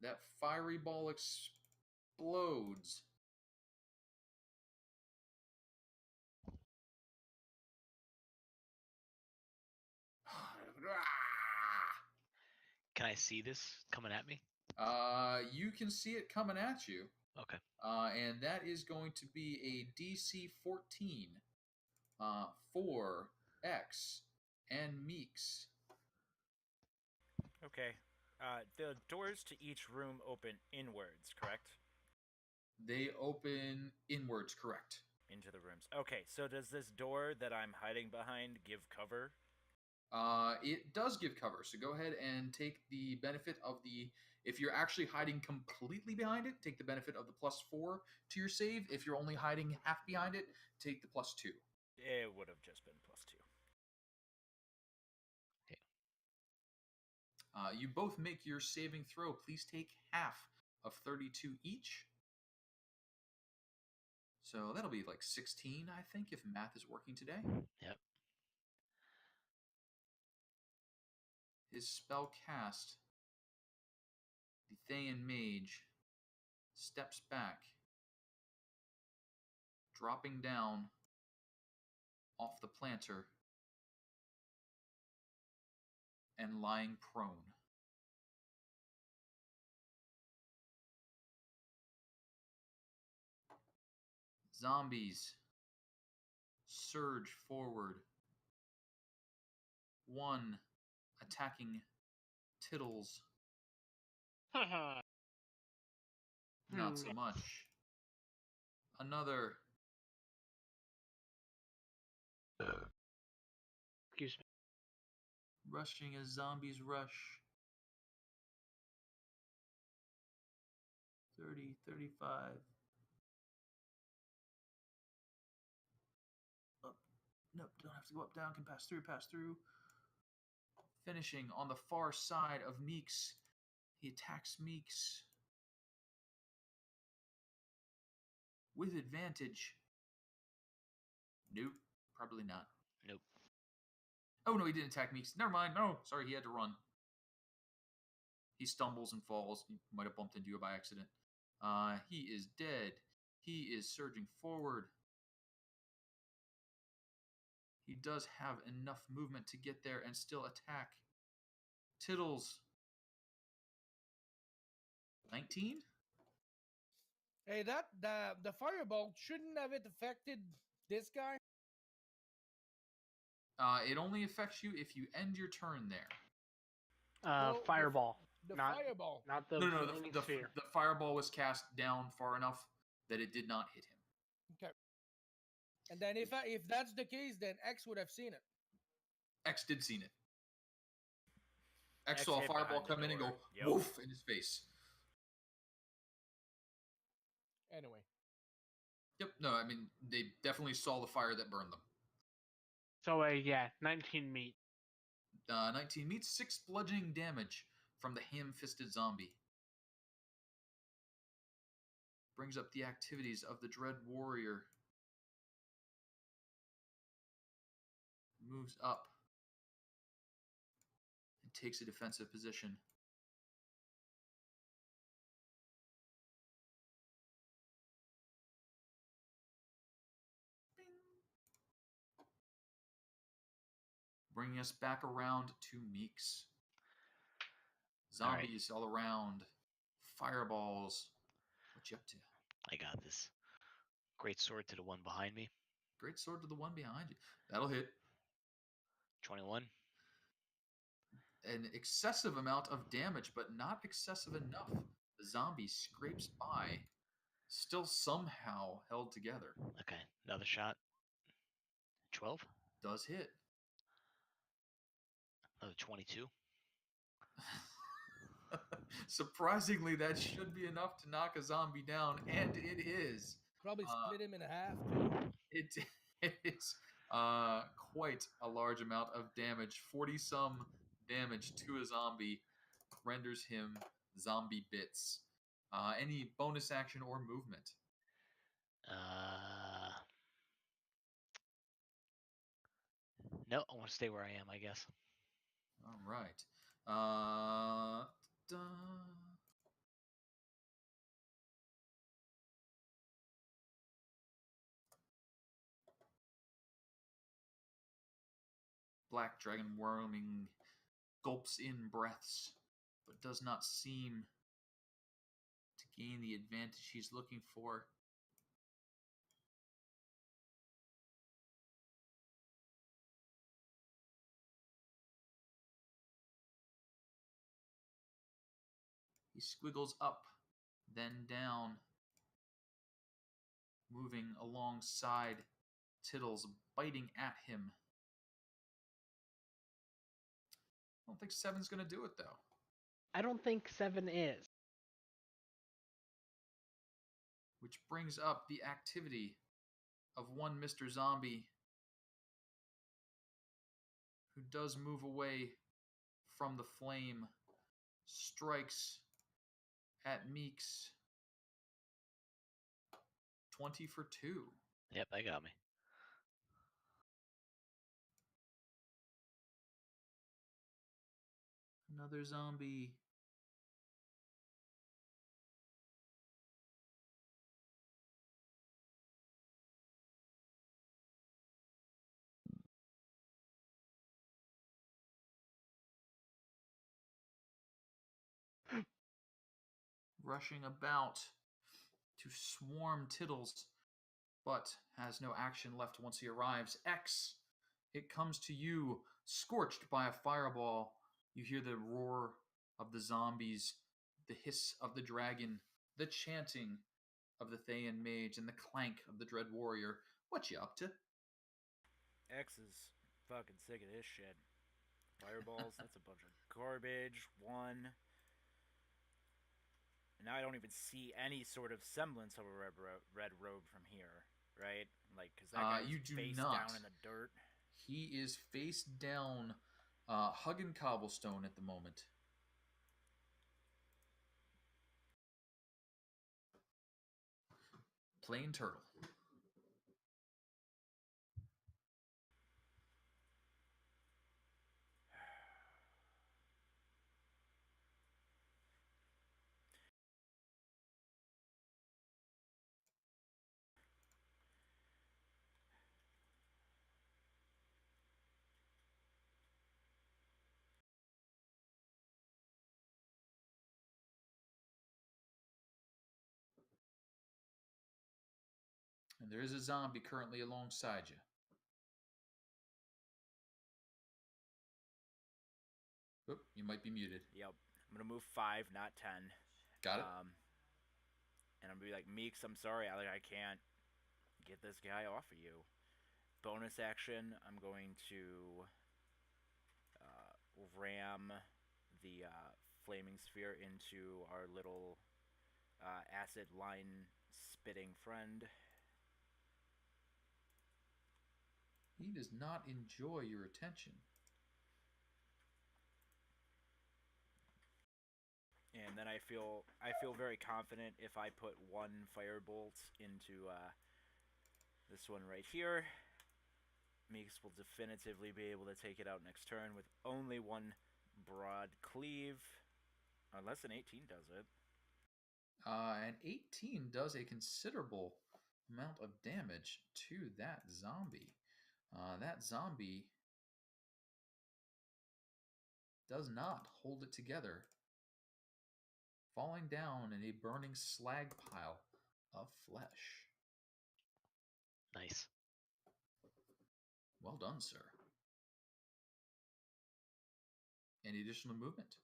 that fiery ball explodes. Can I see this coming at me? You can see it coming at you. Okay. And that is going to be a DC 14 for X and Meeks. Okay. The doors to each room open inwards, correct? They open inwards, correct. Into the rooms. Okay, so does this door that I'm hiding behind give cover? It does give cover, so go ahead and take the benefit of the... If you're actually hiding completely behind it, take the benefit of the +4 to your save. If you're only hiding half behind it, take the +2. It would have just been +2. You both make your saving throw. Please take half of 32 each. So that'll be like 16, I think, if math is working today. Yep. His spell cast, the Thayan Mage, steps back, dropping down off the planter and lying prone. Zombies surge forward. One attacking Tittles. Not so much. Another Excuse me. rushing as zombies rush. 30, 35. Up. Nope, don't have to go up, down, can pass through, pass through. Finishing on the far side of Meeks. He attacks Meeks with advantage. Nope, probably not. Nope. Oh, no, he didn't attack Meeks. Never mind. No, sorry, he had to run. He stumbles and falls. He might have bumped into you by accident. He is dead. He is surging forward. He does have enough movement to get there and still attack. Tittles. 19? Hey, the fireball shouldn't have it affected this guy. It only affects you if you end your turn there. Well, Fireball. The not, fireball. Not the No, flaming the sphere. fireball was cast down far enough that it did not hit him. Okay. And then if that's the case, then X would have seen it. X did see it. X X saw a hid fireball behind the come in and go door. Yep. woof in his face. Anyway. Yep. No, I mean they definitely saw the fire that burned them. So, 19 meet. 19 meets 6 bludgeoning damage from the ham-fisted zombie. Brings up the activities of the Dread Warrior. Moves up. And takes a defensive position. Bringing us back around to Meeks. Zombies all around. Fireballs. What you up to? I got this. Great sword to the one behind me. Great sword to the one behind you. That'll hit. 21. An excessive amount of damage, but not excessive enough. The zombie scrapes by, still somehow held together. Okay, another shot. 12. Does hit. Another 22. Surprisingly, that should be enough to knock a zombie down, and it is. Probably split him in half too. It is quite a large amount of damage. 40-some damage to a zombie renders him zombie bits. Any bonus action or movement? No, I want to stay where I am, I guess. All right. Black dragon worming gulps in breaths, but does not seem to gain the advantage he's looking for. He squiggles up, then down, moving alongside Tittles, biting at him. I don't think 7's going to do it, though. I don't think 7 is. Which brings up the activity of one Mr. Zombie who does move away from the flame, strikes at Meeks. 20 for 2. Yep, that got me. Another zombie. Rushing about to swarm Tittles, but has no action left once he arrives. X, it comes to you, scorched by a fireball. You hear the roar of the zombies, the hiss of the dragon, the chanting of the Thayan mage, and the clank of the Dread Warrior. What you up to? X is fucking sick of this shit. Fireballs, that's a bunch of garbage. 1. And now I don't even see any sort of semblance of a red robe from here, right? Like, because that guy is face down in the dirt. He is face down, hugging cobblestone at the moment. Plain turtle. And there is a zombie currently alongside you. Oop, you might be muted. Yep. I'm gonna move 5, not 10. Got it. And I'm gonna be like, Meeks, I'm sorry, I can't get this guy off of you. Bonus action, I'm going to ram the flaming sphere into our little acid line spitting friend. He does not enjoy your attention. And then I feel very confident if I put 1 firebolt into this one right here. Meeks will definitively be able to take it out next turn with only 1 broad cleave. Unless an 18 does it. An 18 does a considerable amount of damage to that zombie. That zombie does not hold it together, falling down in a burning slag pile of flesh. Nice. Well done, sir. Any additional movement?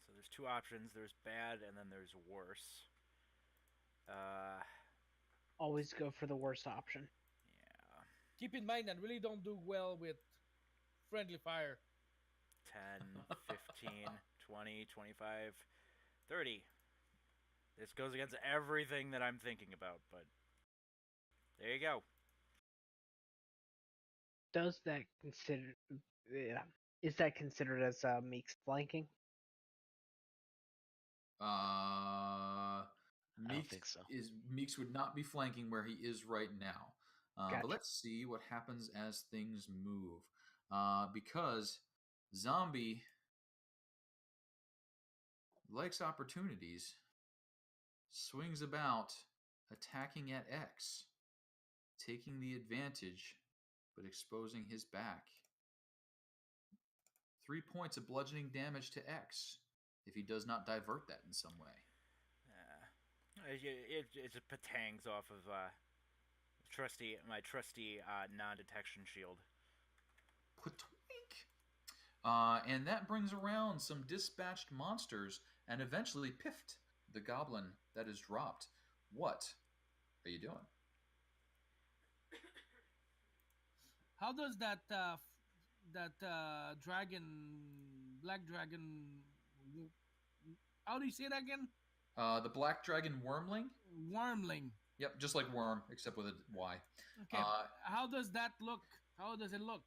So there's 2 options. There's bad and then there's worse. Always go for the worst option. Yeah. Keep in mind, I really don't do well with friendly fire. 10, 15, 20, 25, 30. This goes against everything that I'm thinking about, but there you go. Does that consider? Yeah. Is that considered as Meek's flanking? I don't Meeks think so. Meeks would not be flanking where he is right now. Gotcha. But let's see what happens as things move. Because Zombie likes opportunities, swings about, attacking at X, taking the advantage, but exposing his back. 3 points of bludgeoning damage to X if he does not divert that in some way. It patangs off of my trusty non-detection shield. Twink. And that brings around some dispatched monsters and eventually Piffed, the goblin that is dropped. What are you doing? How does that dragon, black dragon? How do you say that again? The black dragon wormling. Wormling. Yep, just like worm, except with a Y. Okay. How does that look? How does it look?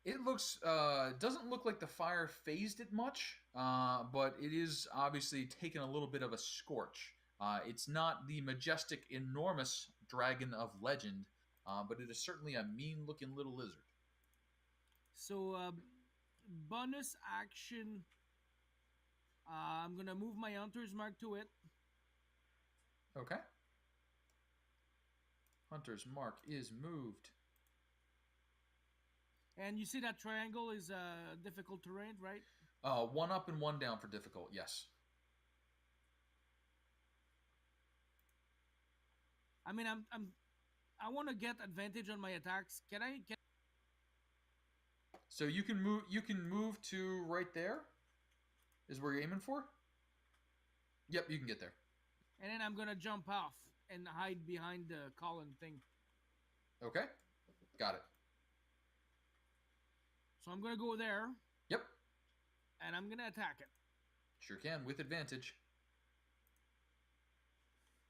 It looks doesn't look like the fire phased it much, but it is obviously taken a little bit of a scorch. It's not the majestic, enormous dragon of legend, but it is certainly a mean-looking little lizard. So, bonus action. I'm gonna move my Hunter's Mark to it. Okay. Hunter's Mark is moved. And you see that triangle is difficult terrain, right? 1 up and 1 down for difficult. Yes. I mean, I want to get advantage on my attacks. Can I? So you can move. You can move to right there. Is where you're aiming for? Yep, you can get there. And then I'm gonna jump off and hide behind the column thing. Okay, got it. So I'm gonna go there. Yep. And I'm gonna attack it. Sure can, with advantage.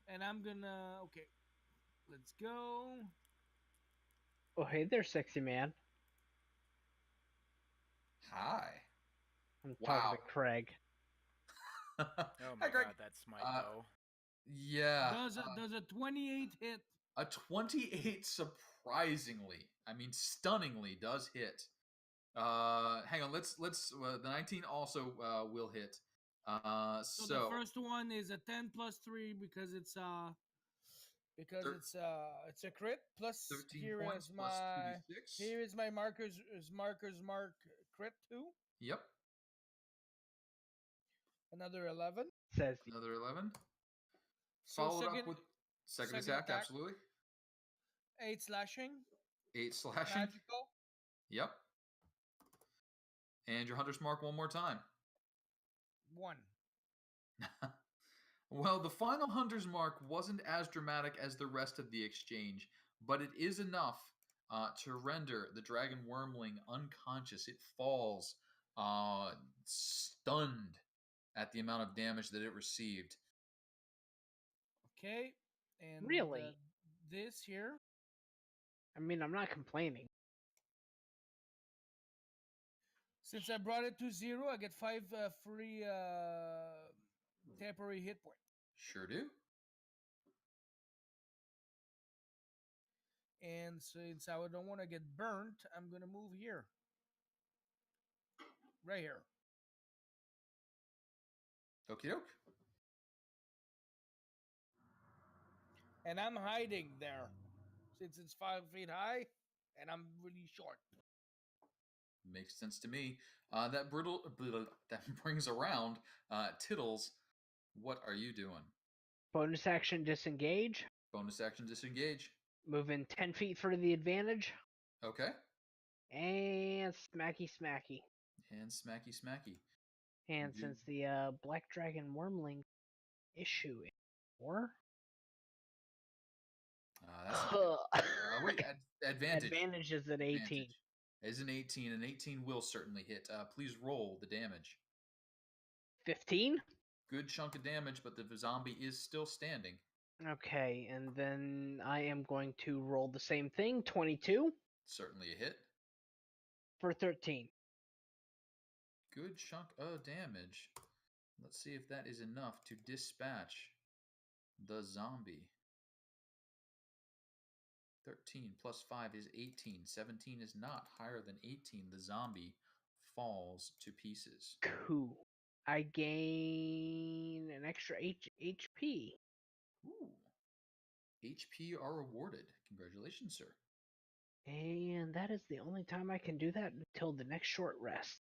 And I'm gonna... Okay. Let's go. Oh, hey there, sexy man. Hi. I'm talking to Craig. Oh my Hi, Greg. god, that smite though. Yeah. Does a 28 hit? A 28 surprisingly, I mean stunningly, does hit. Hang on, let's the 19 also will hit. So the first one is a 10 plus 3 because it's a crit plus 13 here points is plus my 2d6. here is my mark crit 2. Yep. Another 11. Says Another 11. So Followed up second, with second second attack, attack. absolutely. 8 slashing. 8 slashing. Magical. Yep. And your Hunter's Mark one more time. 1. Well, the final Hunter's Mark wasn't as dramatic as the rest of the exchange, but it is enough to render the Dragon Wormling unconscious. It falls, stunned at the amount of damage that it received. Okay. And Really? this here. I mean, I'm not complaining. Since I brought it to 0, I get 5 free temporary hit points. Sure do. And since I don't want to get burnt, I'm going to move here. Right here. Okie doke. And I'm hiding there. Since it's 5 feet high and I'm really short. Makes sense to me. That brings around Tittles. What are you doing? Bonus action disengage. Bonus action disengage. Moving 10 feet for the advantage. Okay. And smacky smacky. And smacky smacky. And since the Black Dragon Wormling issue or wait, advantage. Advantage is at 18. Advantage is an 18. An 18 will certainly hit. Please roll the damage. 15? Good chunk of damage, but the zombie is still standing. Okay, and then I am going to roll the same thing, 22. Certainly a hit. For 13. Good chunk of damage. Let's see if that is enough to dispatch the zombie. 13 plus 5 is 18. 17 is not higher than 18. The zombie falls to pieces. Cool. I gain an extra HP. Ooh. HP are rewarded. Congratulations, sir. And that is the only time I can do that until the next short rest.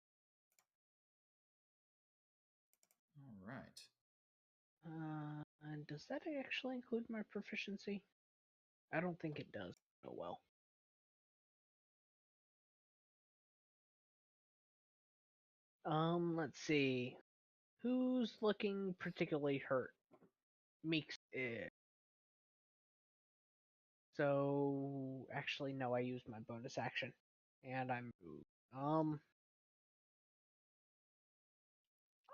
All right. And does that actually include my proficiency? I don't think it does. Oh well. Let's see. Who's looking particularly hurt? Meeks is. So actually no, I used my bonus action. And I'm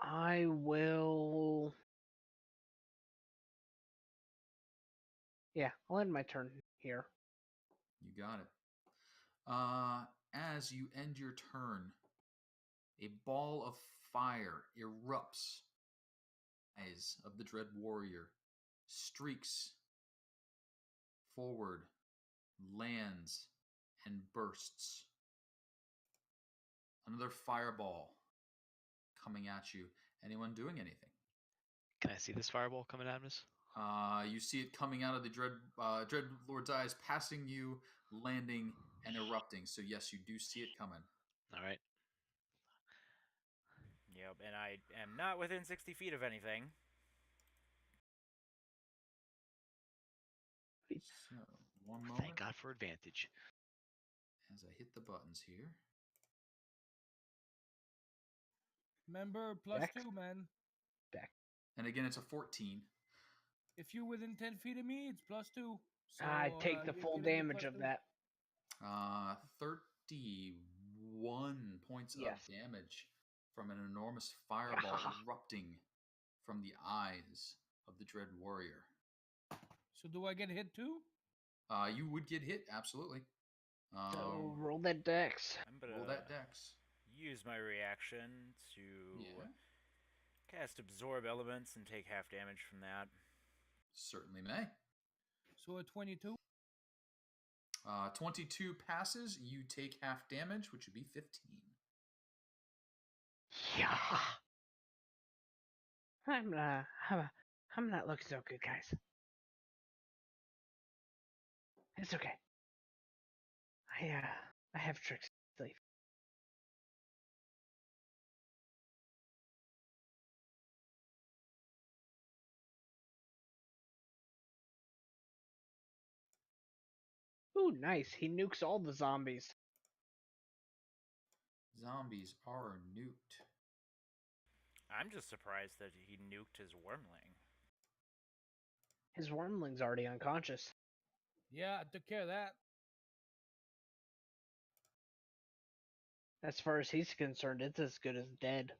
I will I'll end my turn here. You got it. As you end your turn, a ball of fire erupts. Eyes of the Dread Warrior streaks forward, lands, and bursts. Another fireball coming at you. Anyone doing anything? Can I see this fireball coming at us? You see it coming out of the Dread Lord's eyes, passing you, landing, and erupting. So yes, you do see it coming. All right. Yep, and I am not within 60 feet of anything. So, one moment. Thank God for advantage. As I hit the buttons here. Remember, +2, man. And again, it's a 14. If you're within 10 feet of me, it's +2. So, I take the full damage of that. 31 points Yes. of damage from an enormous fireball erupting from the eyes of the Dread Warrior. So do I get hit too? You would get hit, absolutely. So roll that dex. I'm gonna roll that dex. Use my reaction to cast Absorb Elements and take half damage from that. Certainly may. So a 22? 22 passes. You take half damage, which would be 15. Yeah. I'm not looking so good, guys. It's okay. I have tricks to sleep. Ooh, nice. He nukes all the zombies. Zombies are nuked. I'm just surprised that he nuked his wormling. His wormling's already unconscious. Yeah, I took care of that. As far as he's concerned, it's as good as dead.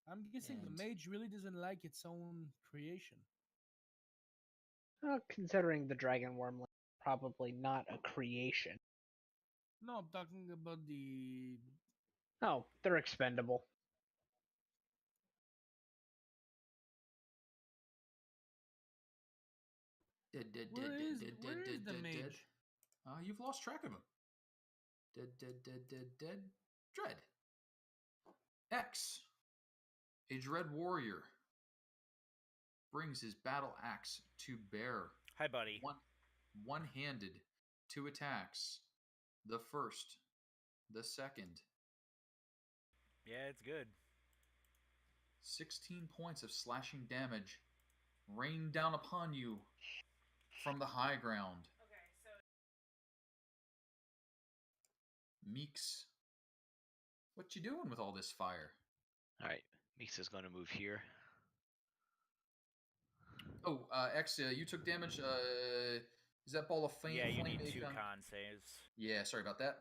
I'm guessing the And- mage really doesn't like its own creation. Considering the dragon wormling, probably not a creation. No, I'm talking about the. Oh, they're expendable. Where is the mage? You've lost track of him. Dead. Dread. X. A dread warrior brings his battle axe to bear. Hi, buddy. One-handed. 2 attacks. The first. The second. Yeah, it's good. 16 points of slashing damage rain down upon you from the high ground. Okay, so Meeks, what you doing with all this fire? All right, Meeks is going to move here. Oh, X, you took damage. Is that ball of flame? yeah, you flame need a 2 con? con saves. Yeah, sorry about that.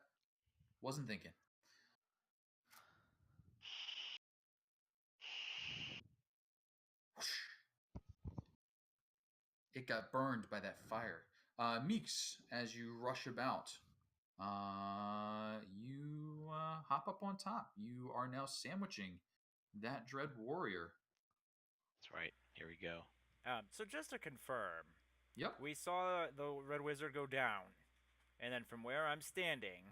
Wasn't thinking. It got burned by that fire. Meeks, as you rush about, you hop up on top. You are now sandwiching that dread warrior. That's right. Here we go. So just to confirm, Yep. we saw the Red Wizard go down, and then from where I'm standing,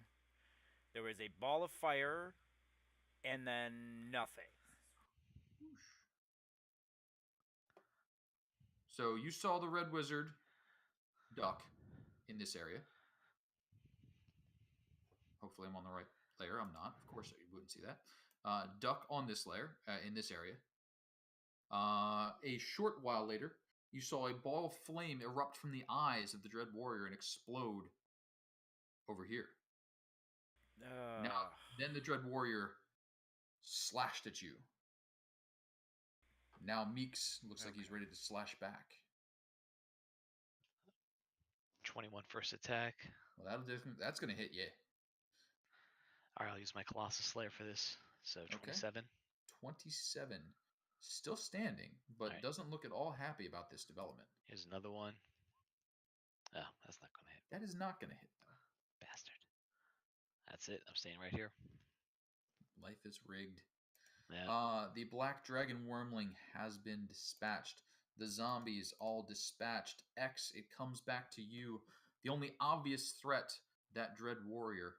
there was a ball of fire, and then nothing. So you saw the Red Wizard duck in this area. Hopefully I'm on the right layer. I'm not. Of course, you wouldn't see that. Duck on this layer, in this area. A short while later, you saw a ball of flame erupt from the eyes of the Dread Warrior and explode over here. Now, then the Dread Warrior slashed at you. Now Meeks looks like he's ready to slash back. 21 first attack. Well, that's going to hit you. All right, I'll use my Colossus Slayer for this. So 27. 27. Still standing, but Right. doesn't look at all happy about this development. Here's another one. Oh, that's not going to hit. That is not going to hit, though. Bastard. That's it. I'm staying right here. Life is rigged. Yeah. The Black Dragon Wormling has been dispatched. The zombies all dispatched. X, it comes back to you. The only obvious threat, that Dread Warrior.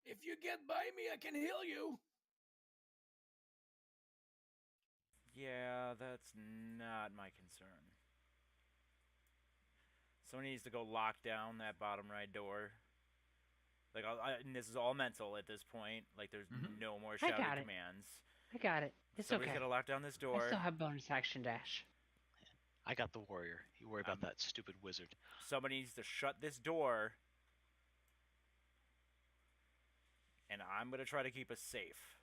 If you get by me, I can heal you. Yeah, that's not my concern. Someone needs to go lock down that bottom right door. Like, and this is all mental at this point. Like, there's no more I shouted got it. commands. I got it. It's Somebody's okay. gotta lock down this I door. still have bonus action dash. I got the warrior. You worry about that stupid wizard. Somebody needs to shut this door. And I'm gonna try to keep us safe.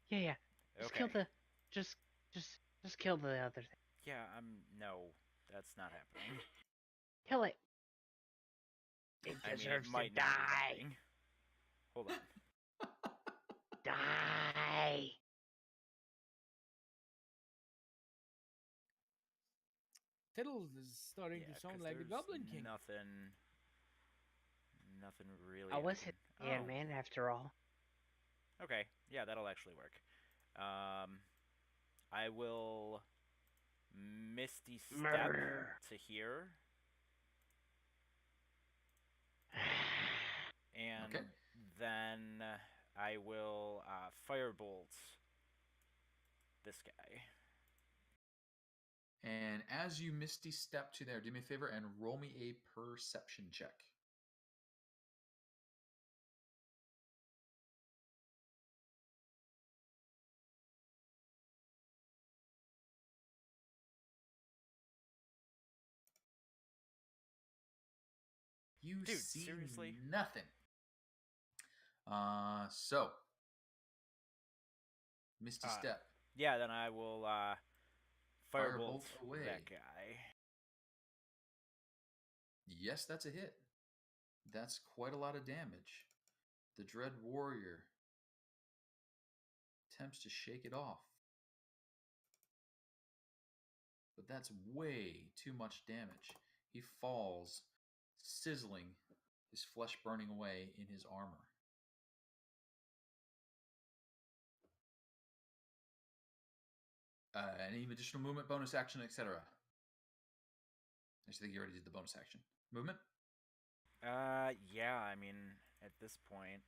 Yeah. Just kill the. Just kill the other thing. Yeah, no, that's not happening. Kill it. It I mean, deserves it might to not be die. happening. Hold on. Die. Tiddles is starting to sound 'cause like the there's Goblin King. Nothing really. I was happening. hit man after all. Okay, yeah, that'll actually work. I will Misty Step Murder. to here. And Okay. then I will Firebolt this guy. And as you misty step to there, do me a favor and roll me a perception check. You Dude, see seriously? nothing. So misty step. Yeah, then I will firebolt Firebolt away. that guy. Yes, that's a hit. That's quite a lot of damage. The Dread Warrior attempts to shake it off. But that's way too much damage. He falls, sizzling, his flesh burning away in his armor. Any additional movement, bonus action, etc. I think you already did the bonus action. Movement? Yeah, I mean, at this point,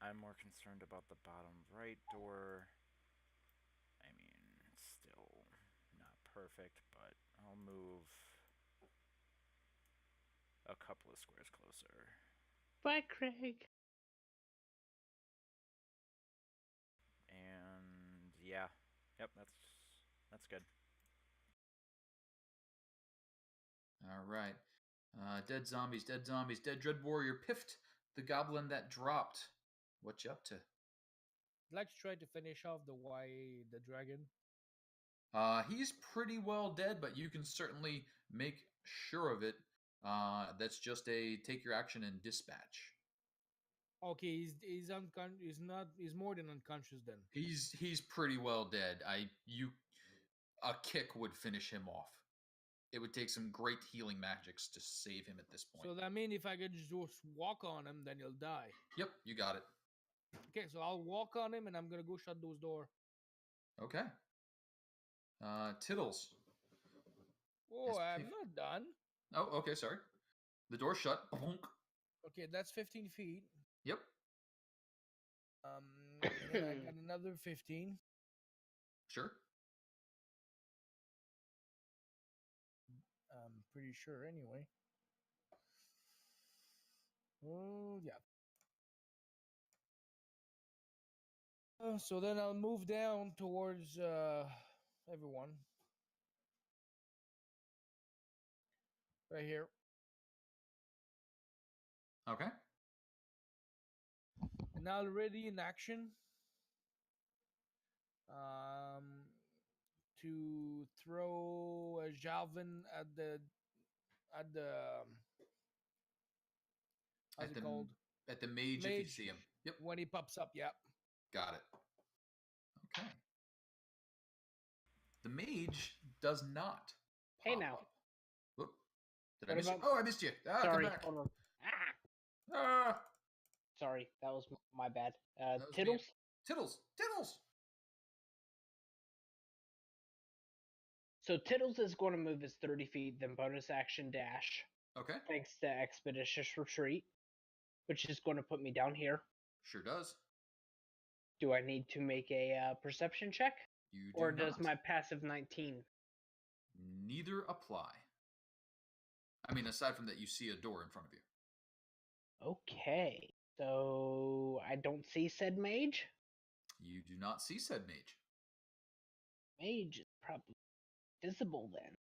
I'm more concerned about the bottom right door. I mean, still not perfect, but I'll move a couple of squares closer. Bye, Craig. And yeah, yep, that's good. All right. Dead zombies, dead zombies, dead Dread Warrior piffed the goblin that dropped. What you up to? I'd like to try to finish off the dragon. He's pretty well dead, but you can certainly make sure of it. That's just a take your action and dispatch. Okay, he's more than unconscious then. He's pretty well dead. A kick would finish him off. It would take some great healing magics to save him at this point. So that means if I could just walk on him, then he'll die. Yep, you got it. Okay, so I'll walk on him and I'm gonna go shut those doors. Okay. Tiddles. Oh, I'm not done. Oh, okay, sorry. The door shut. Bonk. Okay, that's 15 feet. Yep. And then I got another 15. Sure. I'm pretty sure anyway. Oh, yeah. So then I'll move down towards everyone. Right here. Okay. And now already in action. To throw a javelin at the how's it called? At the mage if you see him. Yep. When he pops up, yeah. Got it. Okay. The mage does not Hey, pop now. up. Whoop. Did I What miss you? about- Oh, I missed you. Sorry, Come back. hold on. Ah! Sorry, that was my bad. That was me. Tiddles? Tiddles! So Tiddles is going to move his 30 feet, then bonus action dash. Okay. Thanks to Expeditious Retreat, which is going to put me down here. Sure does. Do I need to make a perception check? You do Or not. does my passive 19? Neither apply. I mean, aside from that, you see a door in front of you. Okay. So I don't see said mage? You do not see said mage. Mage is probably visible then.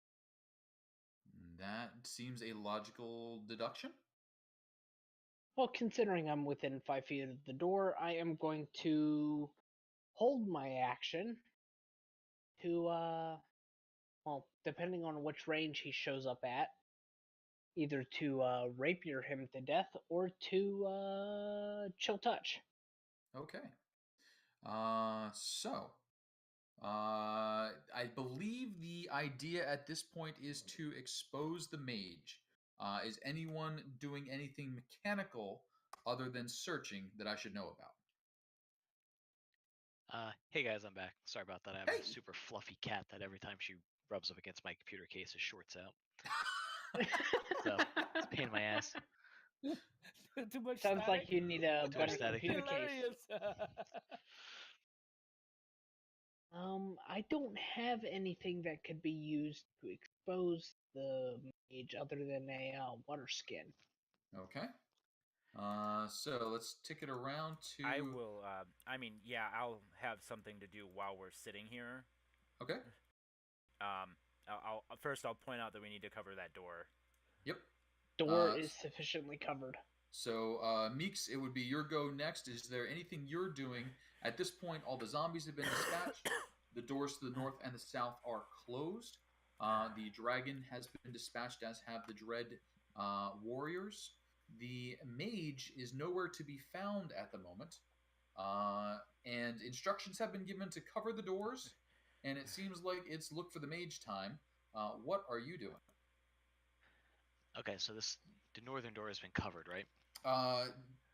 That seems a logical deduction. Well, considering I'm within 5 feet of the door, I am going to hold my action to, well, depending on which range he shows up at, either to rapier him to death or to chill touch. Okay. I believe the idea at this point is to expose the mage. Is anyone doing anything mechanical other than searching that I should know about? Hey guys, I'm back. Sorry about that. I have a super fluffy cat that every time she rubs up against my computer case, it shorts out. So it's a pain in my ass. Too much Sounds like static? you need a much better static. computer case. Hilarious. I don't have anything that could be used to expose the mage other than a water skin. Okay. So let's tick it around to. I will. I'll have something to do while we're sitting here. Okay. I'll point out that we need to cover that door. Yep. Door is sufficiently covered. So, Meeks, it would be your go next. Is there anything you're doing? At this point, all the zombies have been dispatched. The doors to the north and the south are closed. The dragon has been dispatched, as have the dread warriors. The mage is nowhere to be found at the moment. And instructions have been given to cover the doors. And it seems like it's look for the mage time. What are you doing? Okay, so the northern door has been covered, right?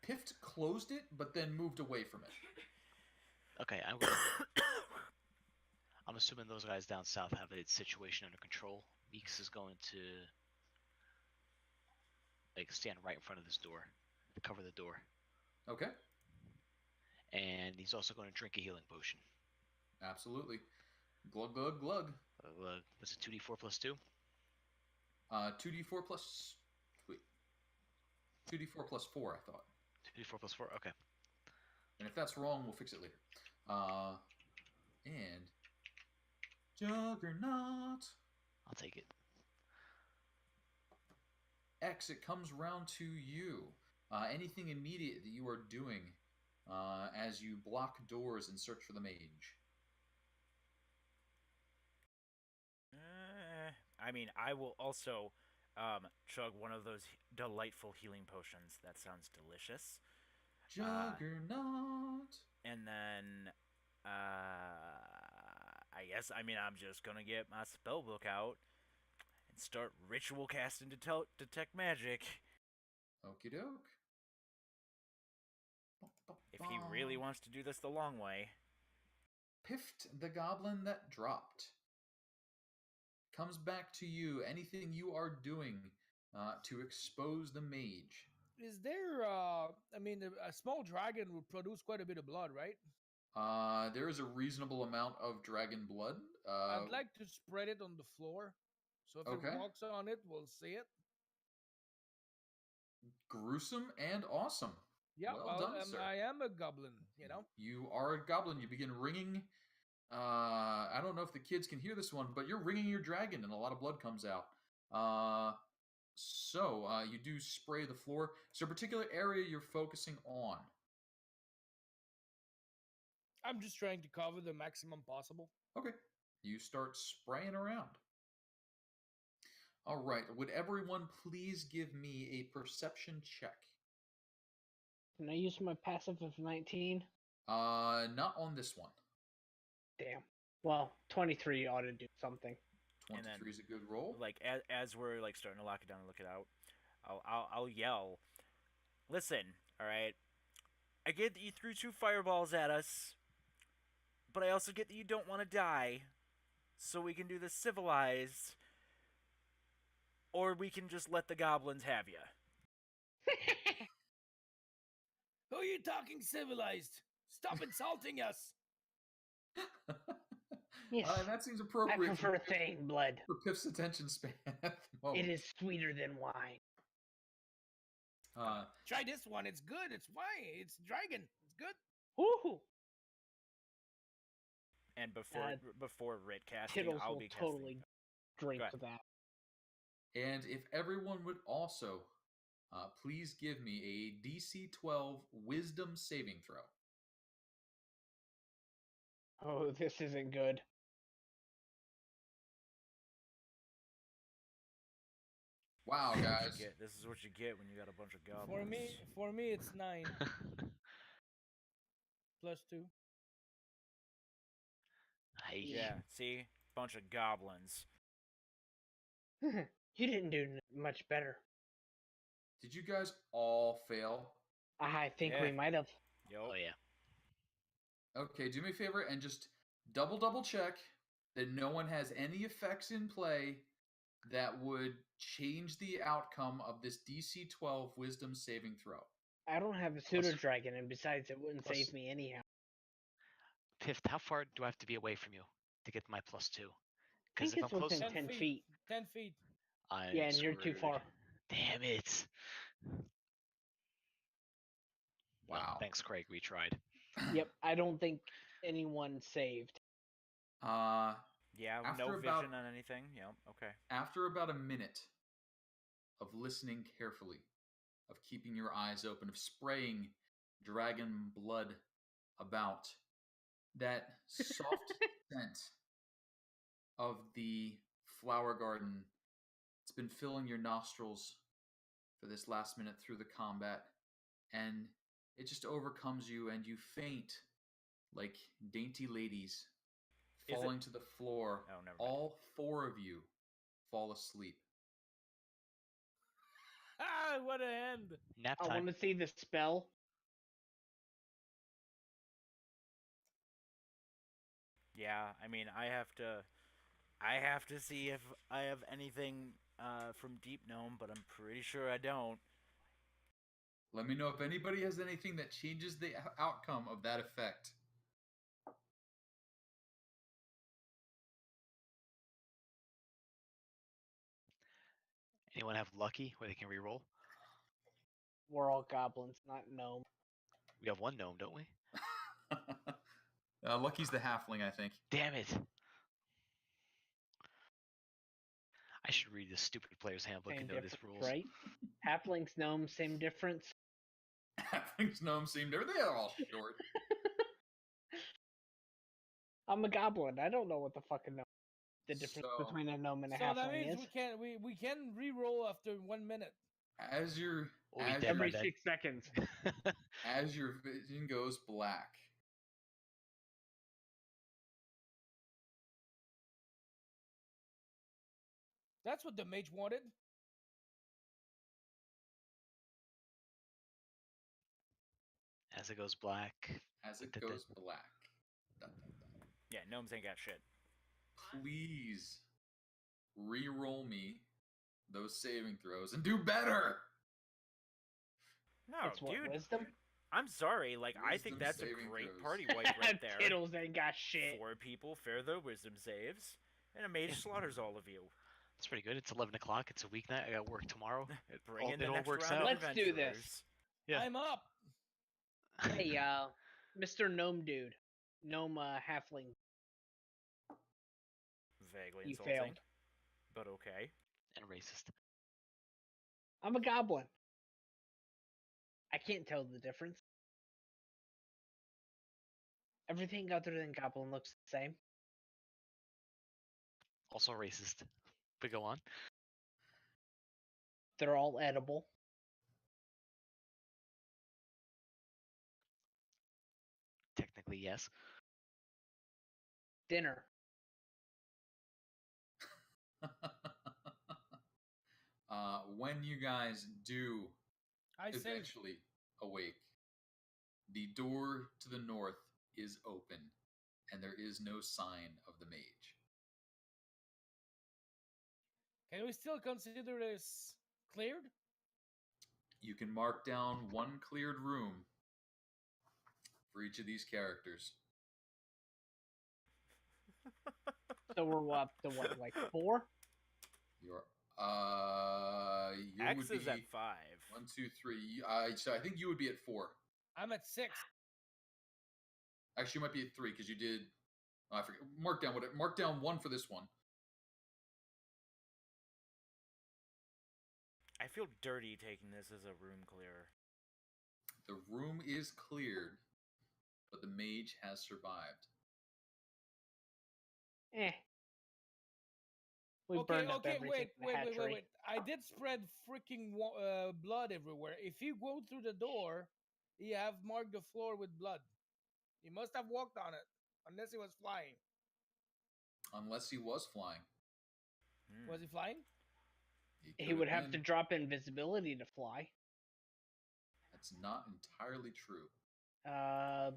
Pift closed it, but then moved away from it. Okay, I'm assuming those guys down south have the situation under control. Meeks is going to stand right in front of this door, cover the door, Okay. and he's also going to drink a healing potion. Absolutely. Glug, glug, glug. Was it 2d4 plus 2? 2d4 plus... Wait. 2d4 plus 4, I thought. 2d4 plus 4? Okay. And if that's wrong, we'll fix it later. And... Juggernaut. I'll take it. X, it comes round to you. Anything immediate that you are doing as you block doors and search for the mage? I will also chug one of those delightful healing potions. That sounds delicious. Juggernaut. And then, I'm just gonna get my spell book out and start ritual casting detect magic. Okie doke. If he really wants to do this the long way. Pift, the goblin that dropped. Comes back to you. Anything you are doing to expose the mage? Is there, a small dragon would produce quite a bit of blood, right? There is a reasonable amount of dragon blood. I'd like to spread it on the floor. So if Okay. it walks on it, we'll see it. Gruesome and awesome. Yeah, well done, sir. I am a goblin, you know? You are a goblin. You begin ringing. I don't know if the kids can hear this one, but you're ringing your dragon and a lot of blood comes out. So you do spray the floor. Is there a particular area you're focusing on? I'm just trying to cover the maximum possible. Okay. You start spraying around. All right. Would everyone please give me a perception check? Can I use my passive of 19? Not on this one. Damn. Well, 23 ought to do something. 23 is a good roll. Like as we're starting to lock it down and look it out, I'll yell, "Listen, all right. I get that you threw 2 fireballs at us, but I also get that you don't want to die, so we can do this civilized, or we can just let the goblins have you." Who are you talking civilized? Stop insulting us! Yes, that seems I appropriate prefer Thane blood. for Piff's attention span at the moment. It is sweeter than wine. Try this one. It's good. It's wine. It's dragon. It's good. Woohoo! And before Rit casting, Tittles I'll will be casting. totally drink Go ahead. that. And if everyone would also please give me a DC 12 Wisdom saving throw. Oh, this isn't good. Wow, guys. This is what you get when you got a bunch of goblins. For me, it's 9 plus 2. Hey. Yeah, see? Bunch of goblins. You didn't do much better. Did you guys all fail? I think Yeah. we might have. Yo. Oh yeah. Okay, do me a favor and just double check that no one has any effects in play that would change the outcome of this DC 12 Wisdom saving throw. I don't have a pseudo dragon, and besides, it wouldn't plus- save me anyhow. Pift, how far do I have to be away from you to get my +2? I Because think if I'm it's close, within 10 feet. 10 feet. I'm Yeah, and you're too screwed. far. Damn it. Well, Wow. thanks, Craig. We tried. Yep, I don't think anyone saved. Yeah, After no about- vision on anything. Yep. Okay. After about a minute of listening carefully, of keeping your eyes open, of spraying dragon blood about, that soft scent of the flower garden, it's been filling your nostrils for this last minute through the combat, and it just overcomes you, and you faint like dainty ladies Is it- falling to the floor. Oh, never mind. All 4 of you fall asleep. Ah, what an end! Nap I time. want to see the spell. Yeah, I mean, I have to see if I have anything from Deep Gnome, but I'm pretty sure I don't. Let me know if anybody has anything that changes the outcome of that effect. Anyone have lucky where they can reroll? We're all goblins, not gnome. We have 1 gnome, don't we? Lucky's the halfling, I think. Damn it. I should read this stupid player's handbook Same and know these difference, rules. right? Halflings, gnome, same difference. Halflings, gnomes seemed they're all short. I'm a goblin. I don't know what the fucking gnome. The difference So- between a gnome and a So that halfling means is we can re-roll after 1 minute. As your We'll be as, dead by every then. 6 seconds. as your vision goes black, That's what the mage wanted. As it goes black. as it Da-da-da. goes black. Dun, dun, dun. Yeah, gnomes ain't got shit. Please re-roll me those saving throws and do better. No, It's what, dude. wisdom? I'm sorry. Like, I think Wisdom that's a saving great throws. party wipe right there. Tittles ain't got shit. 4 people fare their wisdom saves, and a mage slaughters all of you. It's pretty good. It's 11 o'clock. It's a weeknight. I got work tomorrow. Bring in it the all next works round out. of Let's do this. adventurers. Yeah. I'm up. Hey, Mr. Gnome Dude. Gnome halfling. Vaguely You insulting, failed. but okay. And racist. I'm a goblin. I can't tell the difference. Everything other than goblin looks the same. Also racist. But go on. They're all edible. Technically, yes. Dinner. When you guys do I saved. eventually awake, the door to the north is open, and there is no sign of the mage. Can we still consider this cleared? You can mark down 1 cleared room for each of these characters. So we're up to what, like 4? Your you X would is be at 5. 1, 2, 3. So I think you would be at 4. I'm at 6. Actually, you might be at 3 because you did. Oh, I forget. Mark down 1 for this one. I feel dirty taking this as a room clearer. The room is cleared, but the mage has survived. Eh. We burned up everything in the hatchery. Wait. I did spread freaking blood everywhere. If you go through the door, you have marked the floor with blood. He must have walked on it, unless he was flying. Unless he was flying. Was he flying? He could would have to been. drop invisibility to fly. That's not entirely true.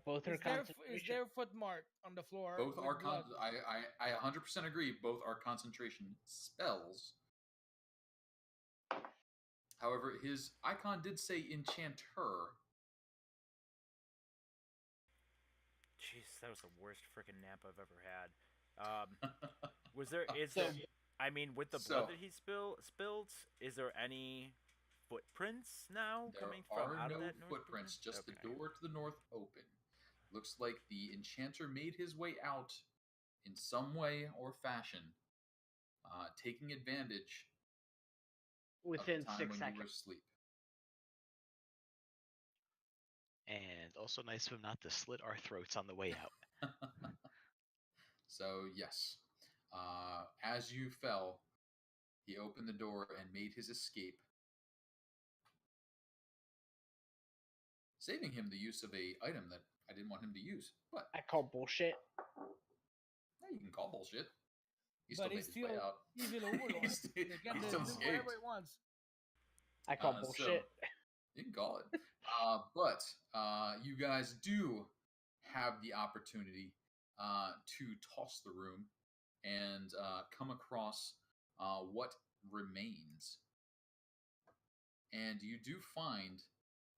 Both are Is there concentration. foot mark on the floor? Both with are blood? I 100% agree. Both are concentration spells, However, his icon did say enchanter. Jeez, that was the worst freaking nap I've ever had. Was there? Is So- there? I mean, with the So- blood that he spilled, is there any footprints now There coming from are out no of that north footprints, movement? just the Okay. door to the north open. Looks like the enchanter made his way out in some way or fashion, taking advantage of Within the time 6 when seconds. you were asleep. And also nice of him not to slit our throats on the way out. So, yes, as you fell, he opened the door and made his escape, saving him the use of a item that I didn't want him to use. But I call bullshit. yeah, you can call bullshit. He But still he's made his way still out. evil overlord. He still- He can he do still whatever escaped. he wants. I call So, bullshit. you can call it. But you guys do have the opportunity to toss the room and come across what remains. And you do find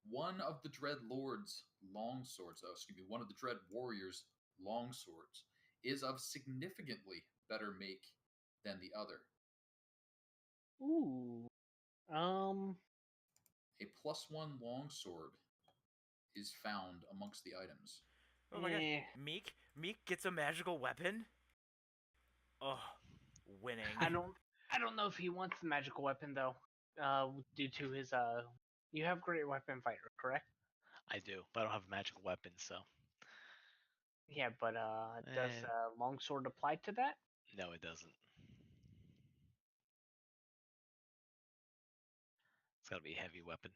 one of the Dread Lord's longswords, one of the Dread Warrior's longswords is of significantly better make than the other. Ooh. A +1 longsword is found amongst the items. Oh my god, Eh. Meek gets a magical weapon. Oh, winning. I don't know if he wants the magical weapon though. Due to his you have great weapon fighter, correct? I do, but I don't have a magical weapon, so Yeah, but does Eh. longsword apply to that? no, it doesn't. It's got to be a heavy weapon.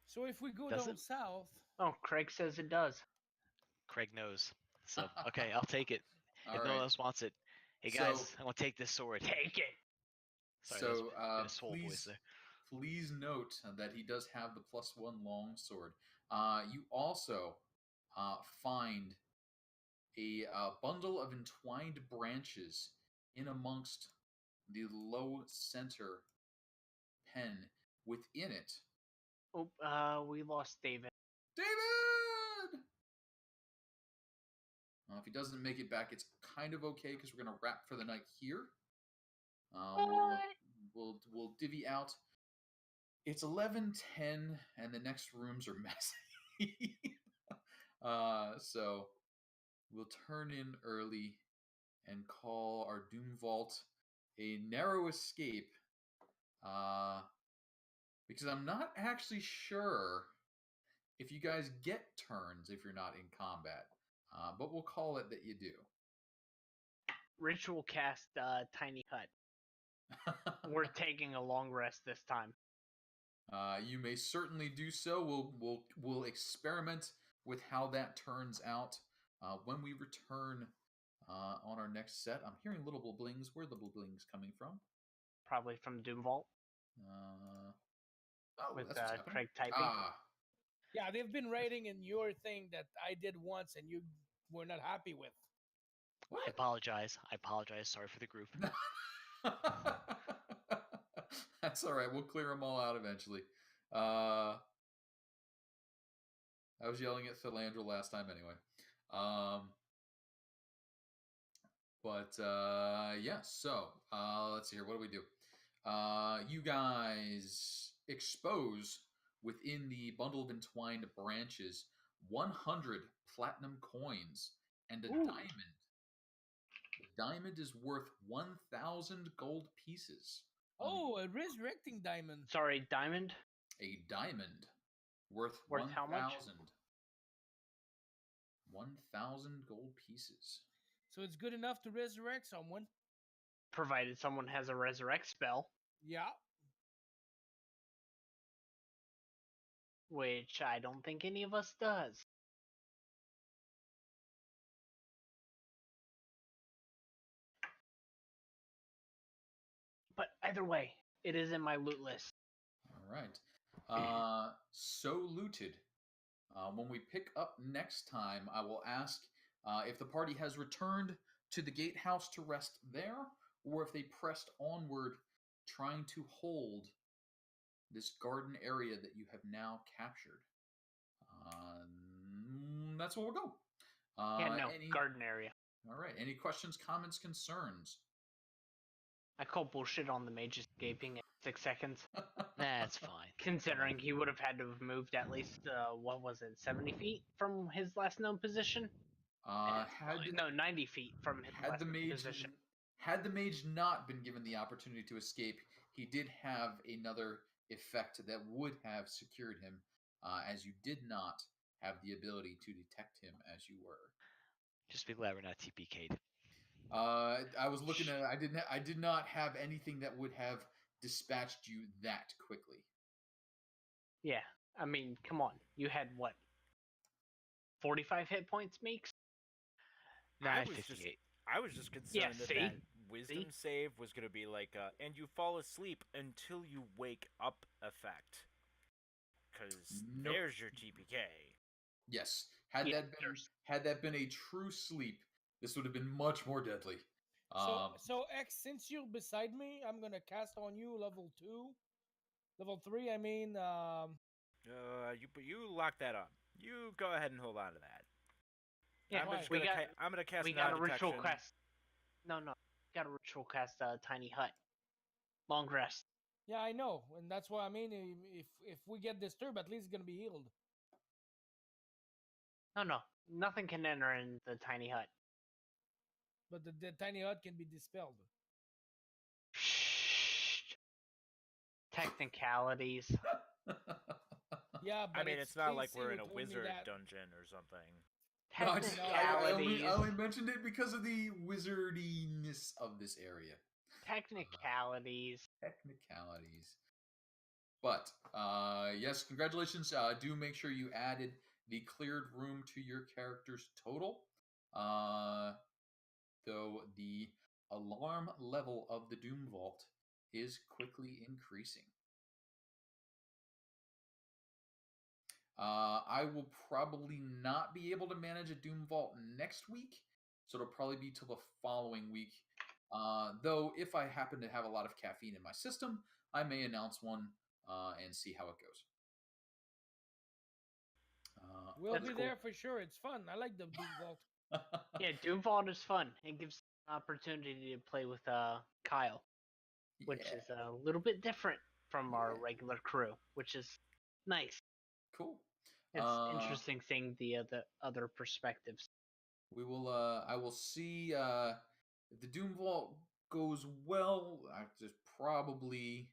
So if we go Does down it? south, Oh, Craig says it does. Craig knows. So, okay, I'll take it. All If no right. one else wants it, hey So- guys, I'm going to take this sword. Take it. Sorry, that was So in a soul voice there. please note that he does have the +1 long sword. You also find a bundle of entwined branches in amongst the low center pen. Within it, Oh, we lost David. David! If he doesn't make it back, it's kind of okay because we're going to wrap for the night here. We'll divvy out. It's 11:10, and the next rooms are messy. So we'll turn in early and call our Doom Vault a narrow escape. Because I'm not actually sure if you guys get turns if you're not in combat. But we'll call it that you do. Ritual cast tiny hut. We're taking a long rest this time. You may certainly do so. We'll experiment with how that turns out when we return on our next set. I'm hearing little blings. Where are the blings coming from? Probably from Doom Vault with that's what's happening. Craig typing. yeah, they've been writing in your thing that I did once and you were not happy with. I What? apologize. Sorry for the group. That's all right. We'll clear them all out eventually. I was yelling at Philandra last time anyway. Yeah, so let's see here. What do we do? You guys expose within the bundle of entwined branches 100 platinum coins and a Ooh. diamond. The diamond is worth 1,000 gold pieces. Oh, a resurrecting diamond. Sorry, diamond. A diamond worth How much? 1,000 gold pieces. So it's good enough to resurrect someone. Provided someone has a resurrect spell, Yeah. which I don't think any of us does. But either way, it is in my loot list. All right. So looted. When we pick up next time, I will ask if the party has returned to the gatehouse to rest there, or if they pressed onward, trying to hold this garden area that you have now captured. That's where we'll go. Garden area. All right. Any questions, comments, concerns? I call bullshit on the mage escaping in 6 seconds. That's fine. Considering he would have had to have moved at least, 70 feet from his last known position? 90 feet from his last known position. Had the mage not been given the opportunity to escape, he did have another effect that would have secured him, as you did not have the ability to detect him as you were. Just be glad we're not TPK'd. I was looking at it. I did not have anything that would have dispatched you that quickly. Yeah, I mean, come on. You had what? 45 hit points, Meeks? I was 58. I was just concerned that wisdom save was going to be like and you fall asleep until you wake up effect. Because there's your TPK. Yes. Had that been a true sleep, this would have been much more deadly. So X, since you're beside me, I'm gonna cast on you level 3. I mean, you lock that up. You go ahead and hold on to that. Yeah, I'm gonna cast. We got a ritual cast. No, got a ritual cast. Tiny hut. Long rest. Yeah, I know, and that's what I mean. If we get disturbed, at least it's gonna be healed. No, nothing can enter in the tiny hut. But the tiny hut can be dispelled. Shh. Technicalities. Yeah, but I mean, it's not like we're in a wizard dungeon or something. I only mentioned it because of the wizardiness of this area. Technicalities. But, yes, congratulations. Do make sure you added the cleared room to your character's total. Though the alarm level of the Doom Vault is quickly increasing. I will probably not be able to manage a Doom Vault next week, so it'll probably be till the following week. Though, if I happen to have a lot of caffeine in my system, I may announce one and see how it goes. We'll be there for sure. It's fun. I like the Doom Vault. Yeah, Doom Vault is fun. It gives an opportunity to play with Kyle, which is a little bit different from our regular crew, which is nice. Cool. It's interesting seeing the other perspectives. We will. I will see if the Doom Vault goes well. There's probably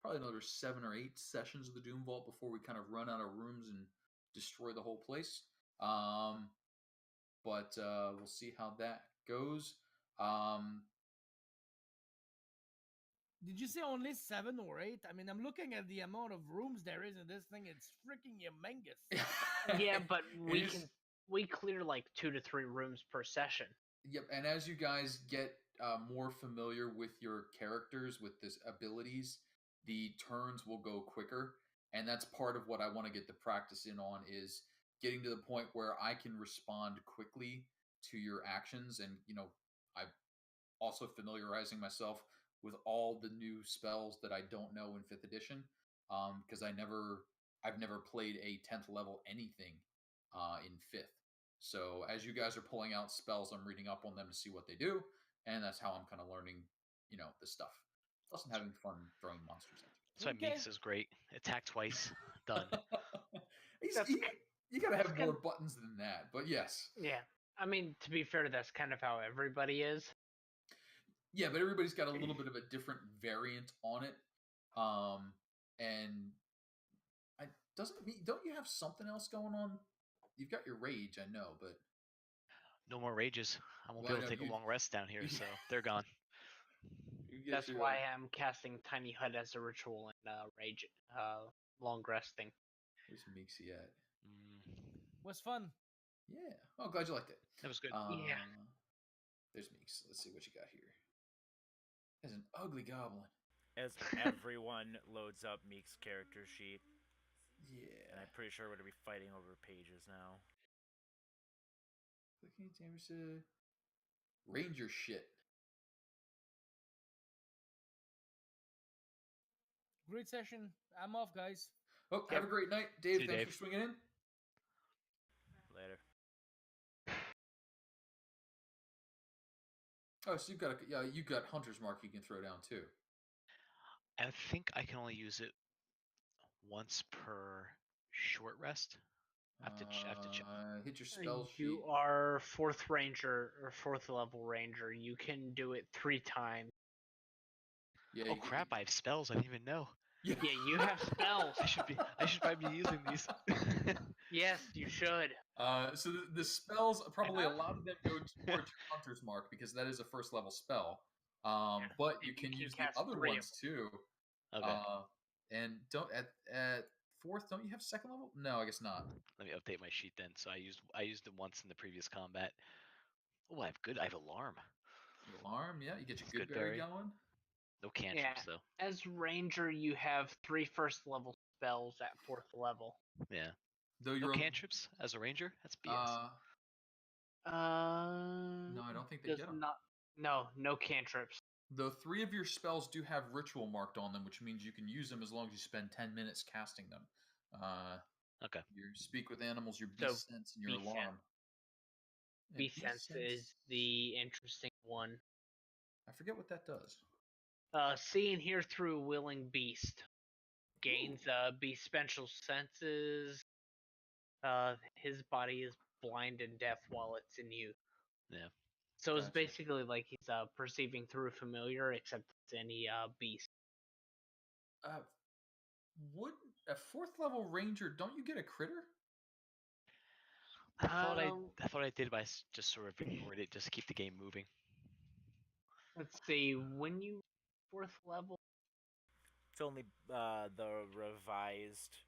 another 7 or 8 sessions of the Doom Vault before we kind of run out of rooms and destroy the whole place. But we'll see how that goes. Did you say only 7 or 8? I mean, I'm looking at the amount of rooms there is in this thing. It's freaking humongous. Yeah, but we clear like 2 to 3 rooms per session. Yep, and as you guys get more familiar with your characters, with this abilities, the turns will go quicker. And that's part of what I want to get the practice in on, is getting to the point where I can respond quickly to your actions. And, I'm also familiarizing myself with all the new spells that I don't know in 5th edition, because I've never played a 10th level anything in 5th. So as you guys are pulling out spells, I'm reading up on them to see what they do, and that's how I'm kind of learning, the stuff. Plus, I'm having fun throwing monsters at you. That's why Meeks is great. Attack twice, done. You gotta have more buttons than that, but yes. Yeah, I mean, to be fair, that's kind of how everybody is. Yeah, but everybody's got a little bit of a different variant on it. And don't you have something else going on? You've got your rage, I know, but no more rages. I won't be able to take a long rest down here, so they're gone. That's why I'm casting Tiny Hut as a ritual and rage, long resting. Where's Meeksy at? Was fun. Yeah. Oh, glad you liked it. That was good. Yeah. There's Meeks. Let's see what you got here. There's an ugly goblin. As everyone loads up Meek's character sheet. Yeah. And I'm pretty sure we're going to be fighting over pages now. Clicking Ranger shit. Great session. I'm off, guys. Oh, have a great night, Dave. See you, Thanks Dave. for swinging in. Later. Oh, so you got Hunter's Mark you can throw down too. I think I can only use it once per short rest. I have to check. Hit your spell sheet. You are 4th ranger or 4th level ranger. You can do it 3 times. Yeah. Oh crap! I have spells. I didn't even know. Yeah, you have spells. I should probably be using these. Yes, you should. So the spells, probably a lot of them go towards your Hunter's Mark because that is a first level spell. But you And you can can use the cast other 3 of ones too. Okay. And don't at 4th, don't you have 2nd level? No, I guess not. Let me update my sheet then. So I used it once in the previous combat. Oh, I have alarm. Alarm, yeah, you get your Good good berry berry. going. No cantrips though. As ranger, you have 3 1st level spells at 4th level. Yeah. Though No you're cantrips as a ranger? That's BS. No, I don't think they get them. No cantrips. Though 3 of your spells do have ritual marked on them, which means you can use them as long as you spend 10 minutes casting them. Okay. Your speak with animals, your So, beast sense, and your beast alarm. And Beast sense is the interesting one. I forget what that does. See and hear through a willing beast. Gains beast special senses. His body is blind and deaf while it's in use. Yeah. So it's Gotcha. basically like he's perceiving through familiar, except it's any beast. Would a 4th level ranger, don't you get a critter? I thought I did by just sort of ignored it, just to keep the game moving. Let's see. When you 4th level, It's only the revised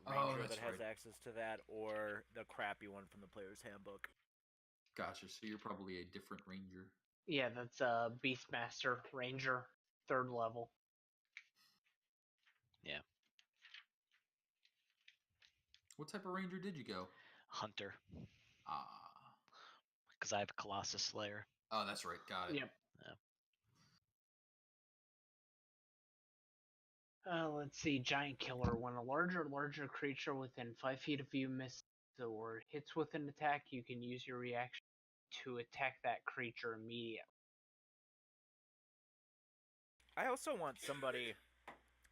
ranger that has access to that, or the crappy one from the player's handbook. Gotcha. So you're probably a different ranger. yeah, that's Beastmaster Ranger, 3rd level. Yeah. What type of ranger did you go? Hunter. Because I have Colossus Slayer. Oh, that's right. Got it. Yep. Yeah. Let's see. Giant Killer. When a larger creature within 5 feet of you misses or hits with an attack, you can use your reaction to attack that creature immediately. I also want somebody,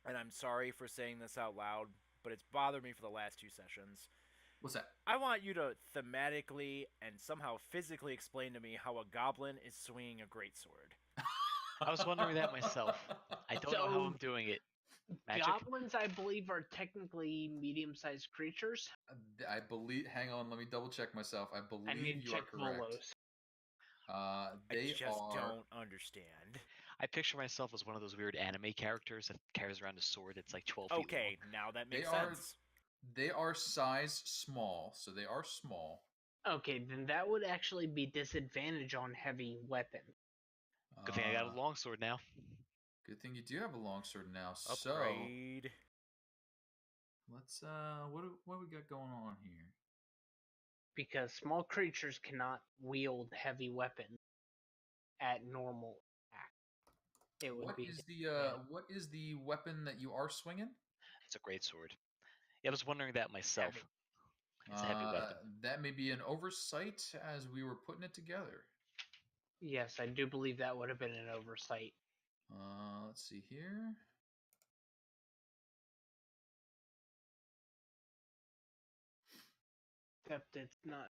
and I'm sorry for saying this out loud, but it's bothered me for the last 2 sessions. What's that? I want you to thematically and somehow physically explain to me how a goblin is swinging a greatsword. I was wondering that myself. I don't know how I'm doing it. Magic? Goblins, I believe, are technically medium-sized creatures. I believe. Hang on, let me double check myself. I believe you are correct. Volos. They I just don't understand. I picture myself as one of those weird anime characters that carries around a sword that's like 12 feet long. Okay, now that makes sense. They are size small, so they are small. Okay, then that would actually be disadvantage on heavy weapon. Good thing I got a longsword now. Good thing you do have a longsword now. Upgrade. So let's what we got going on here? Because small creatures cannot wield heavy weapons at normal attack. It would What is the weapon that you are swinging? It's a great sword. Yeah, I was wondering that myself. Heavy. It's a heavy weapon. That may be an oversight as we were putting it together. Yes, I do believe that would have been an oversight. Let's see here. Except it's not